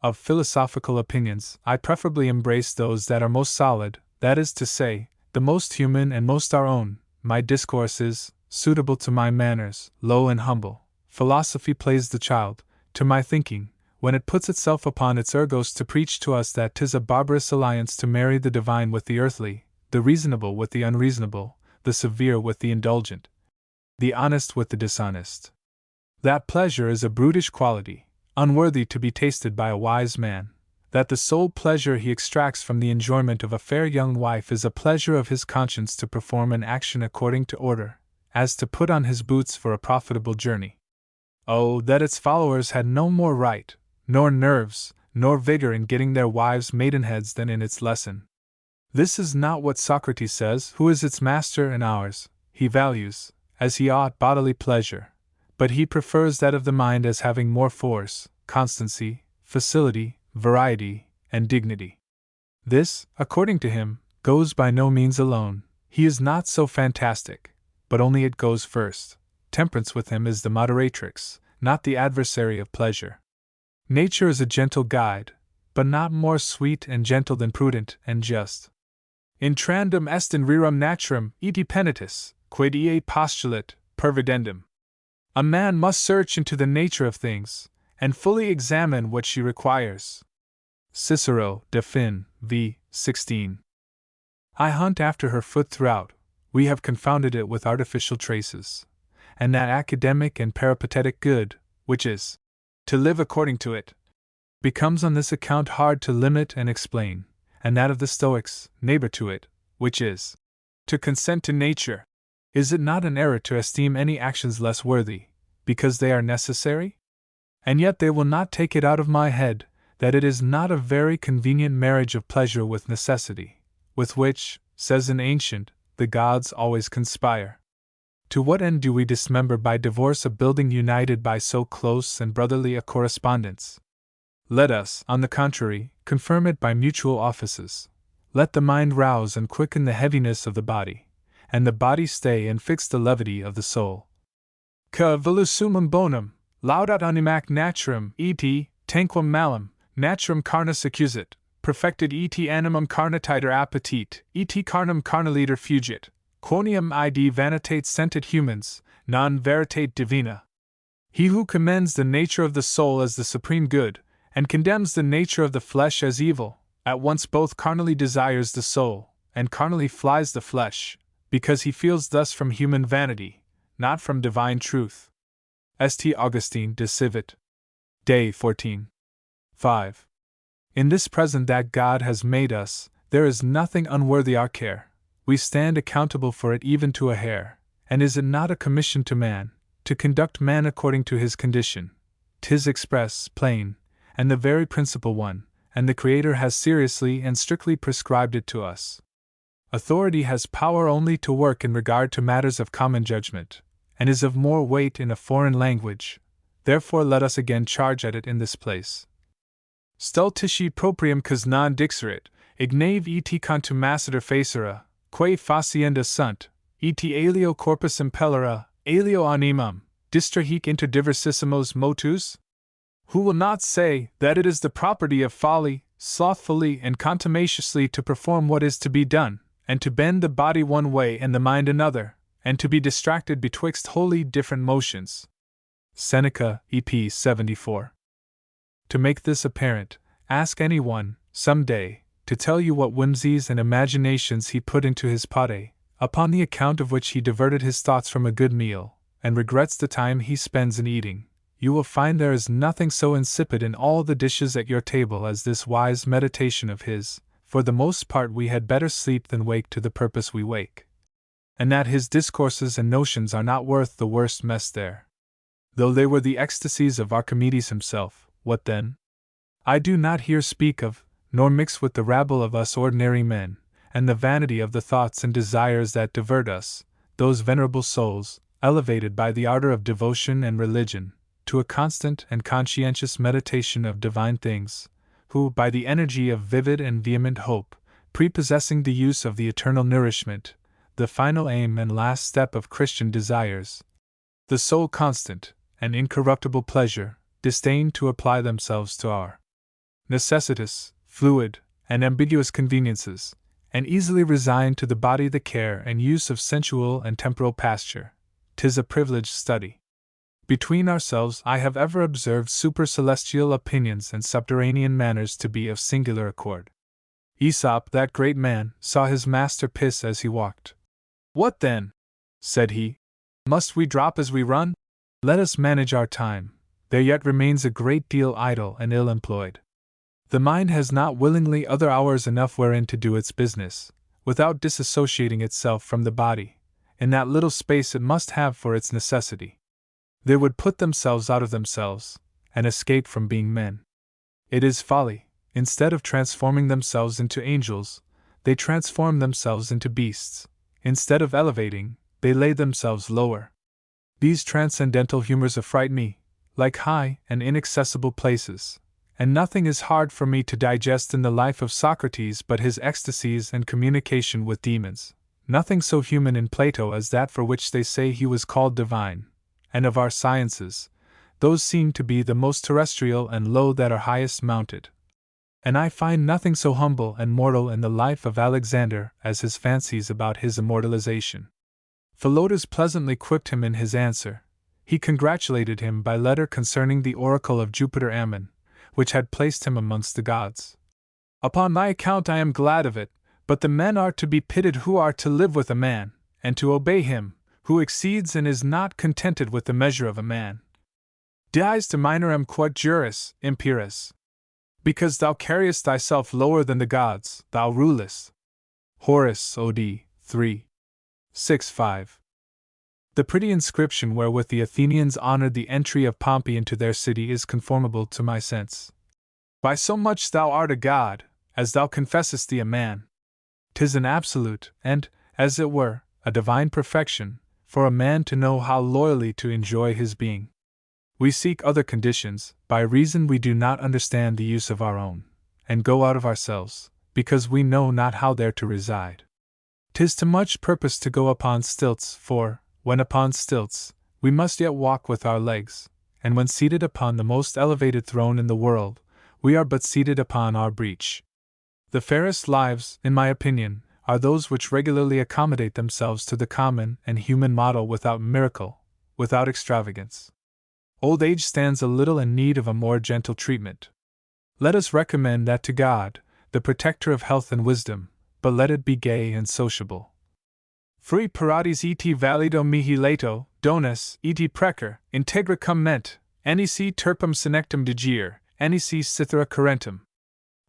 Of philosophical opinions, I preferably embrace those that are most solid, that is to say, the most human and most our own. My discourse is suitable to my manners, low and humble. Philosophy plays the child, to my thinking, when it puts itself upon its ergos to preach to us that 'tis a barbarous alliance to marry the divine with the earthly, the reasonable with the unreasonable, the severe with the indulgent, the honest with the dishonest. That pleasure is a brutish quality, unworthy to be tasted by a wise man, that the sole pleasure he extracts from the enjoyment of a fair young wife is a pleasure of his conscience to perform an action according to order, as to put on his boots for a profitable journey. Oh, that its followers had no more right, nor nerves, nor vigor in getting their wives' maidenheads than in its lesson. This is not what Socrates says, who is its master and ours. He values, as he ought, bodily pleasure, but he prefers that of the mind as having more force, constancy, facility, variety, and dignity. This, according to him, goes by no means alone. He is not so fantastic, but only it goes first. Temperance with him is the moderatrix, not the adversary of pleasure. Nature is a gentle guide, but not more sweet and gentle than prudent and just. Intrandum est in rerum naturam, iti penitus, quid ea postulat, pervidendum. A man must search into the nature of things, and fully examine what she requires. Cicero, De Fin. v. 16. I hunt after her foot throughout. We have confounded it with artificial traces, and that academic and peripatetic good, which is to live according to it, becomes on this account hard to limit and explain, and that of the Stoics, neighbor to it, which is to consent to nature. Is it not an error to esteem any actions less worthy, because they are necessary? And yet they will not take it out of my head that it is not a very convenient marriage of pleasure with necessity, with which, says an ancient, the gods always conspire. To what end do we dismember by divorce a building united by so close and brotherly a correspondence? Let us, on the contrary, confirm it by mutual offices. Let the mind rouse and quicken the heaviness of the body, and the body stay and fix the levity of the soul. Ca velusumum bonum, laudat animac naturam, et, tanquam malum, naturam carnis accusit, perfected et animum carnititer appetit, et carnum carnaliter fugit, quoniam id vanitate sentit humans, non veritate divina. He who commends the nature of the soul as the supreme good, and condemns the nature of the flesh as evil, at once both carnally desires the soul, and carnally flies the flesh, because he feels thus from human vanity, not from divine truth. St. Augustine de Civit. Day 14. 5. In this present that God has made us, there is nothing unworthy our care. We stand accountable for it even to a hair, and is it not a commission to man, to conduct man according to his condition? 'Tis express, plain, and the very principal one, and the Creator has seriously and strictly prescribed it to us. Authority has power only to work in regard to matters of common judgment, and is of more weight in a foreign language, therefore let us again charge at it in this place. Stultici proprium cos non dixerit, ignave et contumacitor facere, quae facienda sunt, et alio corpus impellera, alio animam, distrahic inter diversissimos motus? Who will not say that it is the property of folly, slothfully and contumaciously to perform what is to be done, and to bend the body one way and the mind another, and to be distracted betwixt wholly different motions? Seneca, EP 74. To make this apparent, ask any one, some day, to tell you what whimsies and imaginations he put into his pate, upon the account of which he diverted his thoughts from a good meal, and regrets the time he spends in eating. You will find there is nothing so insipid in all the dishes at your table as this wise meditation of his. For the most part we had better sleep than wake to the purpose we wake. And that his discourses and notions are not worth the worst mess there. Though they were the ecstasies of Archimedes himself, what then? I do not here speak of, nor mix with the rabble of us ordinary men, and the vanity of the thoughts and desires that divert us, those venerable souls, elevated by the ardor of devotion and religion, to a constant and conscientious meditation of divine things, who, by the energy of vivid and vehement hope, prepossessing the use of the eternal nourishment, the final aim and last step of Christian desires, the sole constant and incorruptible pleasure, disdain to apply themselves to our necessitous, fluid, and ambiguous conveniences, and easily resign to the body the care and use of sensual and temporal pasture. 'Tis a privileged study. Between ourselves, I have ever observed supercelestial opinions and subterranean manners to be of singular accord. Aesop, that great man, saw his master piss as he walked. "What then?" said he. "Must we drop as we run? Let us manage our time. There yet remains a great deal idle and ill employed. The mind has not willingly other hours enough wherein to do its business, without disassociating itself from the body, in that little space it must have for its necessity. They would put themselves out of themselves, and escape from being men. It is folly. Instead of transforming themselves into angels, they transform themselves into beasts. Instead of elevating, they lay themselves lower. These transcendental humors affright me, like high and inaccessible places, and nothing is hard for me to digest in the life of Socrates but his ecstasies and communication with demons, nothing so human in Plato as that for which they say he was called divine, and of our sciences, those seem to be the most terrestrial and low that are highest mounted. And I find nothing so humble and mortal in the life of Alexander as his fancies about his immortalization. Philotas pleasantly quipped him in his answer. He congratulated him by letter concerning the oracle of Jupiter Ammon, which had placed him amongst the gods. Upon my account I am glad of it, but the men are to be pitied who are to live with a man, and to obey him, who exceeds and is not contented with the measure of a man. Dies de minorem quod juris, imperus. Because thou carriest thyself lower than the gods, thou rulest. Horace, Od. 3. 6-5. The pretty inscription wherewith the Athenians honored the entry of Pompey into their city is conformable to my sense. By so much thou art a god, as thou confessest thee a man. 'Tis an absolute, and, as it were, a divine perfection, for a man to know how loyally to enjoy his being. We seek other conditions, by reason we do not understand the use of our own, and go out of ourselves, because we know not how there to reside. 'Tis to much purpose to go upon stilts, for, when upon stilts, we must yet walk with our legs, and when seated upon the most elevated throne in the world, we are but seated upon our breech. The fairest lives, in my opinion, are those which regularly accommodate themselves to the common and human model without miracle, without extravagance. Old age stands a little in need of a more gentle treatment. Let us recommend that to God, the protector of health and wisdom, but let it be gay and sociable. Frui paratis et valido mihi lato, donus, et precer, integra cum ment, nec turpum senectum digere, nec cithara currentum.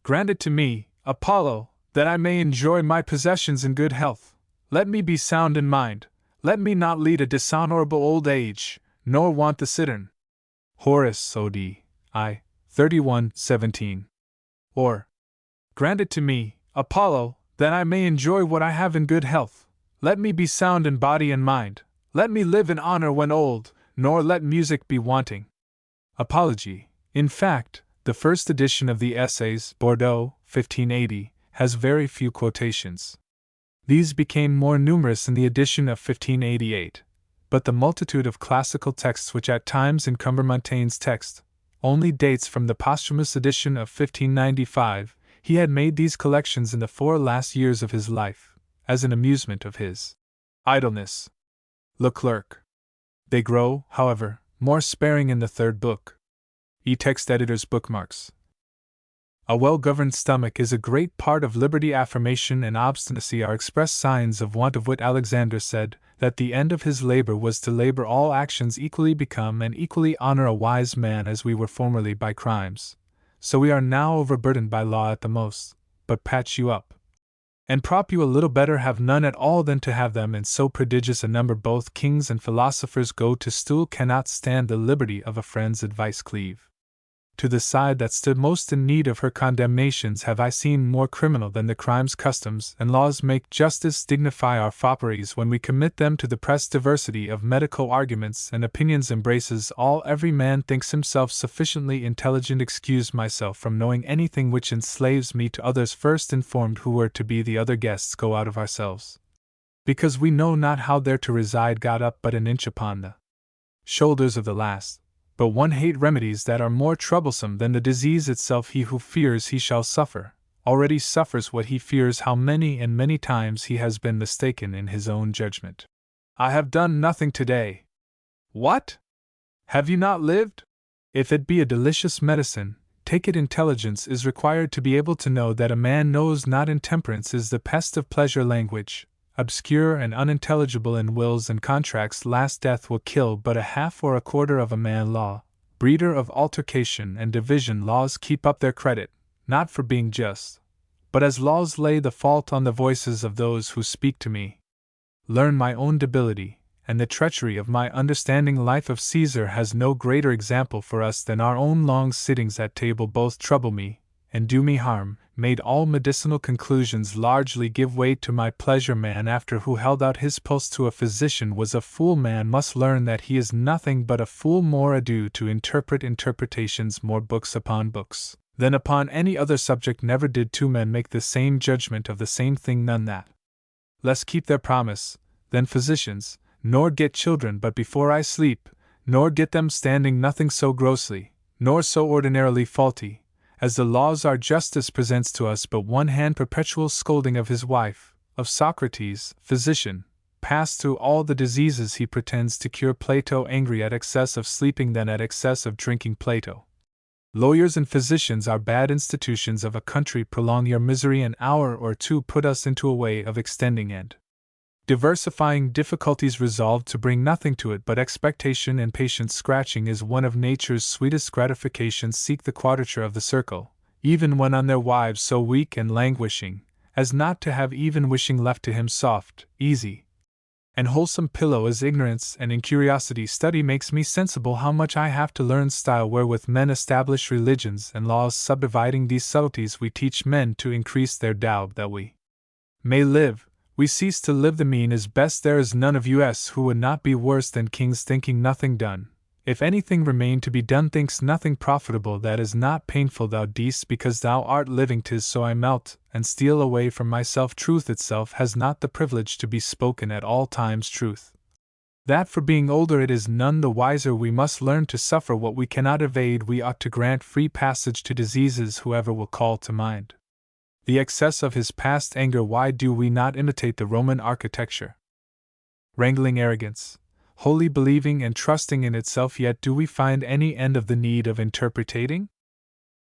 Grant it to me, Apollo, that I may enjoy my possessions in good health. Let me be sound in mind, let me not lead a dishonorable old age, nor want the cittern. Horace, Od. I. 31:17. Or, grant it to me, Apollo, that I may enjoy what I have in good health. Let me be sound in body and mind. Let me live in honor when old, nor let music be wanting. Apology. In fact, the first edition of the Essays, Bordeaux, 1580, has very few quotations. These became more numerous in the edition of 1588. But the multitude of classical texts which at times encumber Montaigne's text only dates from the posthumous edition of 1595. He had made these collections in the 4 last years of his life, as an amusement of his idleness. Leclerc. They grow, however, more sparing in the 3rd book. E-text editor's bookmarks. A well-governed stomach is a great part of liberty. Affirmation and obstinacy are express signs of want of wit. Alexander said that the end of his labor was to labor all actions equally become and equally honor a wise man, as we were formerly by crimes. So we are now overburdened by law at the most, but patch you up and prop you a little better have none at all than to have them in so prodigious a number. Both kings and philosophers go to stool, cannot stand the liberty of a friend's advice. Cleave To the side that stood most in need of her condemnations have I seen more criminal than the crimes customs and laws make justice dignify our fopperies when we commit them to the press. Diversity of medical arguments and opinions embraces all. Every man thinks himself sufficiently intelligent. Excuse myself from knowing anything which enslaves me to others. First informed who were to be the other guests go out of ourselves, because we know not how they're to reside, got up but an inch upon the shoulders of the last. But one hate remedies that are more troublesome than the disease itself. He who fears he shall suffer, already suffers what he fears. How many and many times he has been mistaken in his own judgment. I have done nothing today. What? Have you not lived? If it be a delicious medicine, take it. Intelligence is required to be able to know that a man knows not. Intemperance is the pest of pleasure. Language, obscure and unintelligible in wills and contracts, last. Death will kill but a half or a quarter of a man. Law, breeder of altercation and division. Laws keep up their credit, not for being just, but as laws lay the fault on the voices of those who speak to me. Learn my own debility, and the treachery of my understanding. Life of Caesar has no greater example for us than our own long sittings at table. Both trouble me, and do me harm. Made all medicinal conclusions largely give way to my pleasure. Man after who held out his pulse to a physician was a fool. Man must learn that he is nothing but a fool. More ado to interpret interpretations, more books upon books, than upon any other subject. Never did two men make the same judgment of the same thing, none that less keep their promise than physicians, nor get children but before I sleep, nor get them standing. Nothing so grossly, nor so ordinarily faulty, as the laws are. Justice presents to us but one hand. Perpetual scolding of his wife, of Socrates, physician, passed through all the diseases he pretends to cure. Plato angry at excess of sleeping than at excess of drinking. Plato. Lawyers and physicians are bad institutions of a country. Prolong your misery an hour or two. Put us into a way of extending and diversifying difficulties. Resolved to bring nothing to it but expectation and patience. Scratching is one of nature's sweetest gratifications. Seek the quadrature of the circle, even when on their wives so weak and languishing, as not to have even wishing left to him. Soft, easy, and wholesome pillow is ignorance and incuriosity. Study makes me sensible how much I have to learn. Style wherewith men establish religions and laws, subdividing these subtleties we teach men to increase their doubt that we may live. We cease to live. The mean is best. There is none of us who would not be worse than kings. Thinking nothing done, if anything remain to be done. Thinks nothing profitable that is not painful. Thou deest because thou art living. 'Tis so I melt and steal away from myself. Truth itself has not the privilege to be spoken at all times. Truth, that for being older it is none the wiser. We must learn to suffer what we cannot evade. We ought to grant free passage to diseases. Whoever will call to mind the excess of his past anger, why do we not imitate the Roman architecture? Wrangling arrogance, wholly believing and trusting in itself, yet do we find any end of the need of interpreting?